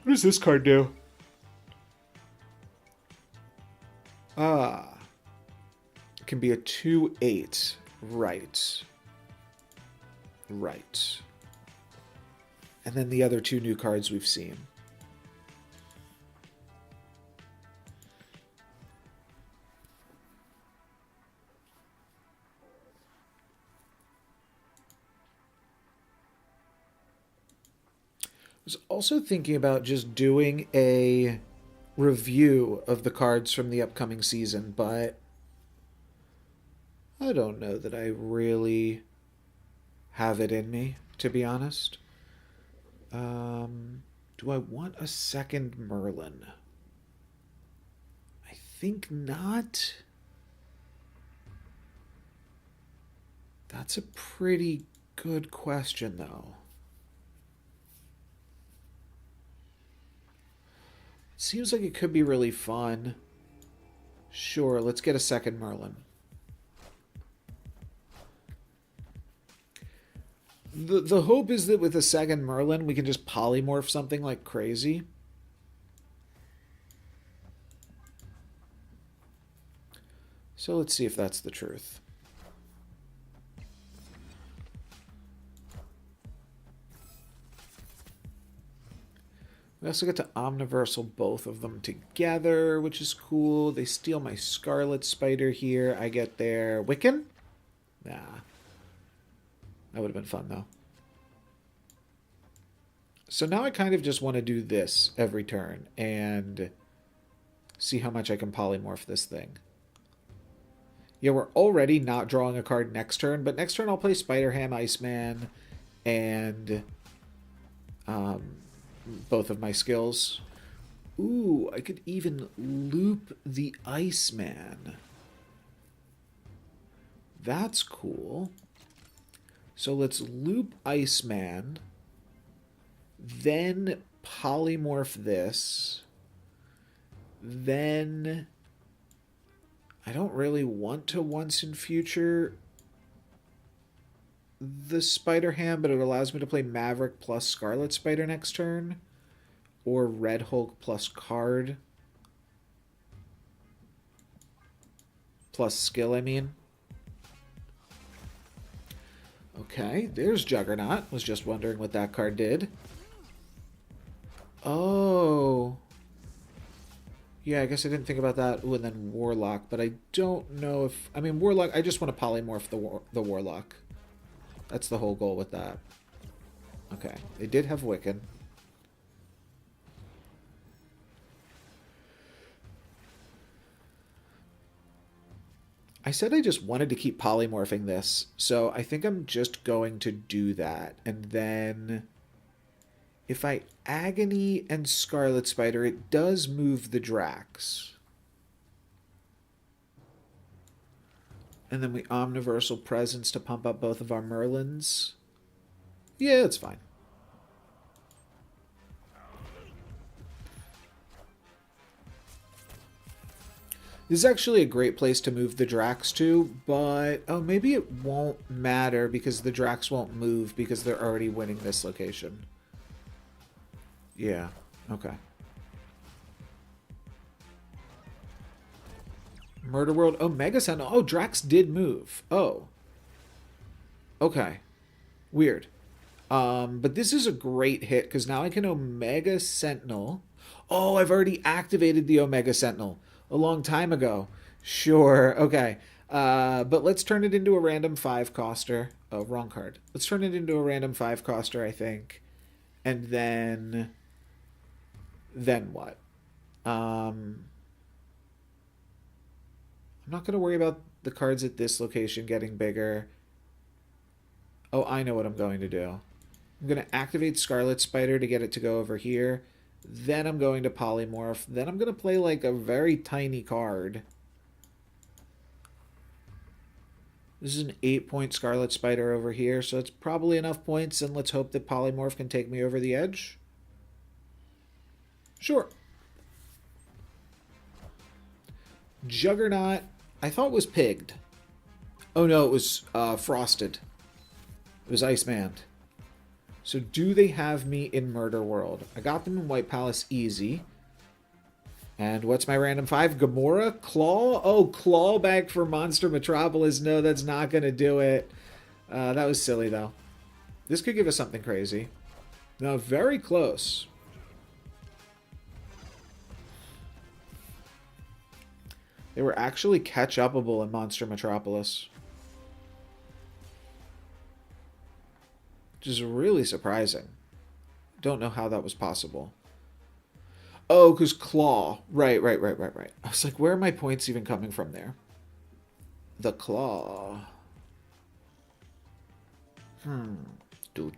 What does this card do? Ah. It can be a 2/8. Right. Right. And then the other 2 new cards we've seen. I was also thinking about just doing a review of the cards from the upcoming season, but I don't know that I really have it in me, to be honest. Do I want a second Merlin? I think not. That's a pretty good question, though. Seems like it could be really fun. Sure, let's get a second Merlin. The hope is that with a second Merlin, we can just polymorph something like crazy. So let's see if that's the truth. We also get to Omniversal both of them together, which is cool. They steal my Scarlet Spider here. I get their Wiccan? Nah. That would have been fun, though. So now I kind of just want to do this every turn and see how much I can polymorph this thing. Yeah, we're already not drawing a card next turn, but next turn I'll play Spider-Ham, Iceman, and both of my skills. Ooh, I could even loop the Iceman. That's cool. So let's loop Iceman, then polymorph this, then I don't really want to once in future the Spider-Ham, but it allows me to play Maverick plus Scarlet Spider next turn, or Red Hulk plus card. Plus skill, I mean. Okay, there's Juggernaut. Was just wondering what that card did. Oh. Yeah, I guess I didn't think about that. Ooh, and then Warlock, but I don't know if... I mean, Warlock, I just want to polymorph the Warlock. That's the whole goal with that. Okay, they did have Wiccan. I said I just wanted to keep polymorphing this, so I think I'm just going to do that. And then if I Agony and Scarlet Spider, it does move the Drax. And then we Omniversal Presence to pump up both of our Merlins. Yeah, it's fine. This is actually a great place to move the Drax to, but oh, maybe it won't matter because the Drax won't move because they're already winning this location. Yeah, okay. Murder World, Omega Sentinel. Oh, Drax did move. Oh. Okay. Weird. But this is a great hit because now I can Omega Sentinel. Oh, I've already activated the Omega Sentinel a long time ago. Sure, okay. But let's turn it into a random 5-coster. Oh, wrong card. Let's turn it into a random 5-coster, I think. And then what? I'm not going to worry about the cards at this location getting bigger. Oh, I know what I'm going to do. I'm going to activate Scarlet Spider to get it to go over here. Then I'm going to polymorph. Then I'm going to play like a very tiny card. This is an 8-point Scarlet Spider over here, so it's probably enough points, and let's hope that polymorph can take me over the edge. Sure. Juggernaut, I thought was pigged. Oh no, it was frosted. It was Iceman. So do they have me in Murder World? I got them in White Palace easy. And what's my random 5? Gamora? Claw? Oh, Claw back for Monster Metropolis. No, that's not going to do it. That was silly, though. This could give us something crazy. No, very close. They were actually catch-upable in Monster Metropolis. Which is really surprising. Don't know how that was possible. Oh, because Claw. Right. I was like, where are my points even coming from there? The Claw. Do.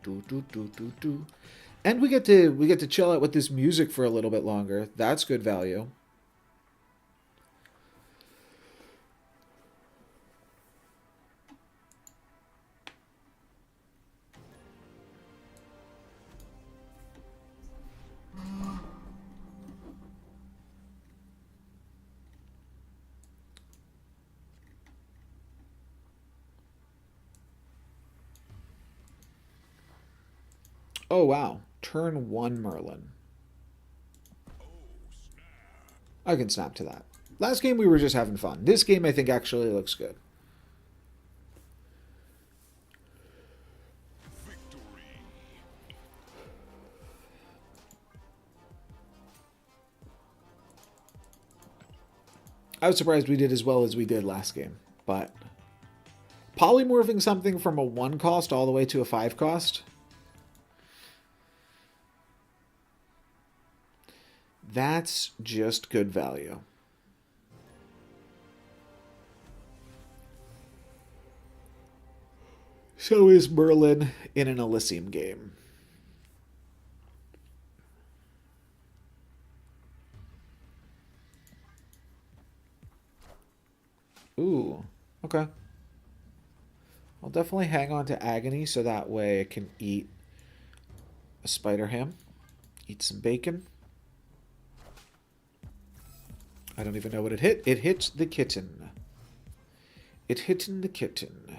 And we get to chill out with this music for a little bit longer. That's good value. Oh, wow. Turn 1 Merlin. I can snap to that. Last game we were just having fun. This game I think actually looks good. I was surprised we did as well as we did last game, but polymorphing something from a 1 cost all the way to a 5 cost, that's just good value. So is Merlin in an Elysium game. Ooh, okay. I'll definitely hang on to Agony so that way I can eat a spider ham, eat some bacon. I don't even know what it hit. It hit the kitten. It hit in the kitten.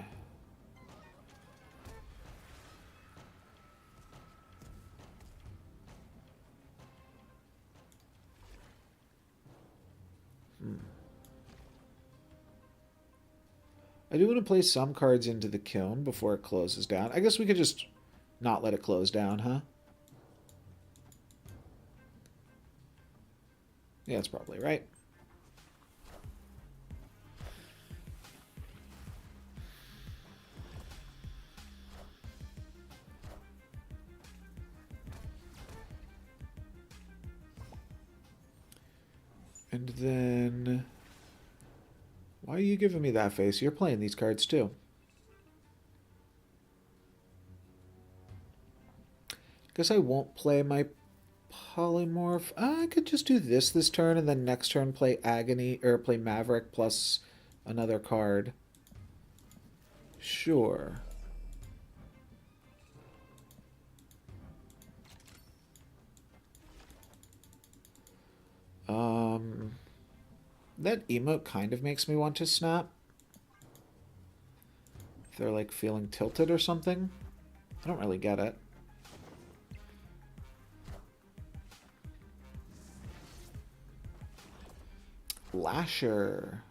I do want to place some cards into the kiln before it closes down. I guess we could just not let it close down, huh? Yeah, that's probably right. And then... Why are you giving me that face? You're playing these cards too. Guess I won't play my polymorph. I could just do this turn and then next turn play Agony or play Maverick plus another card. Sure. That emote kind of makes me want to snap. If they're like feeling tilted or something. I don't really get it. Lasher.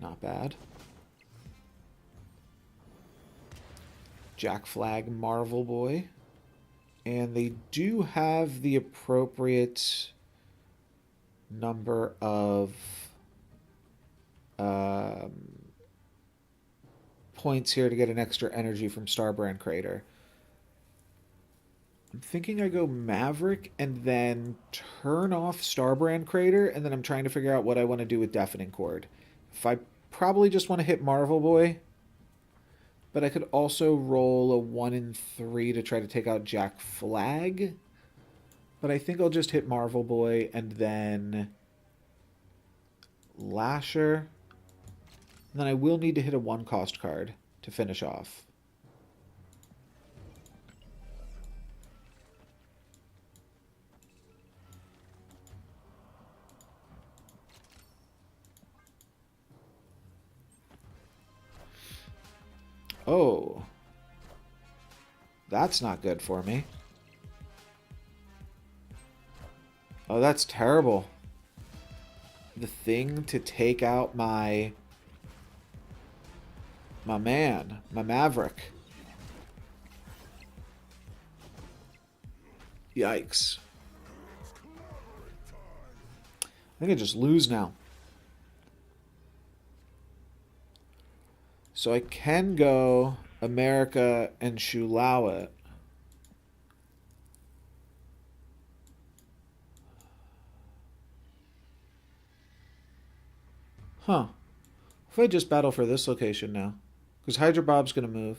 Not bad. Jack Flag Marvel Boy. And they do have the appropriate number of points here to get an extra energy from Starbrand Crater. I'm thinking I go Maverick and then turn off Starbrand Crater, and then I'm trying to figure out what I want to do with Deafening Chord. If I probably just want to hit Marvel Boy, but I could also roll a 1 in 3 to try to take out Jack Flag. But I think I'll just hit Marvel Boy and then Lasher. And then I will need to hit a 1 cost card to finish off. Oh. That's not good for me. Oh, that's terrible. The thing to take out my man, my Maverick. Yikes. I think I just lose now. So I can go America and Shulawit. Huh. If I just battle for this location now. Because Hydra Bob's going to move.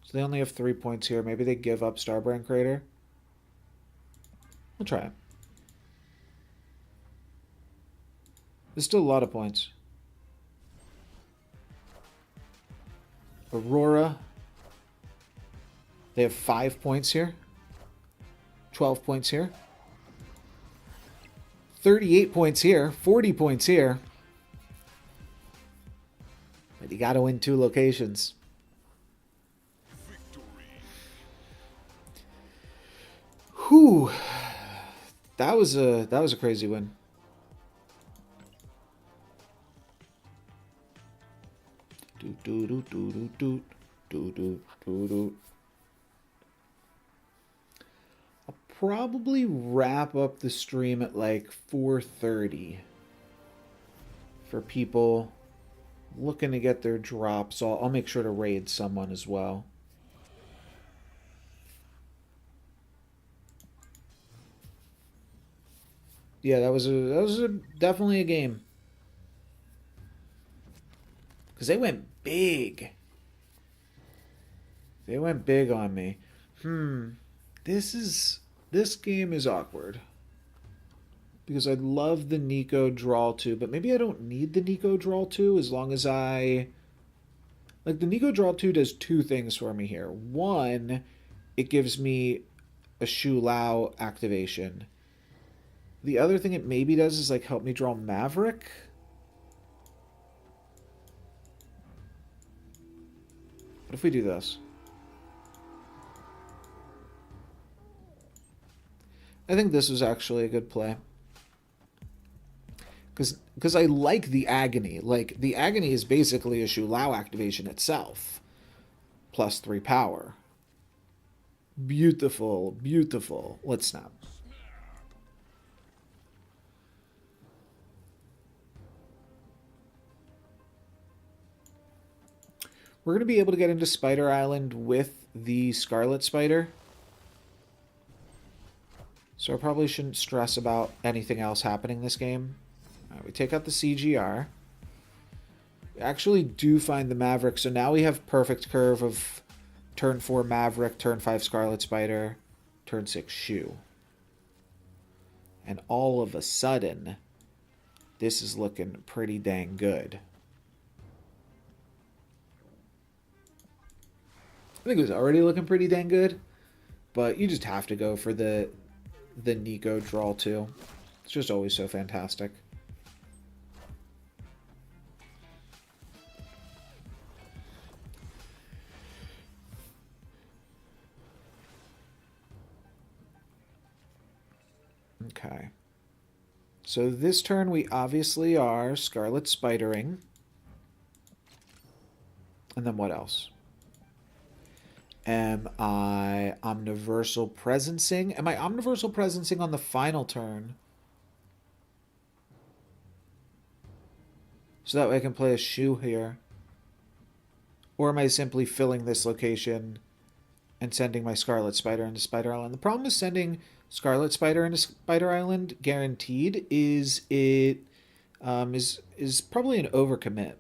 So they only have 3 points here. Maybe they give up Starbrand Crater. We'll try it. There's still a lot of points. Aurora. They have 5 points here. 12 points here. 38 points here. 40 points here. But you got to win 2 locations. Victory. Whew. That was a crazy win. Do do do do do do do do do do. I'll probably wrap up the stream at like 4:30 for people looking to get their drops. I'll make sure to raid someone as well. Yeah, that was definitely a game. Because they went big. They went big on me. This game is awkward. Because I'd love the Nico draw too, but maybe I don't need the Nico draw too as long as I... Like, the Nico draw 2 does two things for me here. One, it gives me a Shu Lao activation. The other thing it maybe does is, like, help me draw Maverick. What if we do this? I think this was actually a good play. Because I like the Agony. Like, the Agony is basically a Shu Lao activation itself. Plus 3 power. Beautiful, beautiful. Let's snap. We're going to be able to get into Spider Island with the Scarlet Spider. So I probably shouldn't stress about anything else happening this game. All right, we take out the CGR. We actually do find the Maverick, so now we have perfect curve of turn 4 Maverick, turn 5 Scarlet Spider, turn 6 Shu. And all of a sudden, this is looking pretty dang good. I think it was already looking pretty dang good, but you just have to go for the Nico draw too. It's just always so fantastic. Okay. So this turn we obviously are Scarlet Spidering. And then what else? Am I Omniversal Presencing? Am I Omniversal Presencing on the final turn? So that way I can play a Shu here. Or am I simply filling this location and sending my Scarlet Spider into Spider Island? The problem with sending Scarlet Spider into Spider Island guaranteed is it is probably an overcommit.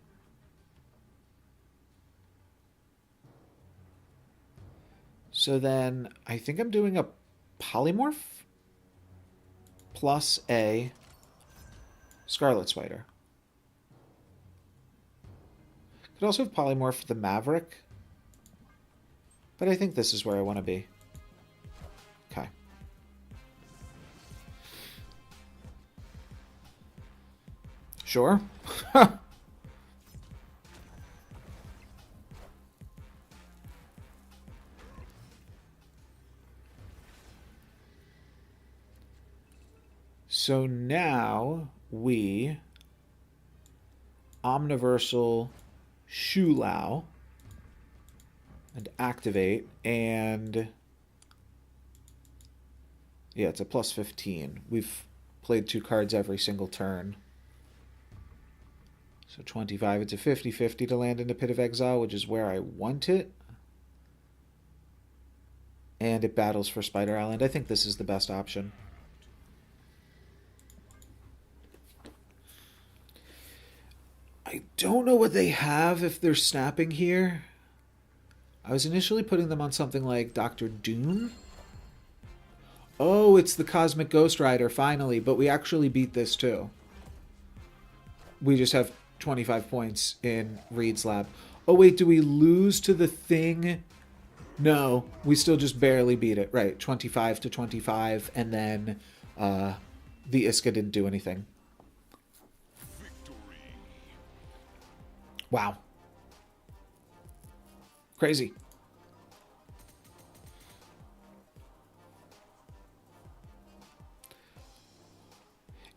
So then I think I'm doing a Polymorph plus a Scarlet Spider. Could also have Polymorph the Maverick. But I think this is where I want to be. Okay. Sure. So now we Omniversal Shu Lao and activate, and yeah, it's a plus 15. We've played 2 cards every single turn. So 25, it's a 50-50 to land into Pit of Exile, which is where I want it. And it battles for Spider Island. I think this is the best option. I don't know what they have if they're snapping here. I was initially putting them on something like Dr. Doom. Oh, it's the Cosmic Ghost Rider, finally. But we actually beat this too. We just have 25 points in Reed's lab. Oh, wait, do we lose to the thing? No, we still just barely beat it. Right, 25 to 25, and then the Iska didn't do anything. Wow. Crazy.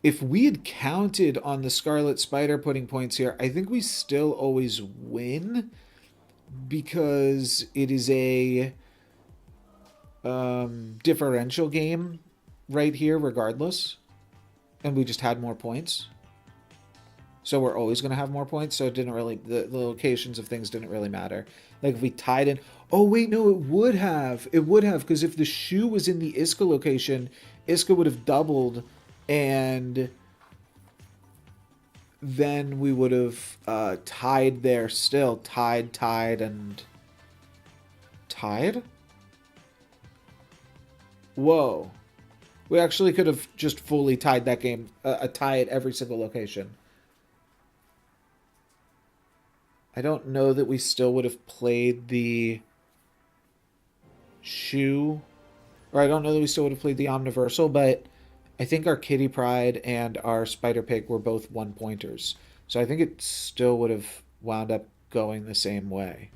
if we had counted on the Scarlet Spider putting points here, I think we still always win because it is a differential game right here regardless, and we just had more points, so we're always going to have more points, so it didn't really, the locations of things didn't really matter. Like if we tied in, oh wait, no, it would have, because if the shoe was in the Iska location, Iska would have doubled, and then we would have tied there still, tied, and tied. Whoa. We actually could have just fully tied that game, a tie at every single location. I don't know that we still would have played the shoe, or I don't know that we still would have played the Omniversal, but I think our Kitty Pryde and our Spider Pig were both 1-pointers. So I think it still would have wound up going the same way.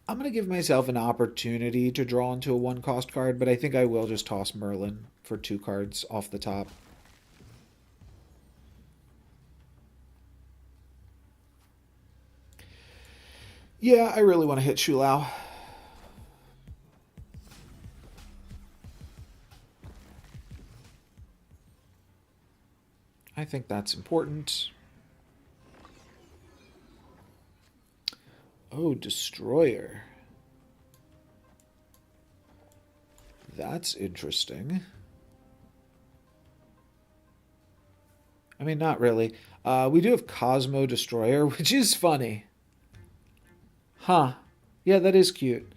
I'm going to give myself an opportunity to draw into a 1-cost card, but I think I will just toss Merlin for 2 cards off the top. Yeah, I really want to hit Shulao. I think that's important. Oh, Destroyer. That's interesting. I mean, not really. We do have Cosmo Destroyer, which is funny. Huh. Yeah, that is cute.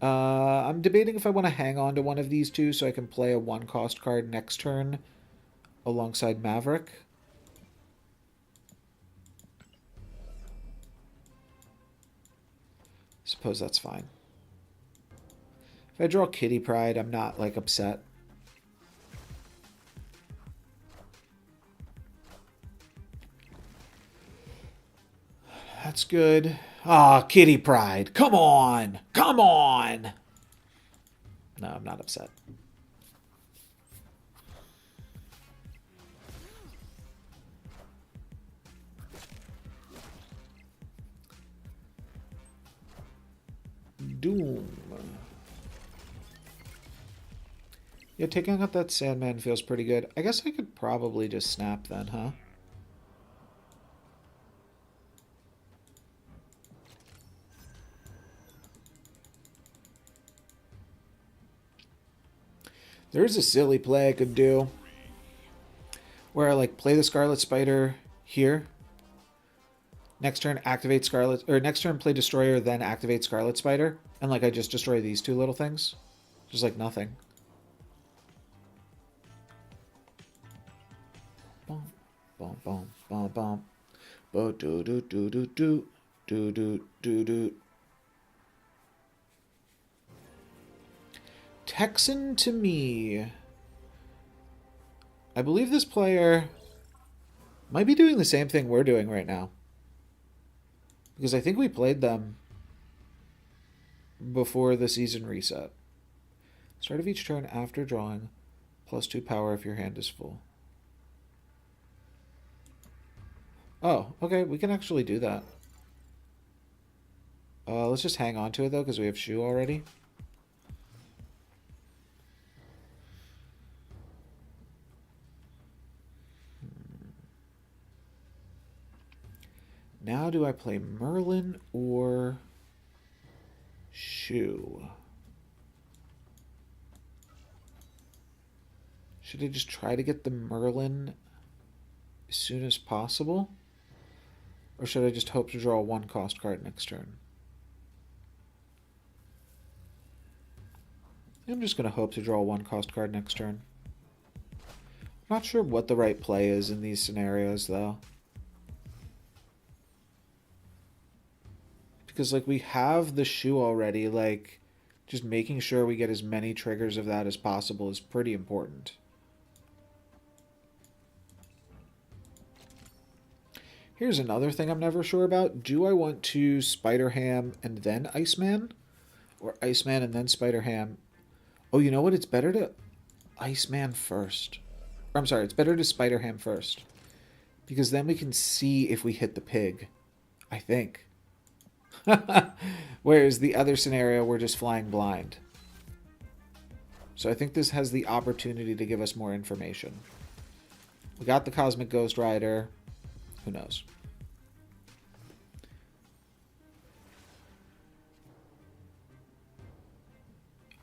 I'm debating if I want to hang on to one of these two so I can play a 1-cost card next turn alongside Maverick. Suppose that's fine. If I draw Kitty Pryde, I'm not, like, upset. That's good. Ah, Kitty Pryde. Come on! Come on! No, I'm not upset. Doom. Yeah, taking out that Sandman feels pretty good. I guess I could probably just snap then, huh? There's a silly play I could do where I like play the Scarlet Spider here. Next turn activate Scarlet, or next turn play Destroyer, then activate Scarlet Spider, and like I just destroy these 2 little things. Just like nothing. Bom, bom, bom, bom, bom. Bo do do do do do do do do do. Texan to me. I believe this player might be doing the same thing we're doing right now. Because I think we played them before the season reset. Start of each turn after drawing, +2 power if your hand is full. Oh, okay, we can actually do that. Let's just hang on to it though, because we have Shu already. Now do I play Merlin or Shu? Should I just try to get the Merlin as soon as possible? Or should I just hope to draw a 1-cost card next turn? I'm just going to hope to draw a 1-cost card next turn. I'm not sure what the right play is in these scenarios, though. Because, like, we have the Shu already, like, just making sure we get as many triggers of that as possible is pretty important. Here's another thing I'm never sure about. Do I want to Spider-Ham and then Iceman? Or Iceman and then Spider-Ham? Oh, you know what? It's better to Iceman first. Or, I'm sorry, it's better to Spider Ham first. Because then we can see if we hit the pig. I think. Whereas the other scenario, we're just flying blind. So I think this has the opportunity to give us more information. We got the Cosmic Ghost Rider. Who knows?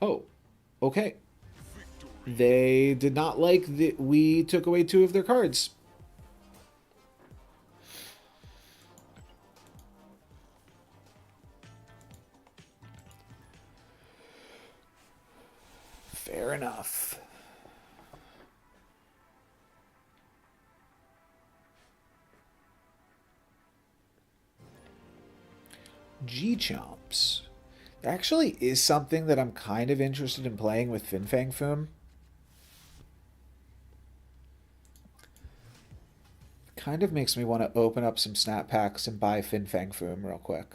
Oh, okay. They did not like that we took away 2 of their cards. Fair enough. G-Chomps. There actually is something that I'm kind of interested in playing with Fin Fang Foom. Kind of makes me want to open up some snap packs and buy Fin Fang Foom real quick.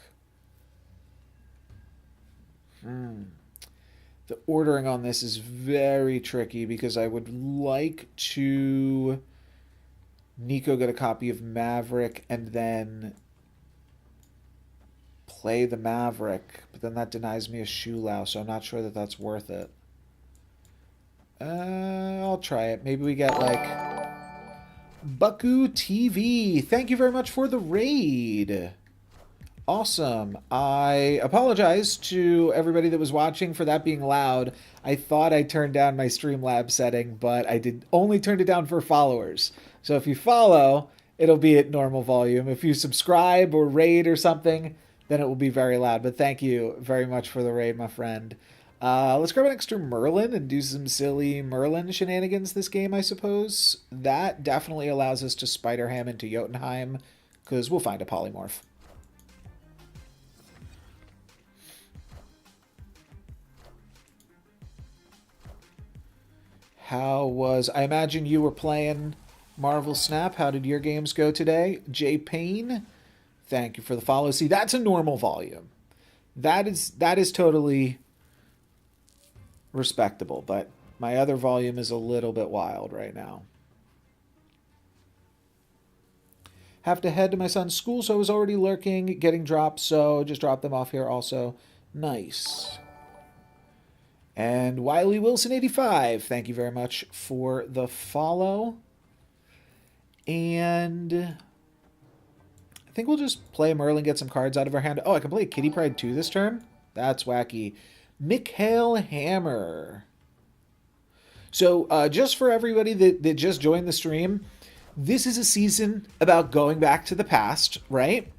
The ordering on this is very tricky because I would like to Nico get a copy of Maverick and then play the Maverick, but then that denies me a Shulao, so I'm not sure that that's worth it. I'll try it. Maybe we get like Bucku TV. Thank you very much for the raid. Awesome. I apologize to everybody that was watching for that being loud. I thought I turned down my Streamlabs setting, but I did only turned it down for followers. So if you follow, it'll be at normal volume. If you subscribe or raid or something, then it will be very loud. But thank you very much for the raid, my friend. Let's grab an extra Merlin and do some silly Merlin shenanigans this game, I suppose. That definitely allows us to Spider Ham into Jotunheim, because we'll find a polymorph. I imagine you were playing Marvel Snap. How did your games go today? Jay Payne, thank you for the follow. See, that's a normal volume. That is totally respectable, but my other volume is a little bit wild right now. Have to head to my son's school, so I was already lurking, getting dropped, so just dropped them off here also. Nice. And Wiley Wilson 85, thank you very much for the follow. And I think we'll just play Merlin, get some cards out of our hand. Oh, I can play Kitty Pryde 2 this turn? That's wacky. Mikhail Hammer. So just for everybody that just joined the stream, this is a season about going back to the past, right?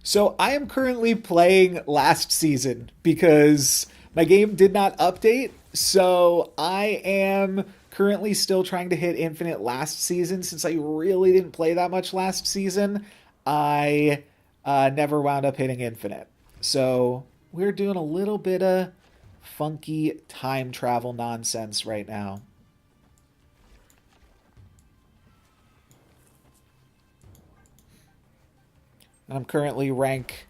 So I am currently playing last season because my game did not update, so I am currently still trying to hit Infinite last season. Since I really didn't play that much last season, I never wound up hitting Infinite. So we're doing a little bit of funky time travel nonsense right now. And I'm currently rank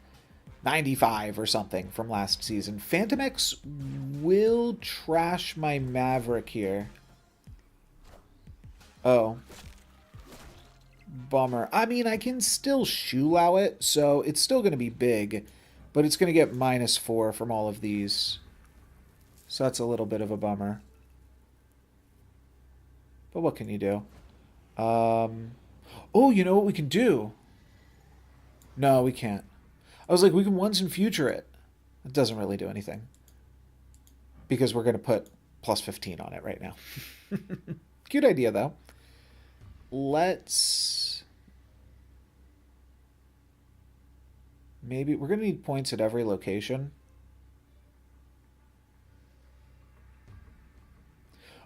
95 or something from last season. Phantom X will trash my Maverick here. Oh. Bummer. I mean, I can still Shulao it, so it's still going to be big, but it's going to get -4 from all of these. So that's a little bit of a bummer. But what can you do? Oh, you know what we can do? No, we can't. I was like, we can once and future it. It doesn't really do anything. Because we're going to put +15 on it right now. Cute idea, though. Let's... Maybe... We're going to need points at every location.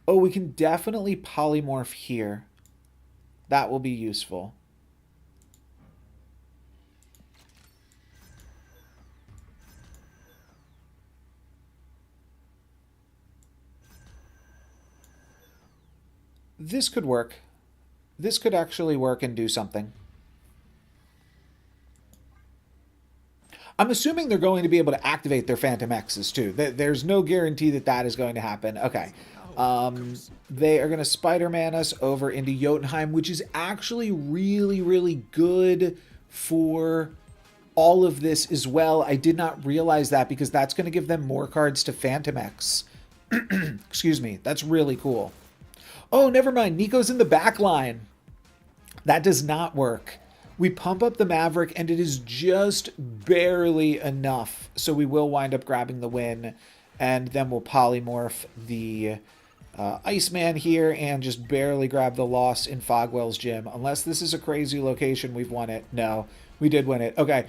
Oh, we can definitely polymorph here. That will be useful. This could work. This could actually work and do something. I'm assuming they're going to be able to activate their Phantom X's too. There's no guarantee that that is going to happen. Okay. They are going to Spider-Man us over into Jotunheim, which is actually really, really good for all of this as well. I did not realize that because that's going to give them more cards to Phantom X. Excuse me. That's really cool. Oh, never mind. Nico's in the back line. That does not work. We pump up the Maverick, and it is just barely enough. So we will wind up grabbing the win, and then we'll polymorph the Iceman here and just barely grab the loss in Fogwell's gym. Unless this is a crazy location, we've won it. No, we did win it. Okay.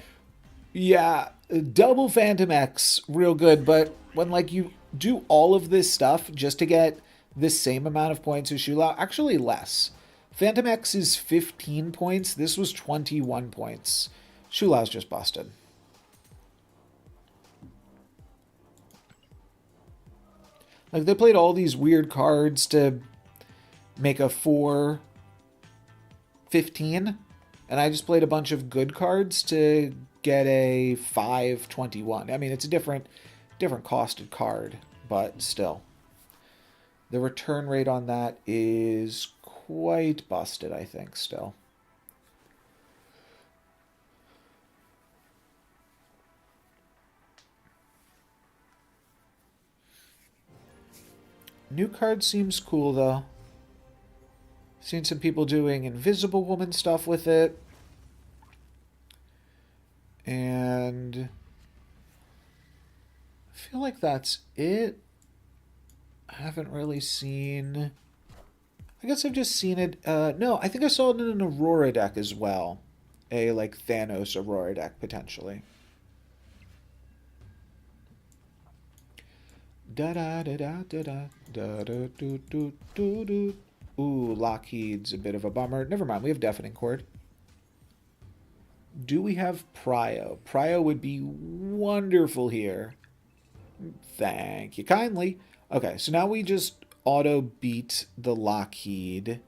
Yeah, double Phantom X, real good. But when, like, you do all of this stuff just to get this same amount of points as Shulao, actually less. Phantom X is 15 points. This was 21 points. Shulao's just busted. Like, they played all these weird cards to make a 4-15, and I just played a bunch of good cards to get a 5-21. I mean, it's a different costed card, but still. The return rate on that is quite busted, I think, still. New card seems cool, though. Seen some people doing Invisible Woman stuff with it. And I feel like that's it. I haven't really seen... I guess I've just seen it... no, I think I saw it in an Aurora deck as well. A, like, Thanos Aurora deck, potentially. Da-da-da-da-da-da-da-do-do-do-do. Ooh, Lockheed's a bit of a bummer. Never mind, we have Deafening Chord. Do we have Prio? Prio would be wonderful here. Thank you kindly. Okay, so now we just auto beat the Lockheed.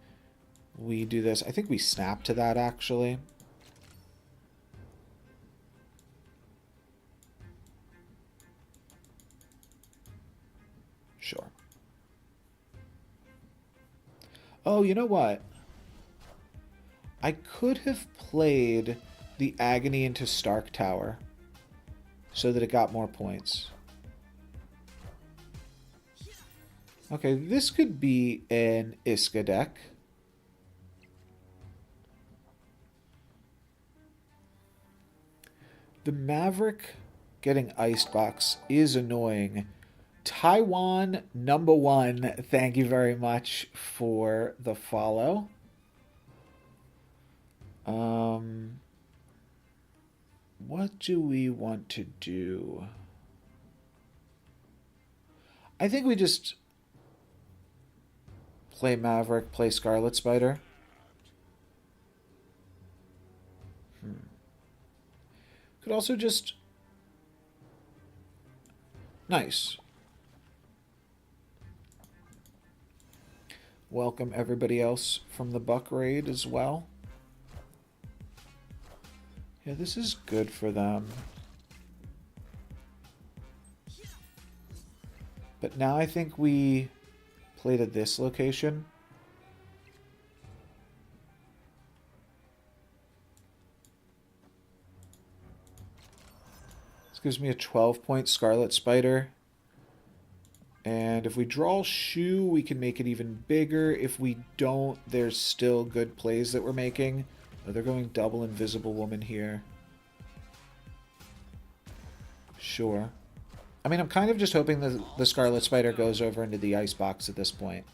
We do this. I think we snap to that, actually. Sure. Oh, you know what? I could have played the Agony into Stark Tower so that it got more points. Okay, this could be an Iska deck. The Maverick getting Icebox is annoying. Taiwan #1, thank you very much for the follow. What do we want to do? I think we just play Maverick, play Scarlet Spider. Could also just... Nice. Welcome everybody else from the Buck Raid as well. Yeah, this is good for them. But now I think we play to this location. This gives me a 12-point Scarlet Spider. And if we draw Shu, we can make it even bigger. If we don't, there's still good plays that we're making. Oh, they're going double Invisible Woman here. Sure. I mean, I'm kind of just hoping that the Scarlet Spider goes over into the Icebox at this point.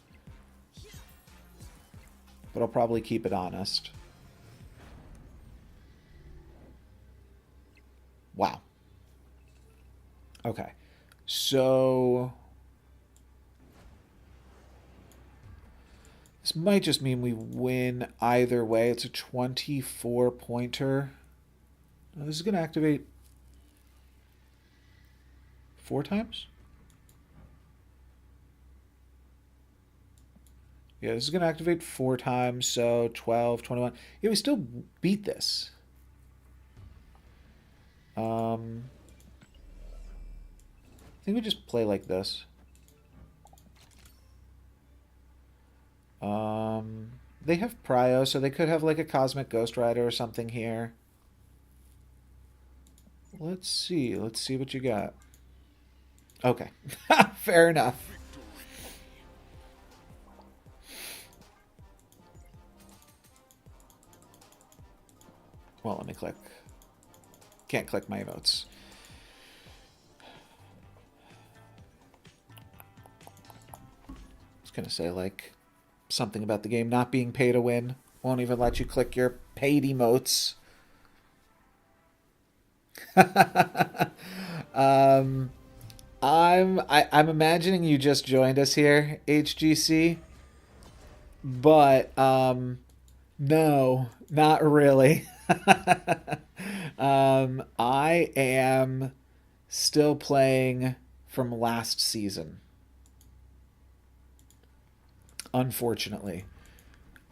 But I'll probably keep it honest. Wow. Okay. So... this might just mean we win either way. It's a 24-pointer. This is going to activate 4 times? Yeah, this is going to activate 4 times, so 12, 21. Yeah, we still beat this. I think we just play like this. They have Prio, so they could have like a Cosmic Ghost Rider or something here. Let's see. Let's see what you got. Okay. Fair enough. Well, let me click. Can't click my emotes. I was gonna say like something about the game not being pay to win. Won't even let you click your paid emotes. um, I'm imagining you just joined us here, HGC, but no, not really. I am still playing from last season. Unfortunately,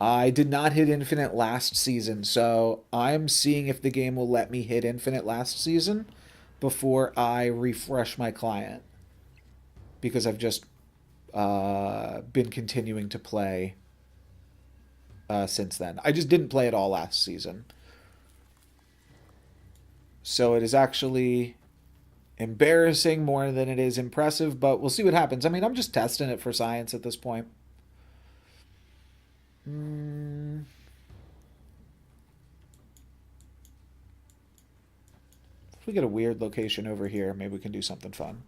I did not hit infinite last season, so I'm seeing if the game will let me hit infinite last season before I refresh my client because I've just been continuing to play since then. I just didn't play it all last season. So it is actually embarrassing more than it is impressive, but we'll see what happens. I mean, I'm just testing it for science at this point. If we get a weird location over here, maybe we can do something fun.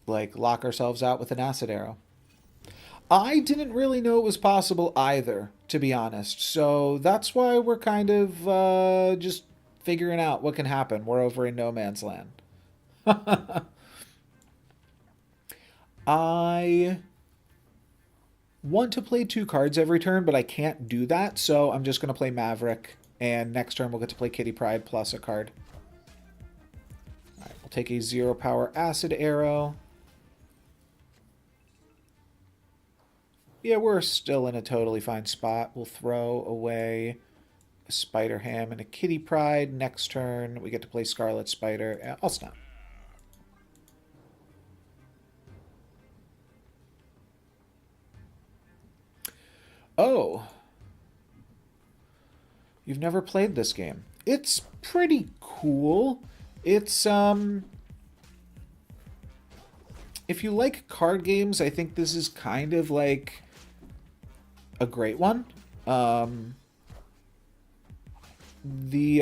Like, lock ourselves out with an acid arrow. I didn't really know it was possible either, to be honest. So that's why we're kind of just figuring out what can happen. We're over in no man's land. I want to play 2 cards every turn, but I can't do that, so I'm just going to play Maverick, and next turn we'll get to play Kitty Pryde plus a card. Alright, we'll take a 0 power Acid Arrow. Yeah, we're still in a totally fine spot. We'll throw away a Spider Ham and a Kitty Pryde. Next turn, we get to play Scarlet Spider. I'll snap. Oh. You've never played this game. It's pretty cool. It's, if you like card games, I think this is kind of like a great one. The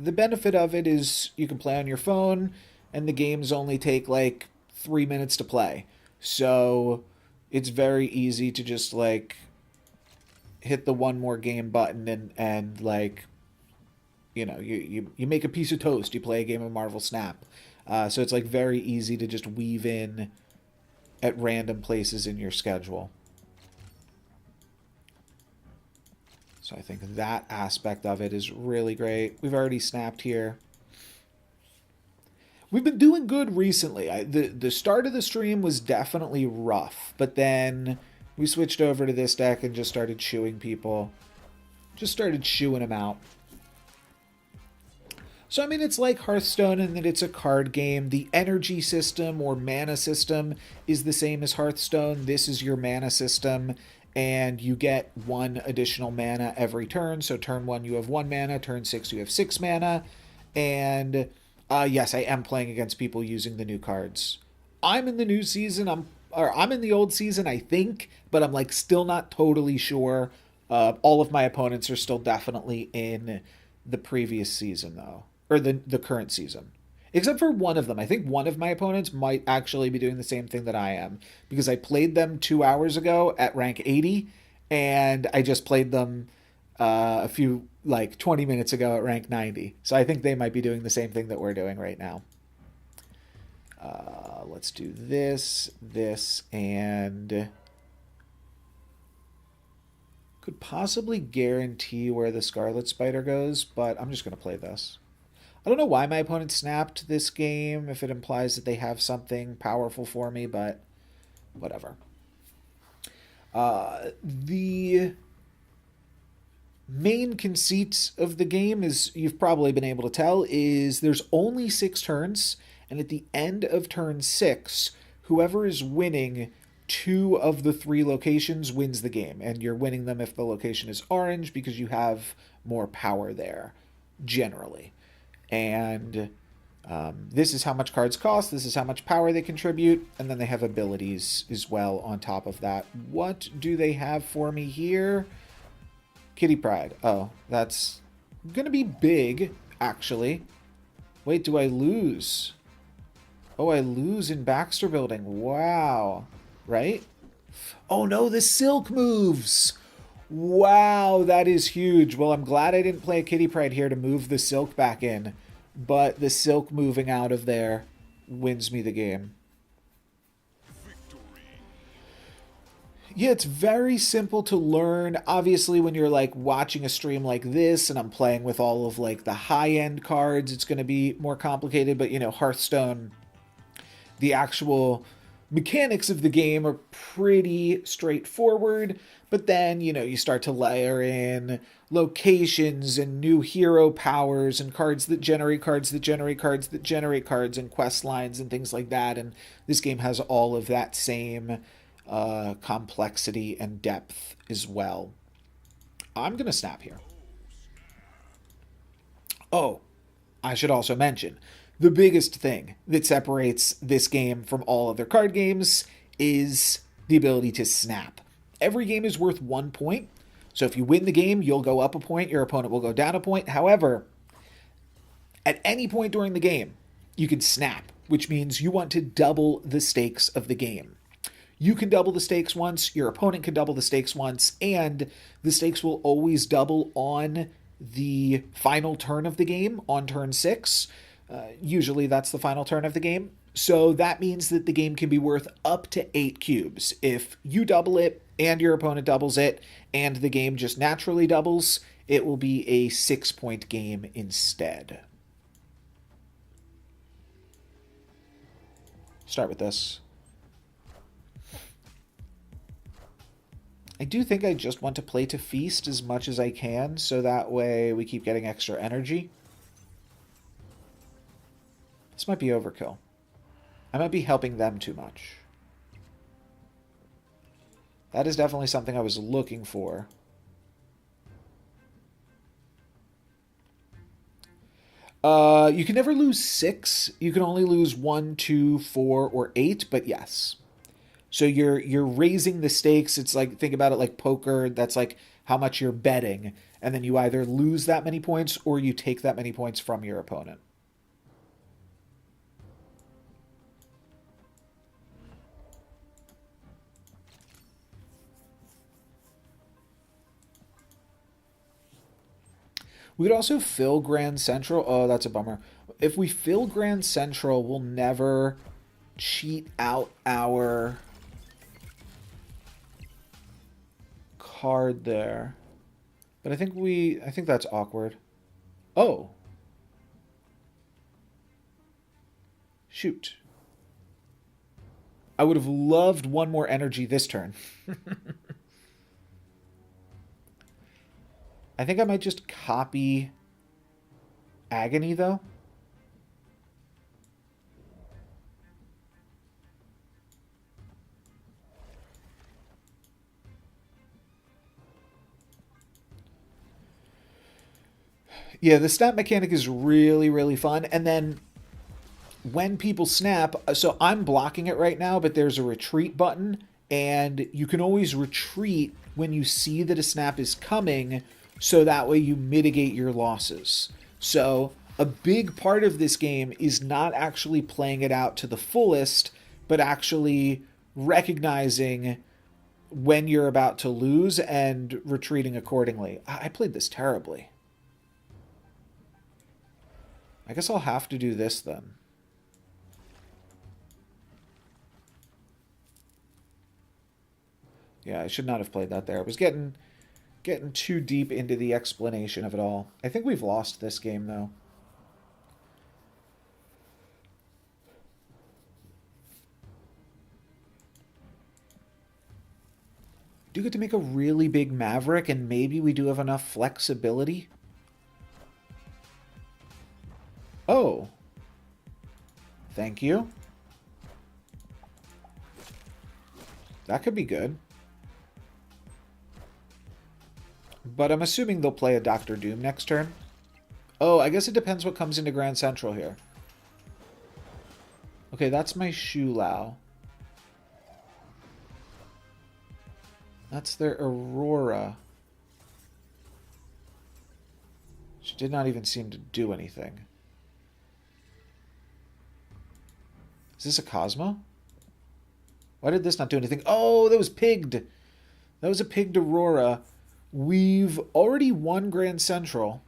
benefit of it is you can play on your phone, and the games only take like 3 minutes to play. So it's very easy to just like hit the one more game button and like, you know, you make a piece of toast, you play a game of Marvel Snap. So it's like very easy to just weave in at random places in your schedule. So I think that aspect of it is really great. We've already snapped here. We've been doing good recently. The start of the stream was definitely rough, but then we switched over to this deck and just started shooing people. Just started shooing them out. So, I mean, it's like Hearthstone in that it's a card game. The energy system or mana system is the same as Hearthstone. This is your mana system, and you get 1 additional mana every turn. So turn 1 you have 1 mana, turn 6 you have 6 mana. And yes, I am playing against people using the new cards. I'm in the new season. I'm in the old season, I think, but I'm like still not totally sure. All of my opponents are still definitely in the previous season though, or the current season. Except for one of them. I think one of my opponents might actually be doing the same thing that I am, because I played them 2 hours ago at rank 80, and I just played them a few, like 20 minutes ago at rank 90. So I think they might be doing the same thing that we're doing right now. Let's do this, and could possibly guarantee where the Scarlet Spider goes, but I'm just going to play this. I don't know why my opponent snapped this game, if it implies that they have something powerful for me, but whatever. The main conceit of the game, is you've probably been able to tell, is there's only 6 turns, and at the end of turn 6, whoever is winning 2 of the 3 locations wins the game, and you're winning them if the location is orange because you have more power there, generally. And this is how much cards cost, this is how much power they contribute, and then they have abilities as well on top of that. What do they have for me here? Kitty Pryde. Oh, that's gonna be big, actually. Wait, do I lose? Oh, I lose in Baxter Building. Wow. Right? Oh no, the Silk moves! Wow, that is huge. Well, I'm glad I didn't play a Kitty Pryde here to move the Silk back in. But the Silk moving out of there wins me the game. Yeah, it's very simple to learn. Obviously, when you're like watching a stream like this and I'm playing with all of like the high-end cards, it's going to be more complicated. But, you know, Hearthstone, the actual mechanics of the game are pretty straightforward. But then, you know, you start to layer in locations and new hero powers and cards that generate cards that generate cards that generate cards and quest lines and things like that. And this game has all of that same complexity and depth as well. I'm going to snap here. Oh, I should also mention, the biggest thing that separates this game from all other card games is the ability to snap. Every game is worth 1 point. So if you win the game, you'll go up a point, your opponent will go down a point. However, at any point during the game, you can snap, which means you want to double the stakes of the game. You can double the stakes once, your opponent can double the stakes once, and the stakes will always double on the final turn of the game, on turn 6. Usually that's the final turn of the game. So that means that the game can be worth up to 8 cubes. If you double it and your opponent doubles it and the game just naturally doubles, it will be a 6-point game instead. Start with this. I do think I just want to play to feast as much as I can, so that way we keep getting extra energy. This might be overkill. I might be helping them too much. That is definitely something I was looking for. You can never lose 6. You can only lose 1, 2, 4, or 8, but yes. So you're raising the stakes. It's like, think about it like poker. That's like how much you're betting. And then you either lose that many points or you take that many points from your opponent. We could also fill Grand Central. Oh, that's a bummer. If we fill Grand Central, we'll never cheat out our card there. But I think that's awkward. Oh. Shoot. I would have loved 1 more energy this turn. I think I might just copy Agony, though. Yeah, the snap mechanic is really, really fun. And then when people snap, so I'm blocking it right now, but there's a retreat button, and you can always retreat when you see that a snap is coming, so that way you mitigate your losses. So a big part of this game is not actually playing it out to the fullest, but actually recognizing when you're about to lose and retreating accordingly. I played this terribly. I guess I'll have to do this then. Yeah, I should not have played that there. I was getting too deep into the explanation of it all. I think we've lost this game, though. do get to make a really big Maverick, and maybe we do have enough flexibility. Oh. Thank you. That could be good. But I'm assuming they'll play a Doctor Doom next turn. Oh, I guess it depends what comes into Grand Central here. Okay, that's my Shu Lao. That's their Aurora. She did not even seem to do anything. Is this a Cosmo? Why did this not do anything? Oh, that was pigged. That was a pigged Aurora. We've already won Grand Central.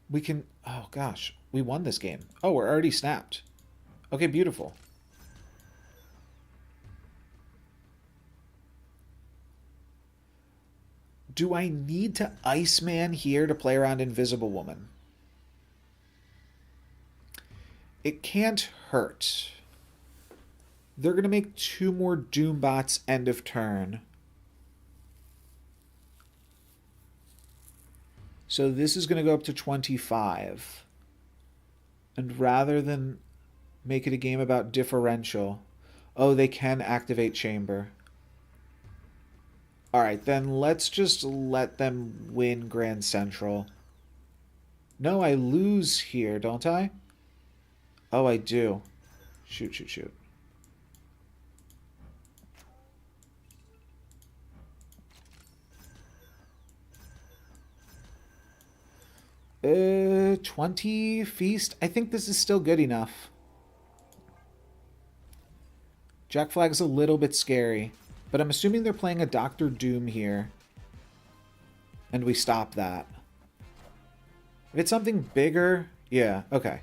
We can... Oh, gosh. We won this game. Oh, we're already snapped. Okay, beautiful. Do I need to Iceman here to play around Invisible Woman? It can't hurt. They're going to make 2 more Doombots end of turn. So this is going to go up to 25. And rather than make it a game about differential... Oh, they can activate Chamber. Alright, then let's just let them win Grand Central. No, I lose here, don't I? Oh, I do. Shoot, shoot, shoot. 20 feast. I think this is still good enough. Jack Flag's a little bit scary, but I'm assuming they're playing a Doctor Doom here. And we stop that. If it's something bigger, yeah, okay.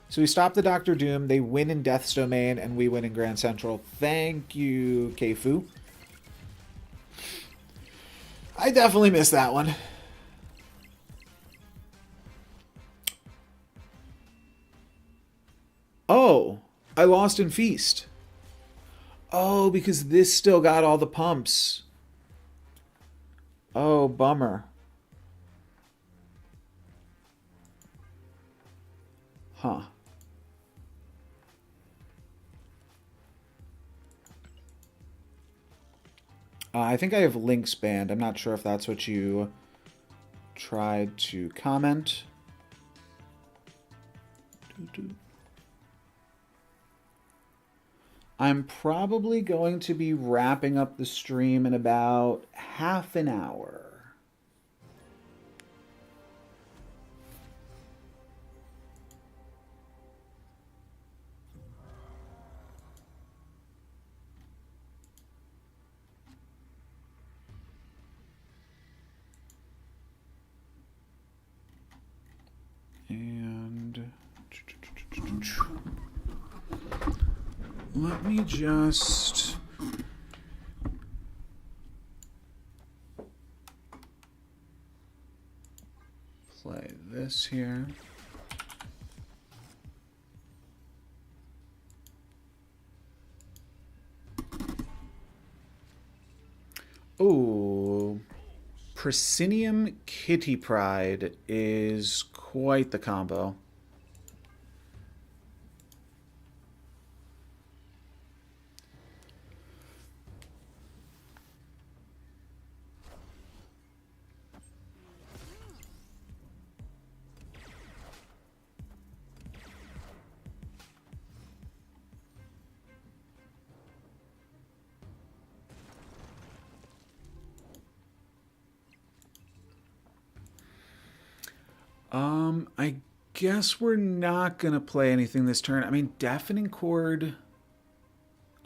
So we stop the Doctor Doom, they win in Death's Domain, and we win in Grand Central. Thank you, Keifu. I definitely missed that one. Oh, I lost in Feast. Oh, because this still got all the pumps. Oh, bummer. Huh. I think I have links banned. I'm not sure if that's what you tried to comment. I'm probably going to be wrapping up the stream in about half an hour. And let me just play this here. Oh, Proscenium Kitty Pride is quite the combo. I guess we're not going to play anything this turn. I mean, Deafening Chord...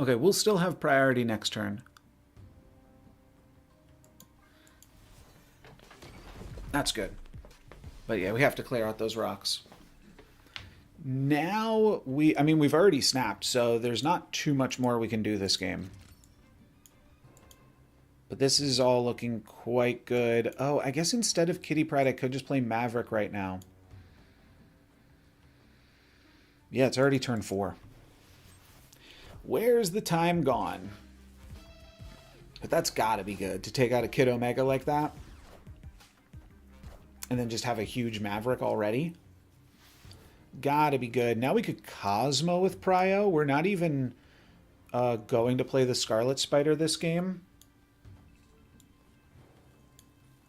Okay, we'll still have priority next turn. That's good. But yeah, we have to clear out those rocks. Now, we've already snapped, so there's not too much more we can do this game. But this is all looking quite good. Oh, I guess instead of Kitty Pride, I could just play Maverick right now. Yeah, it's already turn 4. Where's the time gone? But that's gotta be good to take out a Kid Omega like that. And then just have a huge Maverick already. Gotta be good. Now we could Cosmo with Prio. We're not even going to play the Scarlet Spider this game.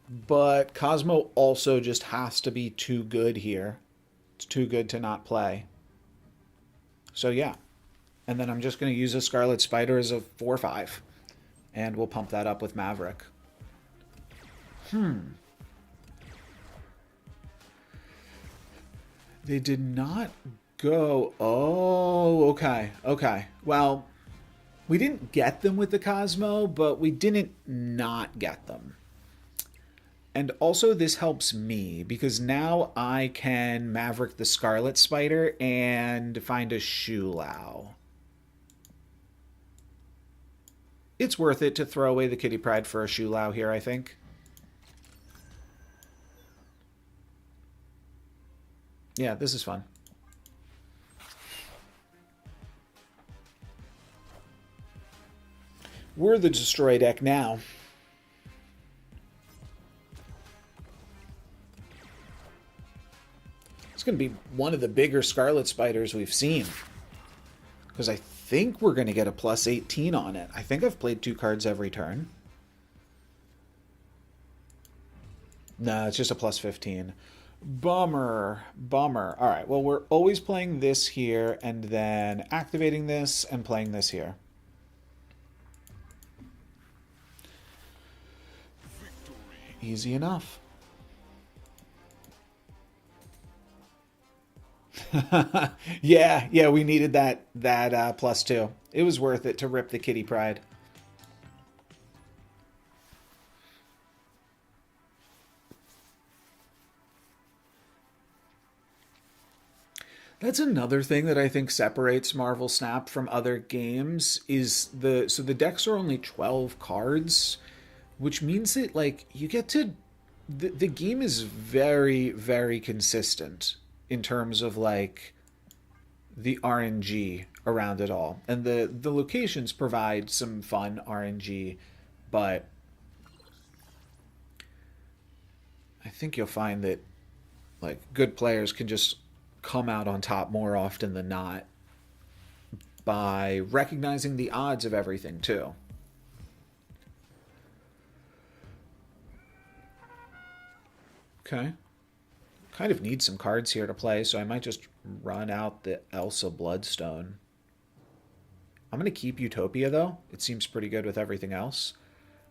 But Cosmo also just has to be too good here. It's too good to not play. So yeah. And then I'm just going to use a Scarlet Spider as a 4/5. And we'll pump that up with Maverick. They did not go... Oh, okay. Okay. Well, we didn't get them with the Cosmo, but we didn't not get them. And also this helps me because now I can Maverick the Scarlet Spider and find a Shulao. It's worth it to throw away the Kitty Pryde for a Shulao here, I think. Yeah, this is fun. We're the Destroy deck now. It's going to be one of the bigger Scarlet Spiders we've seen. Because I think we're going to get a plus 18 on it. I think I've played 2 cards every turn. No, it's just a plus 15. Bummer. Bummer. All right, well, we're always playing this here and then activating this and playing this here. Easy enough. yeah, we needed that plus 2. It was worth it to rip the Kitty Pryde. That's another thing that I think separates Marvel Snap from other games is the decks are only 12 cards, which means that like you get to the game is very, very consistent in terms of like the RNG around it all. And the locations provide some fun RNG, but I think you'll find that like good players can just come out on top more often than not by recognizing the odds of everything too. Okay. Kind of need some cards here to play, so I might just run out the Elsa Bloodstone. I'm going to keep Utopia, though. It seems pretty good with everything else.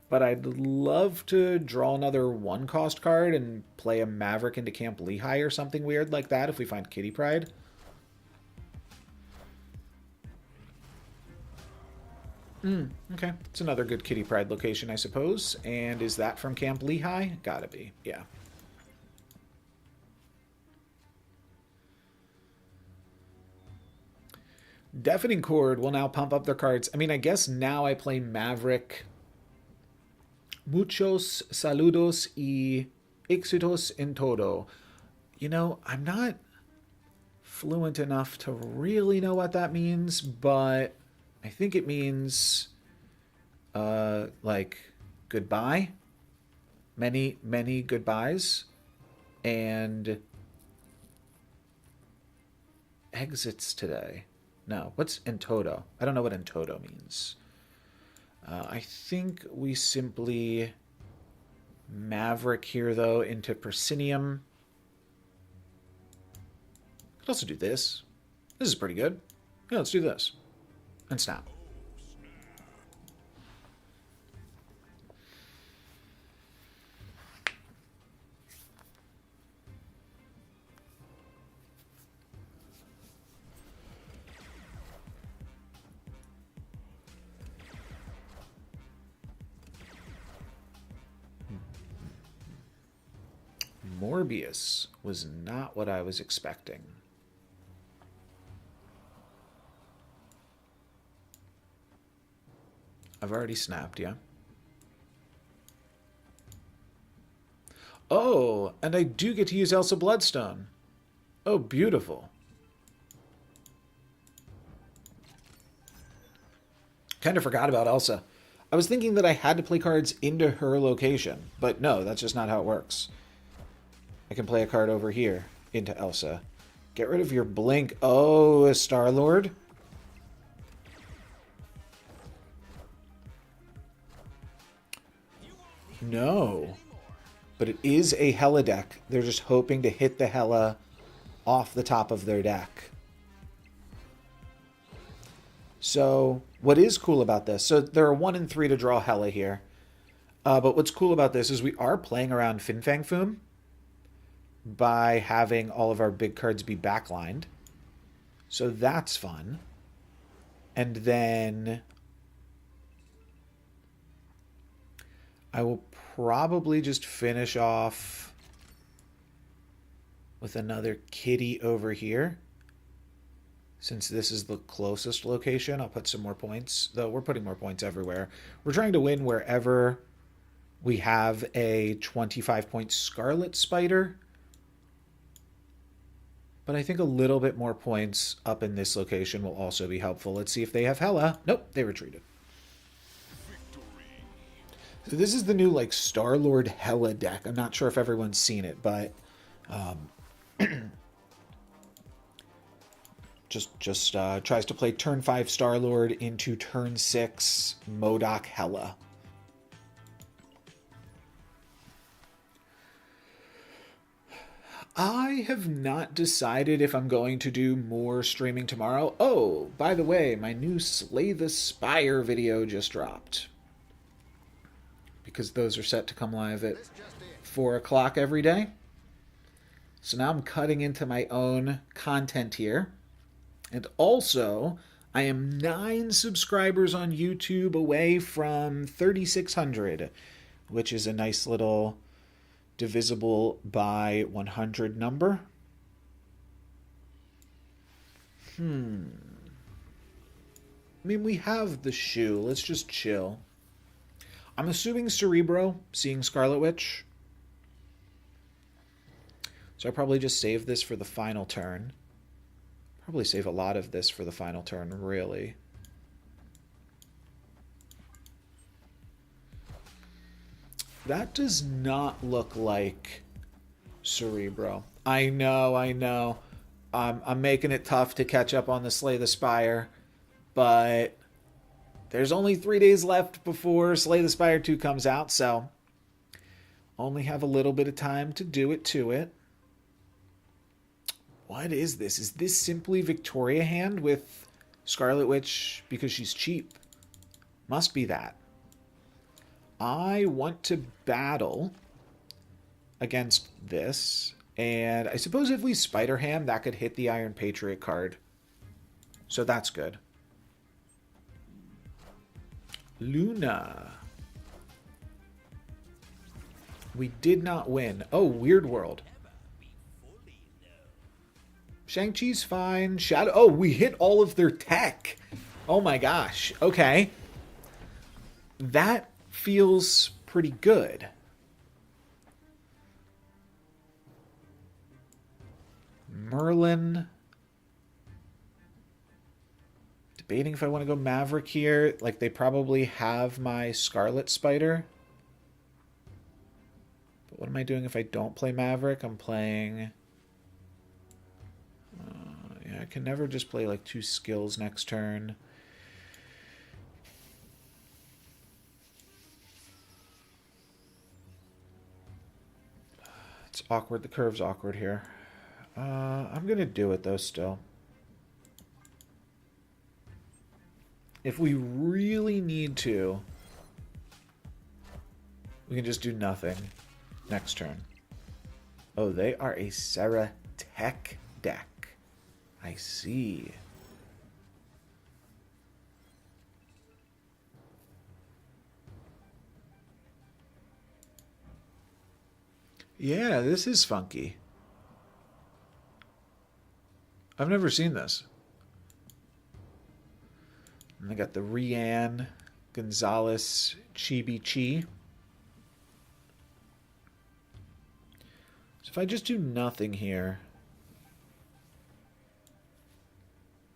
But I'd love to draw another 1-cost card and play a Maverick into Camp Lehigh or something weird like that if we find Kitty Pryde. Okay. It's another good Kitty Pryde location, I suppose. And is that from Camp Lehigh? Gotta be, yeah. Deafening Chord will now pump up their cards. I mean, I guess now I play Maverick. Muchos saludos y éxitos en todo. You know, I'm not fluent enough to really know what that means, but I think it means, like, goodbye. Many, many goodbyes. And exits today. No, what's in toto? I don't know what in toto means. I think we simply Maverick here, though, into Persinium. Could also do this. This is pretty good. Yeah, let's do this. And Snap. Morbius was not what I was expecting. I've already snapped, yeah? Oh, and I do get to use Elsa Bloodstone. Oh, beautiful. Kind of forgot about Elsa. I was thinking that I had to play cards into her location, but no, that's just not how it works. I can play a card over here into Elsa. Get rid of your blink. Oh, a Star-Lord? No. But it is a Hela deck. They're just hoping to hit the Hela off the top of their deck. So, what is cool about this? So, there are 1 and 3 to draw Hela here. But what's cool about this is we are playing around Fin Fang Foom by having all of our big cards be backlined. So, that's fun. And then I will probably just finish off with another kitty over here. Since this is the closest location, I'll put some more points. Though we're putting more points everywhere. We're trying to win wherever we have a 25-point Scarlet Spider. But I think a little bit more points up in this location will also be helpful. Let's see if they have Hela. Nope, they retreated. So this is the new like Star-Lord Hela deck. I'm not sure if everyone's seen it, but just tries to play turn 5 Star-Lord into turn 6 MODOK Hela. I have not decided if I'm going to do more streaming tomorrow. Oh, by the way, my new Slay the Spire video just dropped. Because those are set to come live at 4 o'clock every day. So now I'm cutting into my own content here. And also, I am 9 subscribers on YouTube away from 3,600, which is a nice little divisible by 100 number. I mean, we have the shoe. Let's just chill. I'm assuming Cerebro, seeing Scarlet Witch. So I probably just save this for the final turn. Probably save a lot of this for the final turn, really. That does not look like Cerebro. I know. I'm making it tough to catch up on the Slay the Spire, but there's only 3 days left before Slay the Spire 2 comes out, so only have a little bit of time to do it to it. What is this? Is this simply Victoria hand with Scarlet Witch because she's cheap? Must be that. I want to battle against this. And I suppose if we Spider Ham, that could hit the Iron Patriot card. So that's good. Luna. We did not win. Oh, Weird World. Shang-Chi's fine. Shadow. Oh, we hit all of their tech. Oh my gosh. Okay. That feels pretty good. Merlin. Debating if I want to go Maverick here. Like, they probably have my Scarlet Spider. But what am I doing if I don't play Maverick? I'm playing... yeah, I can never just play, like, 2 skills next turn. It's awkward. The curve's awkward here. I'm going to do it, though, still. If we really need to, we can just do nothing next turn. Oh, they are a Serra Tech deck. I see. Yeah, this is funky. I've never seen this. And I got the Rian Gonzalez Chibi Chi. So if I just do nothing here,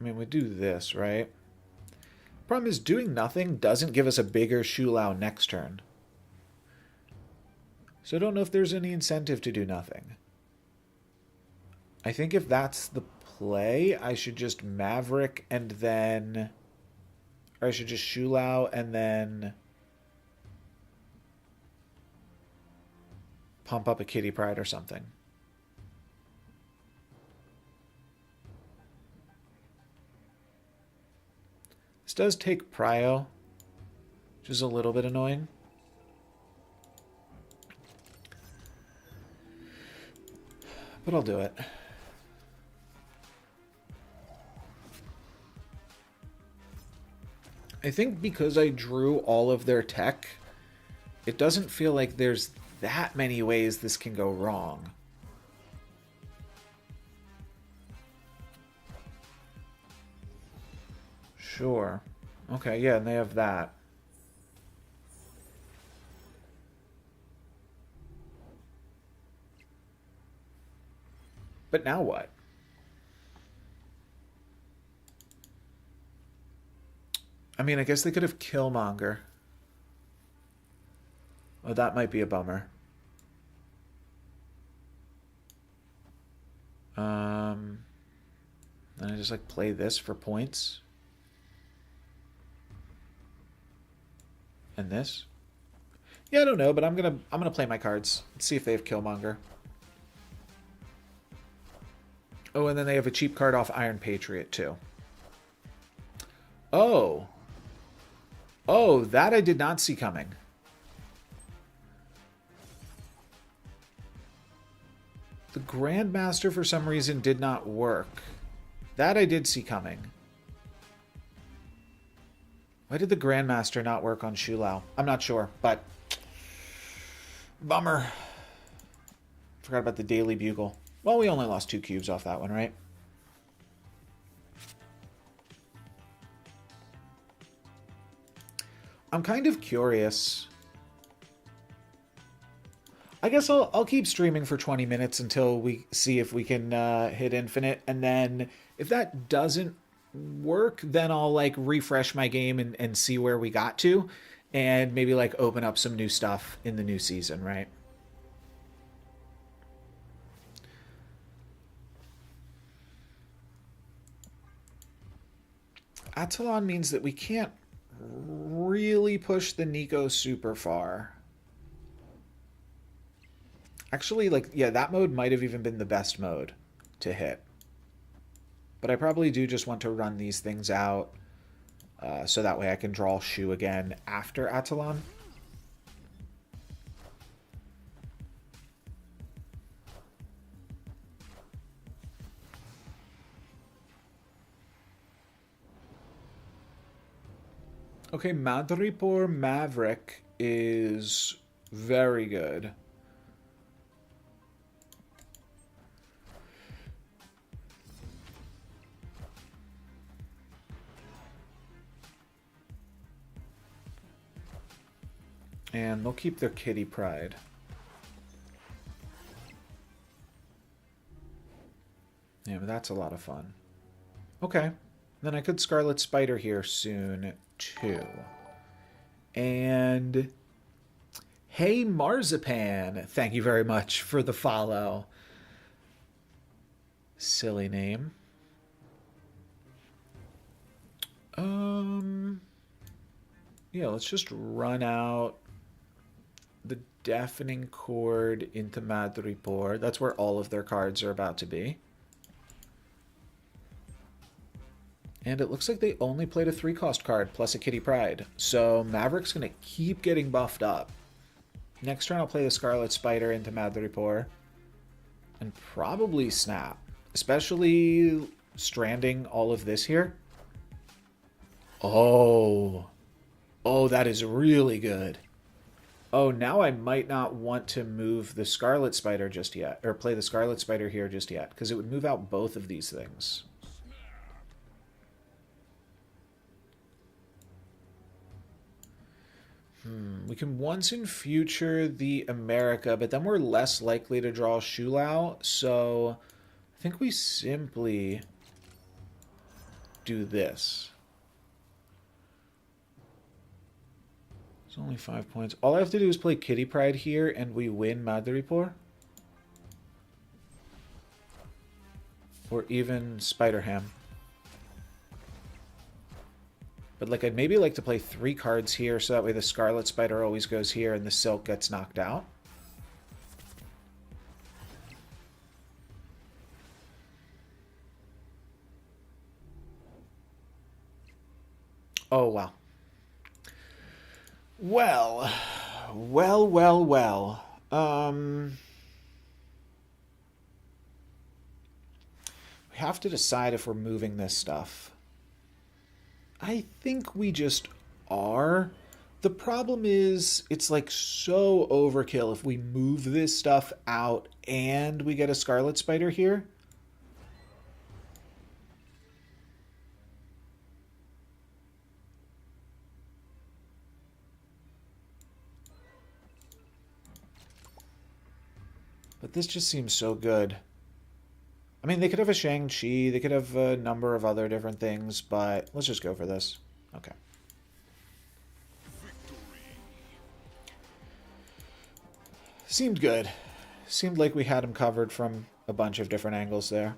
I mean, we do this, right? Problem is, doing nothing doesn't give us a bigger Shulao next turn. So I don't know if there's any incentive to do nothing. I think if that's the play, I should just Maverick and then... Or I should just Shulao and then... pump up a Kitty Pryde or something. This does take Prio, which is a little bit annoying. But I'll do it. I think because I drew all of their tech, it doesn't feel like there's that many ways this can go wrong. Sure. Okay, yeah, and they have that. But now what? I mean, I guess they could have Killmonger. Oh, that might be a bummer. Then I just like play this for points. And this. Yeah, I don't know, but I'm gonna play my cards. See if they have Killmonger. Oh, and then they have a cheap card off Iron Patriot too. Oh. Oh, that I did not see coming. The Grandmaster, for some reason, did not work. That I did see coming. Why did the Grandmaster not work on Shulao? I'm not sure, but... Bummer. Forgot about the Daily Bugle. Well, we only lost 2 cubes off that one, right? I'm kind of curious. I guess I'll keep streaming for 20 minutes until we see if we can hit infinite. And then if that doesn't work, then I'll like refresh my game and see where we got to. And maybe like open up some new stuff in the new season, right? Attalon means that we can't really push the Nico super far. Actually, like, yeah, that mode might have even been the best mode to hit. But I probably do just want to run these things out so that way I can draw Shu again after Attalon. Okay, Madripoor Maverick is very good. And they'll keep their Kitty Pryde. Yeah, but that's a lot of fun. Okay. Then I could Scarlet Spider here soon, too. And... Hey, Marzipan! Thank you very much for the follow. Silly name. Yeah, let's just run out the Deafening Chord into Madripoor. That's where all of their cards are about to be. And it looks like they only played a 3-cost card plus a Kitty Pryde. So Maverick's going to keep getting buffed up. Next turn I'll play the Scarlet Spider into Madripoor. And probably Snap. Especially stranding all of this here. Oh. Oh, that is really good. Oh, now I might not want to move the Scarlet Spider just yet. Or play the Scarlet Spider here just yet. Because it would move out both of these things. We can once in future the America, but then we're less likely to draw Shulao. So I think we simply do this. only 5 points. All I have to do is play Kitty Pryde here and we win Madripoor. Or even Spider-Ham. But like I'd maybe like to play 3 cards here so that way the Scarlet Spider always goes here and the Silk gets knocked out. Oh, wow. Well. We have to decide if we're moving this stuff. I think we just are. The problem is it's like so overkill if we move this stuff out and we get a Scarlet Spider here. But this just seems so good. I mean, they could have a Shang-Chi, they could have a number of other different things, but let's just go for this. Okay. Seemed good. Seemed like we had him covered from a bunch of different angles there.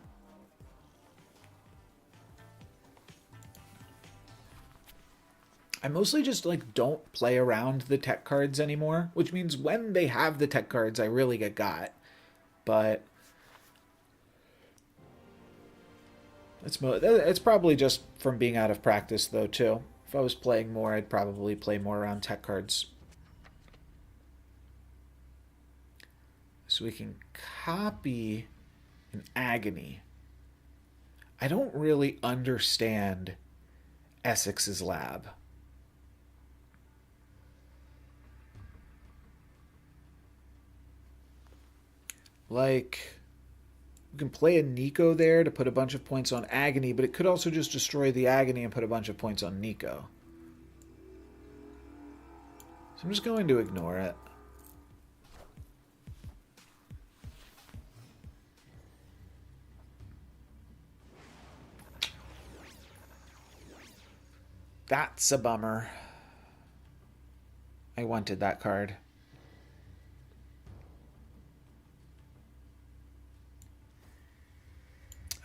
I mostly just like don't play around the tech cards anymore, which means when they have the tech cards, I really get got. But it's probably just from being out of practice, though, too. If I was playing more, I'd probably play more around tech cards. So we can copy an Agony. I don't really understand Essex's Lab. Like, we can play a Nico there to put a bunch of points on Agony, but it could also just destroy the Agony and put a bunch of points on Nico. So I'm just going to ignore it. That's a bummer. I wanted that card.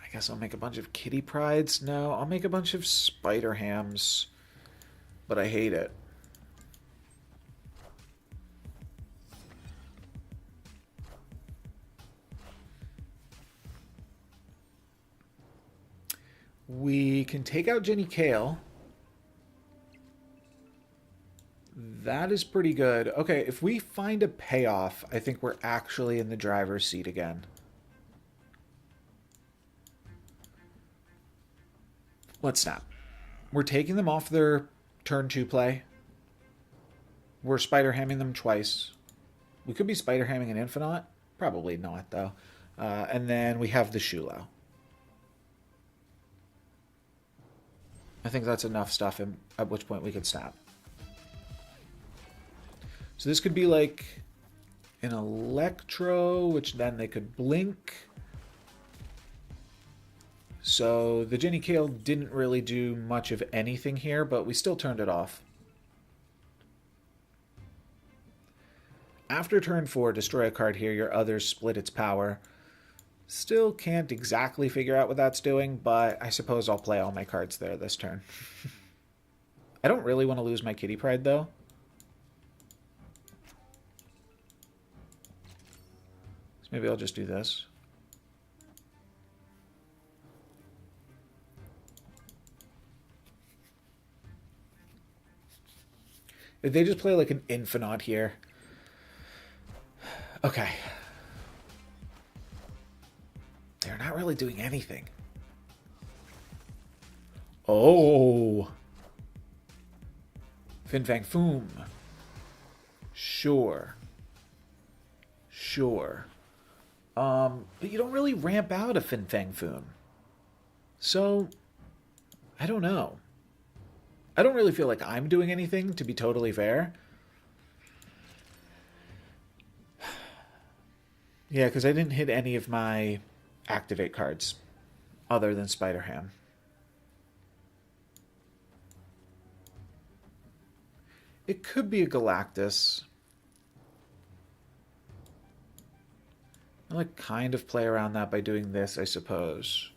I guess I'll make a bunch of Kitty Prydes. No, I'll make a bunch of Spider-Hams. But I hate it. We can take out Jenny Kale. That is pretty good. Okay, if we find a payoff, I think we're actually in the driver's seat again. Let's snap. We're taking them off their turn 2 play. We're Spider-Hamming them twice. We could be Spider-Hamming an Infinite. Probably not, though. And then we have the Shulo. I think that's enough stuff, at which point we could snap. So this could be like an Electro, which then they could blink. So the Jenny Kale didn't really do much of anything here, but we still turned it off. After turn 4, destroy a card here, your others split its power. Still can't exactly figure out what that's doing, but I suppose I'll play all my cards there this turn. I don't really want to lose my Kitty Pryde, though. So maybe I'll just do this. If they just play like an Infinite here. Okay. They're not really doing anything. Oh. Fin Fang Foom. Sure. Sure. But you don't really ramp out a Fin Fang Foom. So, I don't know. I don't really feel like I'm doing anything, to be totally fair. Yeah, because I didn't hit any of my activate cards other than Spider-Ham. It could be a Galactus. I like kind of play around that by doing this, I suppose.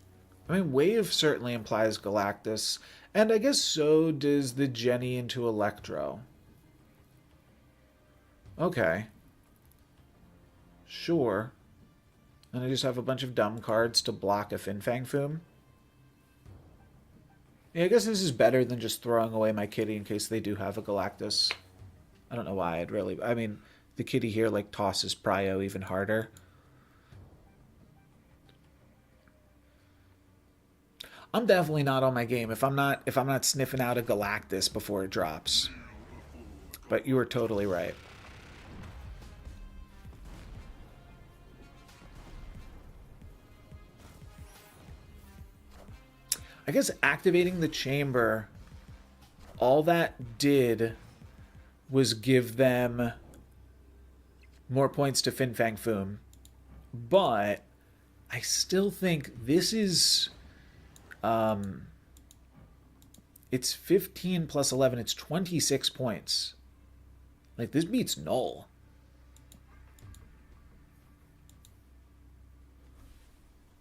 I mean, Wave certainly implies Galactus, and I guess so does the Jenny into Electro. Okay. Sure. And I just have a bunch of dumb cards to block a Fin Fang Foom. Yeah, I guess this is better than just throwing away my kitty in case they do have a Galactus. I don't know why I'd really... I mean, the kitty here, like, tosses Prio even harder. I'm definitely not on my game if I'm not sniffing out a Galactus before it drops. But you were totally right. I guess activating the chamber, all that did was give them more points to Fin Fang Foom. But I still think this is... it's 15 plus 11. It's 26 points. Like, this beats Null.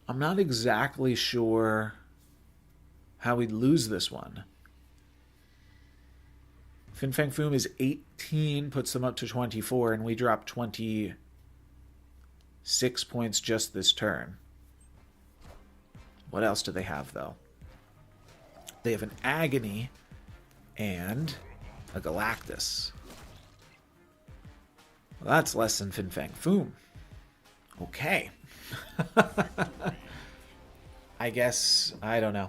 I'm not exactly sure how we'd lose this one. Fin Fang Foom is 18, puts them up to 24, and we drop 26 points just this turn. What else do they have, though? They have an Agony and a Galactus. Well, that's less than Fin Fang Foom. Okay. I guess, I don't know.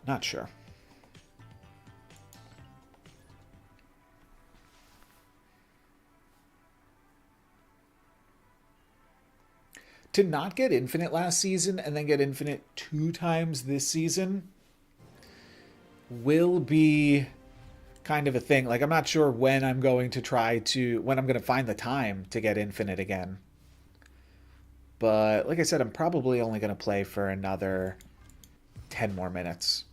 Not sure. To not get Infinite last season and then get Infinite 2 times this season will be kind of a thing. Like, I'm not sure when I'm going to find the time to get Infinite again. But like I said, I'm probably only going to play for another 10 more minutes.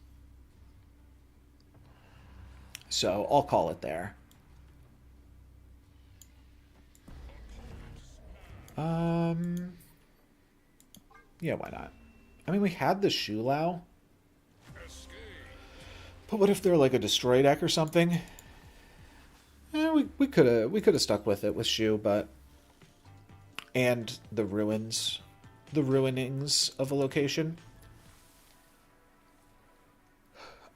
So I'll call it there. Yeah, why not? I mean, we had the Shulao. But what if they're like a destroy deck or something? We could have stuck with it with Shu, but and the ruinings of a location.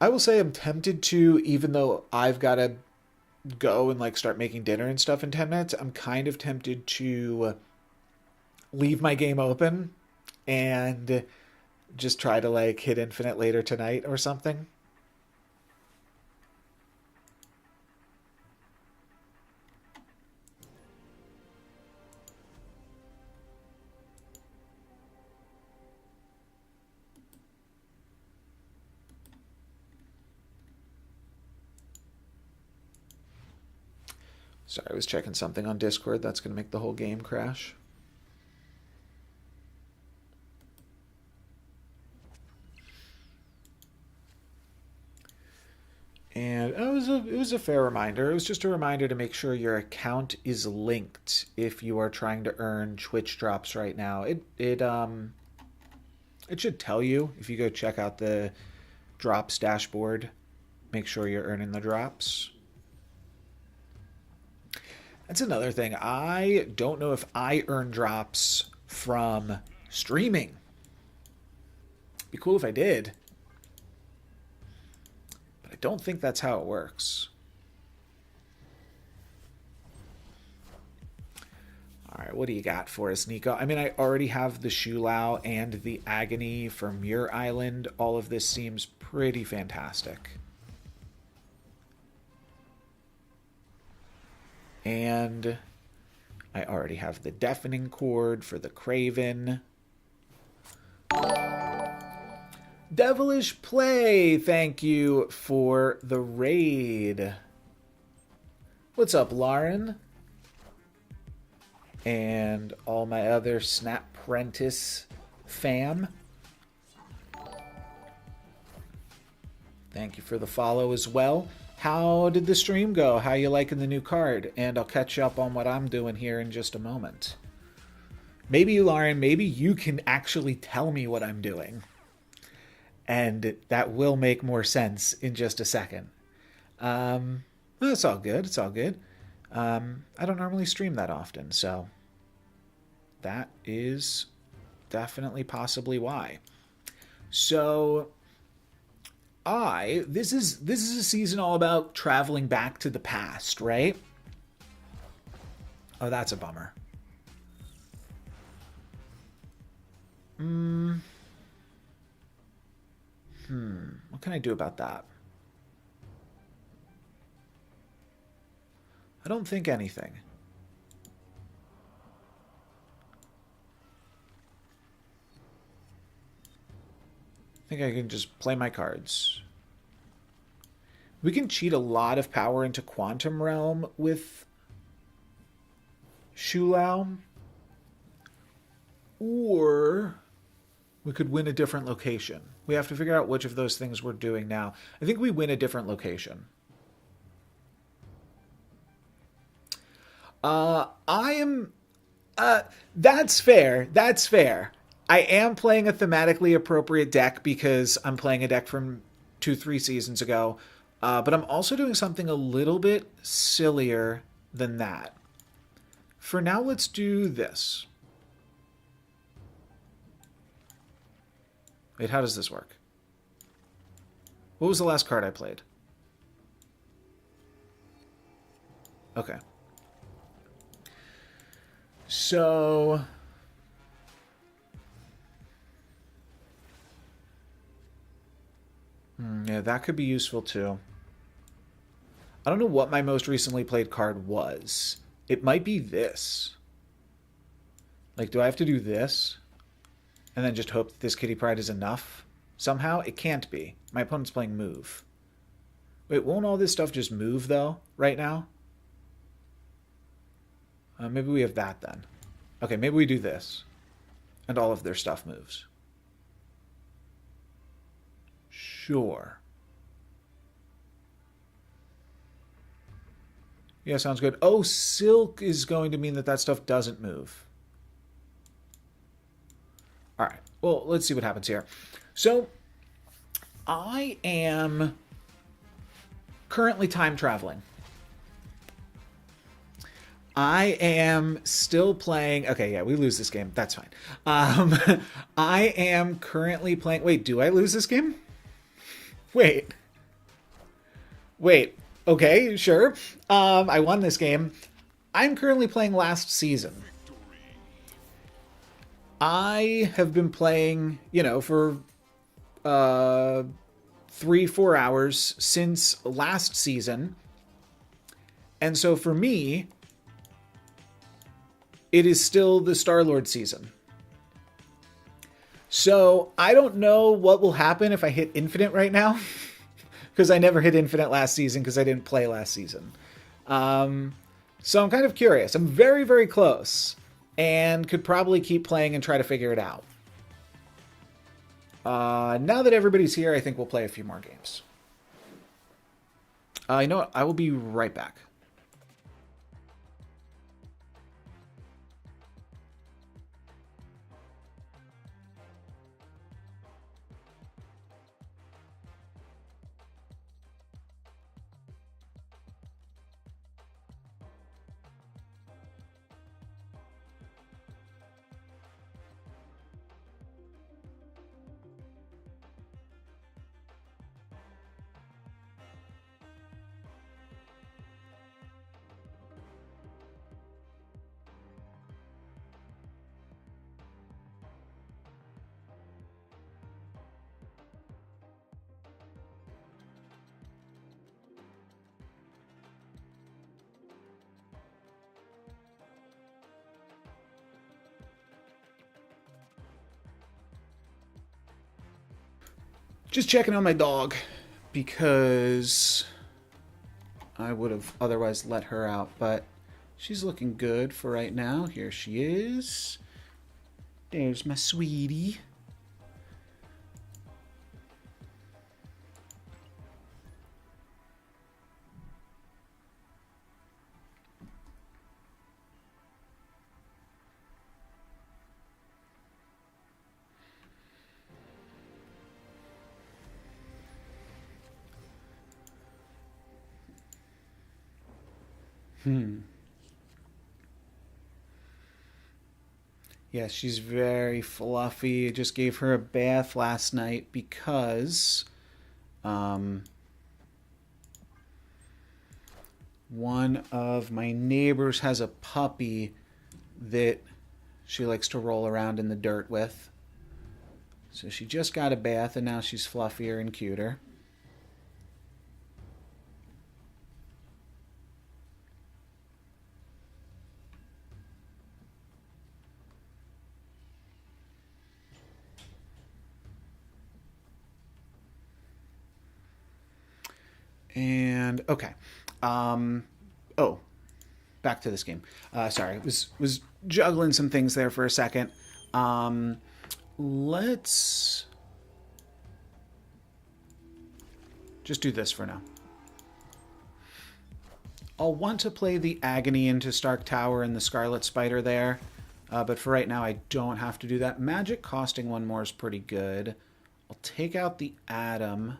I will say I'm tempted to, even though I've got to go and like start making dinner and stuff in 10 minutes, I'm kind of tempted to leave my game open and just try to like hit Infinite later tonight or something. Sorry, I was checking something on Discord. That's going to make the whole game crash. And it was a fair reminder. It was just a reminder to make sure your account is linked if you are trying to earn Twitch drops right now. It should tell you if you go check out the drops dashboard. Make sure you're earning the drops. That's another thing. I don't know if I earn drops from streaming. Be cool if I did. But I don't think that's how it works. All right, what do you got for us, Nico? I mean, I already have the Shulao and the Agony for Muir Island. All of this seems pretty fantastic. And I already have the Deafening Chord for the Craven. Devilish Play, thank you for the raid. What's up, Lauren? And all my other Snap Prentice fam. Thank you for the follow as well. How did the stream go? How you liking the new card? And I'll catch up on what I'm doing here in just a moment. Maybe, Lauren, maybe you can actually tell me what I'm doing. And that will make more sense in just a second. Well, it's all good. It's all good. I don't normally stream that often, so that is definitely possibly why. So this is a season all about traveling back to the past, right? Oh, that's a bummer. What can I do about that? I don't think anything. I think I can just play my cards. We can cheat a lot of power into Quantum Realm with Shulao. Or we could win a different location. We have to figure out which of those things we're doing now. I think we win a different location. That's fair. That's fair. I am playing a thematically appropriate deck because I'm playing a deck from 2-3 seasons ago. But I'm also doing something a little bit sillier than that. For now, let's do this. Wait, how does this work? What was the last card I played? Okay. So yeah, that could be useful too. I don't know what my most recently played card was. It might be this. Like, do I have to do this? And then just hope that this Kitty Pryde is enough? Somehow? It can't be. My opponent's playing move. Wait, won't all this stuff just move, though, right now? Maybe we have that, then. Okay, maybe we do this. And all of their stuff moves. Sure. Yeah, sounds good. Oh, Silk is going to mean that that stuff doesn't move. All right. Well, let's see what happens here. So, I am currently time traveling. I am still playing... Okay, yeah, we lose this game. That's fine. I am currently playing... Wait, do I lose this game? Wait. Okay, sure. I won this game. I'm currently playing last season. I have been playing, for 3-4 hours since last season. And so for me, it is still the Star-Lord season. So I don't know what will happen if I hit Infinite right now. Because I never hit Infinite last season because I didn't play last season. So I'm kind of curious. I'm very, very close. And could probably keep playing and try to figure it out. Now that everybody's here, I think we'll play a few more games. You know what? I will be right back. Just checking on my dog because I would have otherwise let her out, but she's looking good for right now. Here she is. There's my sweetie. Yeah, she's very fluffy. I just gave her a bath last night because um, one of my neighbors has a puppy that she likes to roll around in the dirt with. So she just got a bath and now she's fluffier and cuter. And okay. Oh, back to this game. Sorry, was juggling some things there for a second. Let's just do this for now. I'll want to play the Agony into Stark Tower and the Scarlet Spider there, but for right now I don't have to do that. Magic costing one more is pretty good. I'll take out the Atom.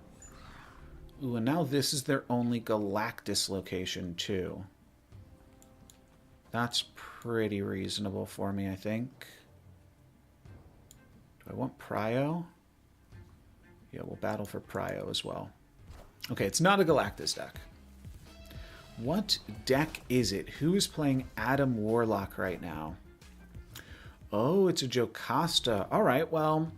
Ooh, and now this is their only Galactus location, too. That's pretty reasonable for me, I think. Do I want Prio? Yeah, we'll battle for Prio as well. Okay, it's not a Galactus deck. What deck is it? Who is playing Adam Warlock right now? Oh, it's a Jocasta. All right, well,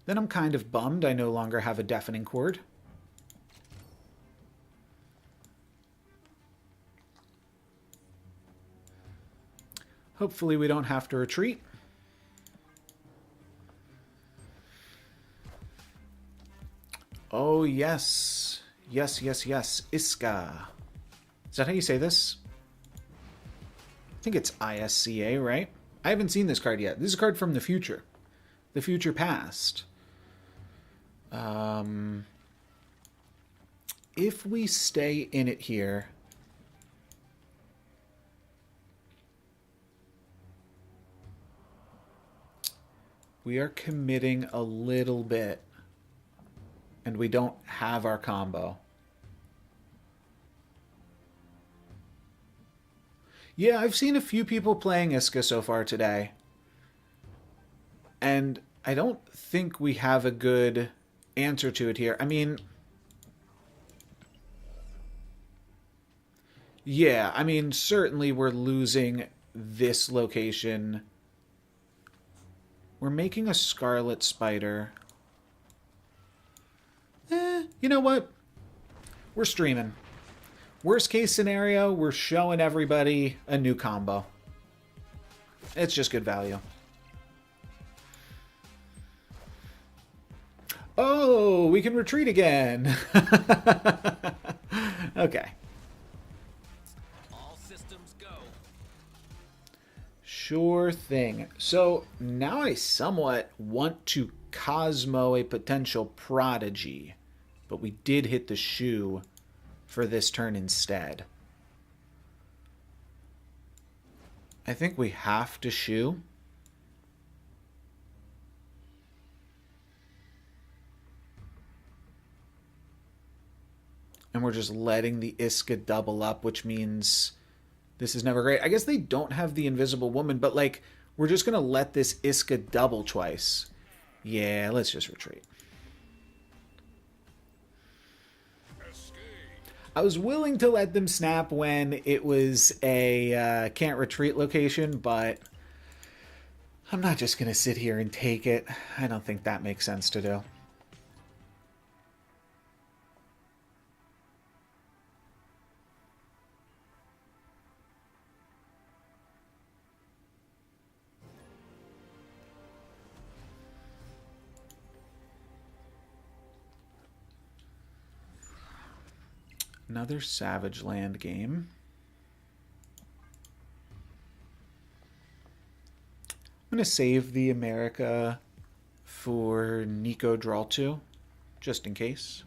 then I'm kind of bummed I no longer have a Deafening Chord. Hopefully we don't have to retreat. Oh, yes. Yes, yes, yes. Iska. Is that how you say this? I think it's ISCA, right? I haven't seen this card yet. This is a card from the future. The future past. If we stay in it here... we are committing a little bit. And we don't have our combo. Yeah, I've seen a few people playing Iska so far today. And I don't think we have a good answer to it here. I mean... yeah, I mean, certainly we're losing this location. We're making a Scarlet Spider. You know what? We're streaming. Worst case scenario, we're showing everybody a new combo. It's just good value. Oh, we can retreat again. Okay. All systems go. Sure thing. So now I somewhat want to Cosmo a potential Prodigy, but we did hit the shoe for this turn instead. I think we have to shoe. And we're just letting the Iska double up, which means this is never great. I guess they don't have the Invisible Woman, but like, we're just going to let this Iska double twice. Yeah, let's just retreat. I was willing to let them snap when it was a can't retreat location, but I'm not just going to sit here and take it. I don't think that makes sense to do. Another Savage Land game. I'm going to save the America for Nico Draw 2, just in case.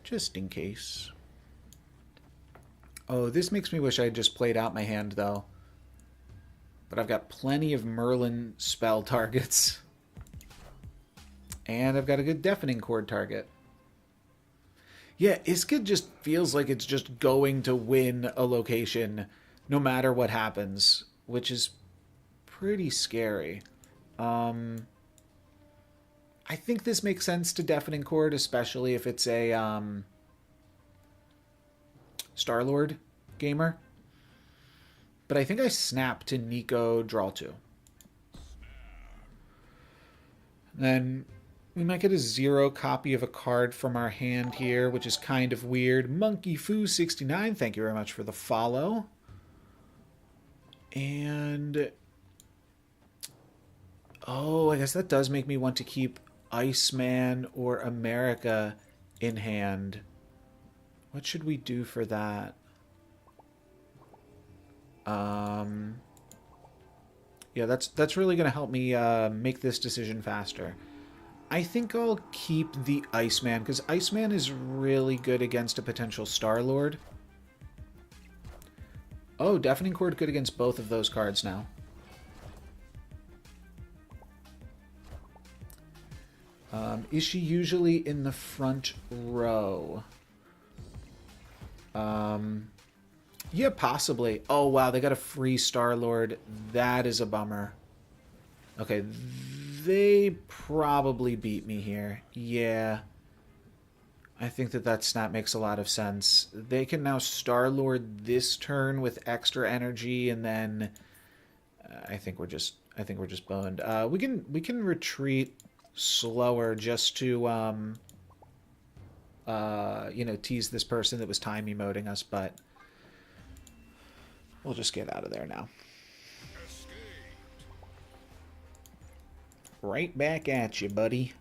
Just in case. Oh, this makes me wish I had just played out my hand, though. But I've got plenty of Merlin spell targets. And I've got a good Deafening Chord target. Yeah, Iska just feels like it's just going to win a location no matter what happens, which is pretty scary. Um, I think this makes sense to Deafening Chord, especially if it's a Star-Lord gamer. But I think I snap to Nico draw 2. Then we might get a 0 copy of a card from our hand here, which is kind of weird. Monkey Foo 69, thank you very much for the follow. And oh, I guess that does make me want to keep Iceman or America in hand. What should we do for that? Yeah, that's really going to help me make this decision faster. I think I'll keep the Iceman, because Iceman is really good against a potential Star-Lord. Oh, Deafening Chord good against both of those cards now. Is she usually in the front row? Yeah, possibly. Oh, wow, they got a free Star-Lord. That is a bummer. Okay, they probably beat me here. Yeah. I think that snap makes a lot of sense. They can now Star-Lord this turn with extra energy, and then I think we're just boned. We can retreat slower just to you know, tease this person that was time emoting us, but we'll just get out of there now. Right back at you, buddy.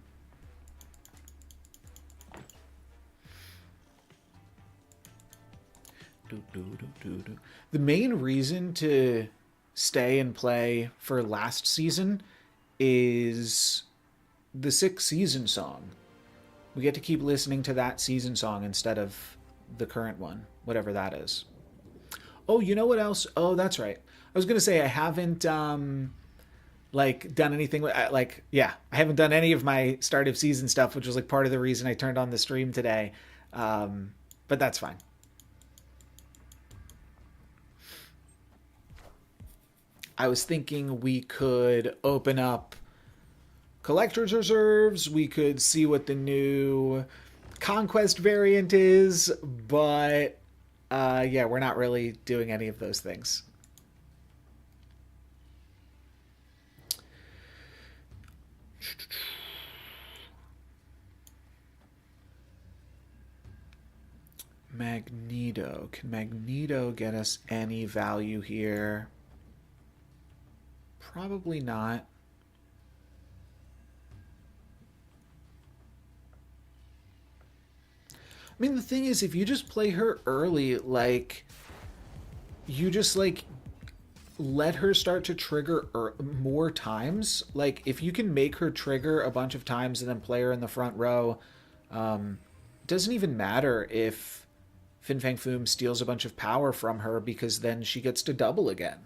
The main reason to stay and play for last season is the 6th season song. We get to keep listening to that season song instead of the current one, whatever that is. Oh, you know what else? Oh, that's right. I was gonna say I haven't like done anything like, yeah, I haven't done any of my start of season stuff, which was like part of the reason I turned on the stream today. But that's fine. I was thinking we could open up collector's reserves, we could see what the new conquest variant is, but yeah, we're not really doing any of those things. Magneto. Can Magneto get us any value here? Probably not. I mean, the thing is, if you just play her early, like, you just, like, let her start to trigger more times. Like, if you can make her trigger a bunch of times and then play her in the front row, it doesn't even matter if Fin Fang Foom steals a bunch of power from her, because then she gets to double again.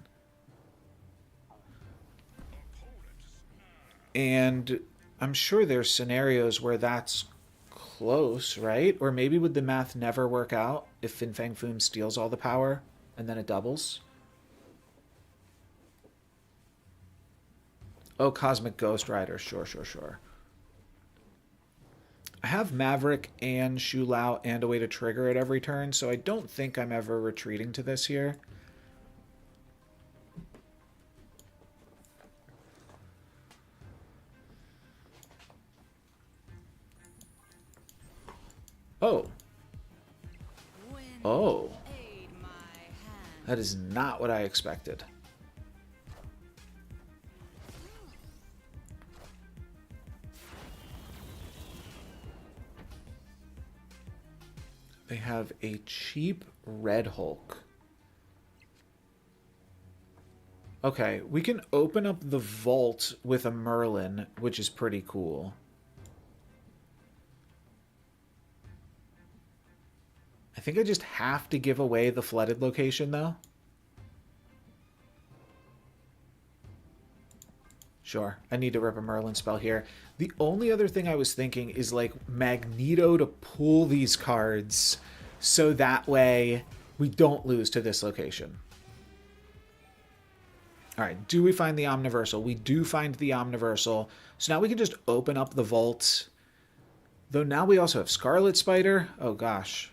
And I'm sure there's scenarios where that's close, right? Or maybe would the math never work out if Fin Fang Foom steals all the power and then it doubles? Oh, Cosmic Ghost Rider. Sure, sure, sure. I have Maverick and Shu Lao and a way to trigger it every turn, so I don't think I'm ever retreating to this here. Oh. Oh. That is not what I expected. They have a cheap Red Hulk. Okay, we can open up the vault with a Merlin, which is pretty cool. I think I just have to give away the flooded location, though. Sure. I need to rip a Merlin spell here. The only other thing I was thinking is like Magneto to pull these cards so that way we don't lose to this location. All right, do we find the Omniversal? We do find the Omniversal. So now we can just open up the vault. Though now we also have Scarlet Spider. Oh, gosh.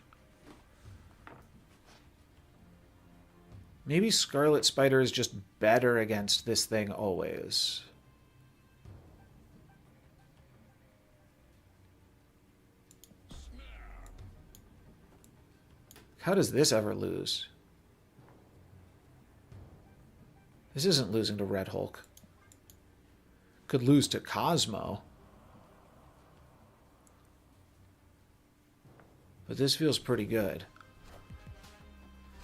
Maybe Scarlet Spider is just better against this thing always. How does this ever lose? This isn't losing to Red Hulk. Could lose to Cosmo. But this feels pretty good.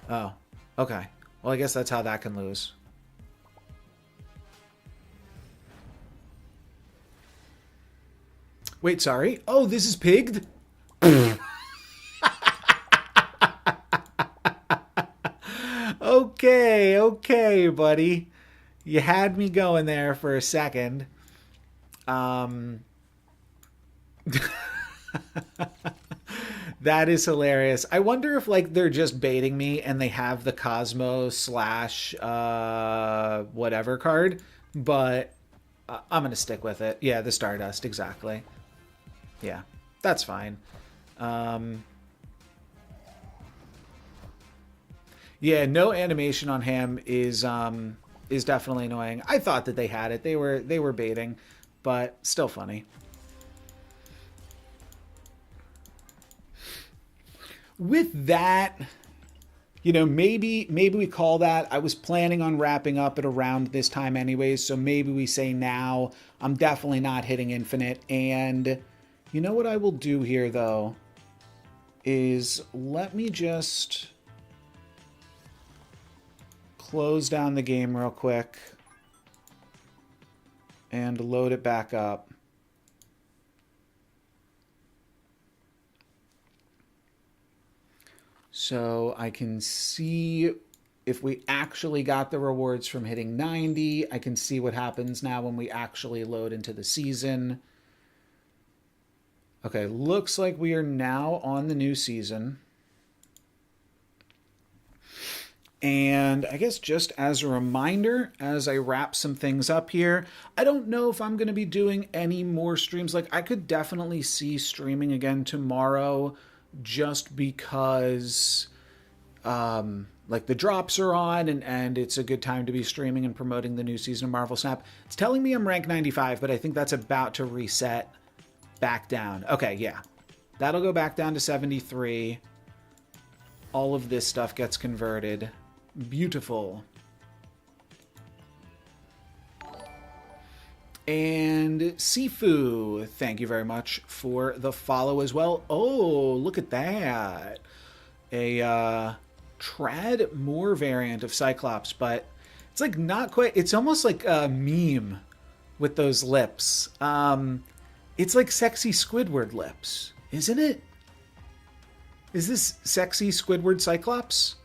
Oh, okay. Well, I guess that's how that can lose. Wait, sorry. Oh, this is pigged? Okay, buddy. You had me going there for a second. That is hilarious. I wonder if like they're just baiting me and they have the Cosmo slash whatever card, but I'm gonna stick with it. Yeah, the Stardust, exactly. Yeah, that's fine. Yeah, no animation on him is definitely annoying. I thought that they had it. They were baiting, but still funny. With that, you know, maybe we call that. I was planning on wrapping up at around this time anyways, so maybe we say now. I'm definitely not hitting infinite. And you know what I will do here, though, is let me just close down the game real quick and load it back up. So I can see if we actually got the rewards from hitting 90. I can see what happens now when we actually load into the season. Okay, looks like we are now on the new season. And I guess just as a reminder, as I wrap some things up here, I don't know if I'm going to be doing any more streams. Like, I could definitely see streaming again tomorrow just because, like, the drops are on and it's a good time to be streaming and promoting the new season of Marvel Snap. It's telling me I'm rank 95, but I think that's about to reset back down. Okay, yeah. That'll go back down to 73. All of this stuff gets converted. Beautiful. And Sifu, thank you very much for the follow as well. Oh, look at that. A Trad Moore variant of Cyclops, but it's like not quite, it's almost like a meme with those lips. It's like sexy Squidward lips, isn't it? Is this sexy Squidward Cyclops?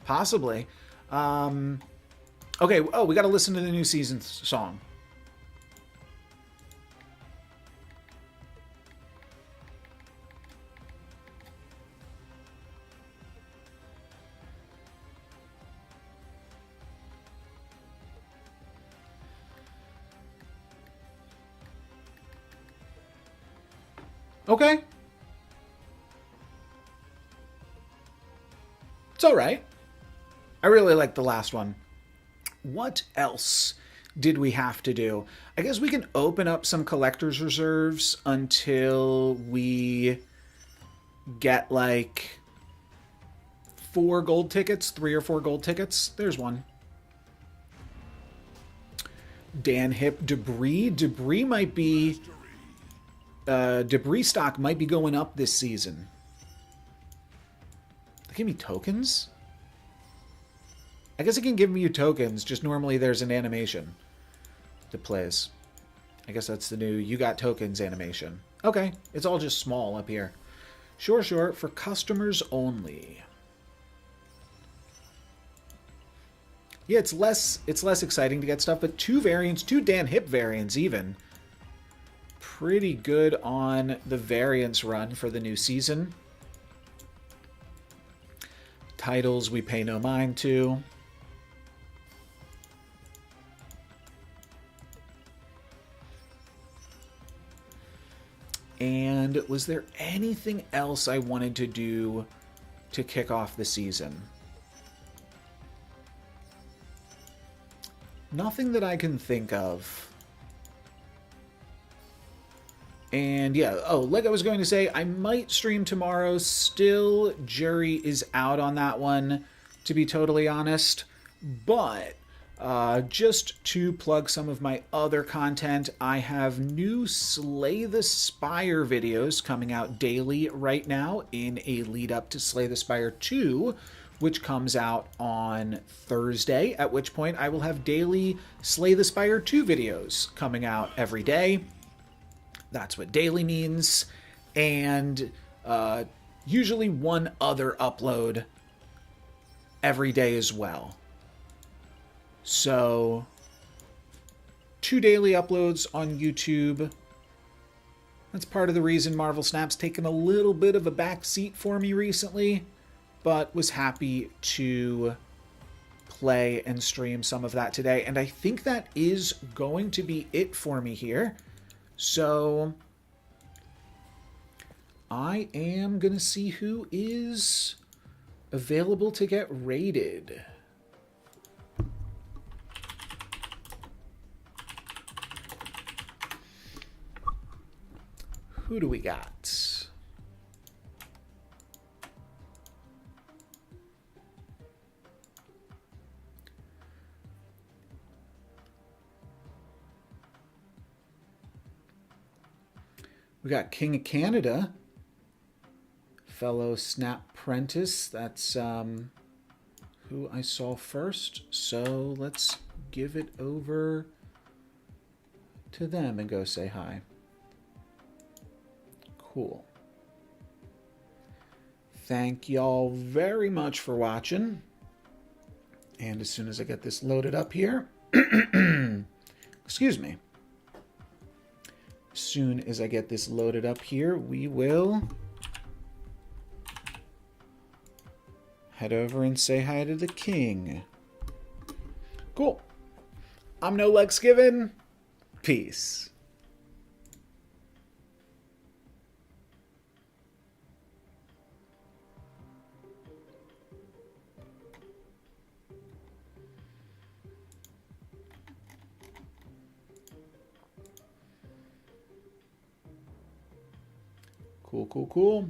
Possibly. Okay, oh, we got to listen to the new season song. Okay. It's all right. I really like the last one. What else did we have to do? I guess we can open up some collector's reserves until we get like 4 gold tickets, 3 or 4 gold tickets. There's one. Dan Hip Debris. Debris might be... debris stock might be going up this season. They give me tokens? I guess it can give you tokens, just normally there's an animation that plays. I guess that's the new you got tokens animation. Okay, it's all just small up here. Sure, for customers only. Yeah, it's less exciting to get stuff, but 2 variants, 2 Dan Hip variants even. Pretty good on the variants run for the new season. Titles we pay no mind to. And was there anything else I wanted to do to kick off the season? Nothing that I can think of. And yeah, oh, like I was going to say, I might stream tomorrow. Still, jury is out on that one, to be totally honest. But just to plug some of my other content, I have new Slay the Spire videos coming out daily right now in a lead up to Slay the Spire 2, which comes out on Thursday, at which point I will have daily Slay the Spire 2 videos coming out every day. That's what daily means. And usually one other upload every day as well. So 2 daily uploads on YouTube. That's part of the reason Marvel Snap's taken a little bit of a back seat for me recently, but was happy to play and stream some of that today. And I think that is going to be it for me here. So I am going to see who is available to get raided. Who do we got? We got King of Canada, fellow Snap Prentice. That's who I saw first. So let's give it over to them and go say hi. Cool. Thank y'all very much for watching. And as soon as I get this loaded up here, excuse me. As soon as I get this loaded up here, we will head over and say hi to the king. Cool. I'm No Lex Given. Peace. Cool, cool, cool.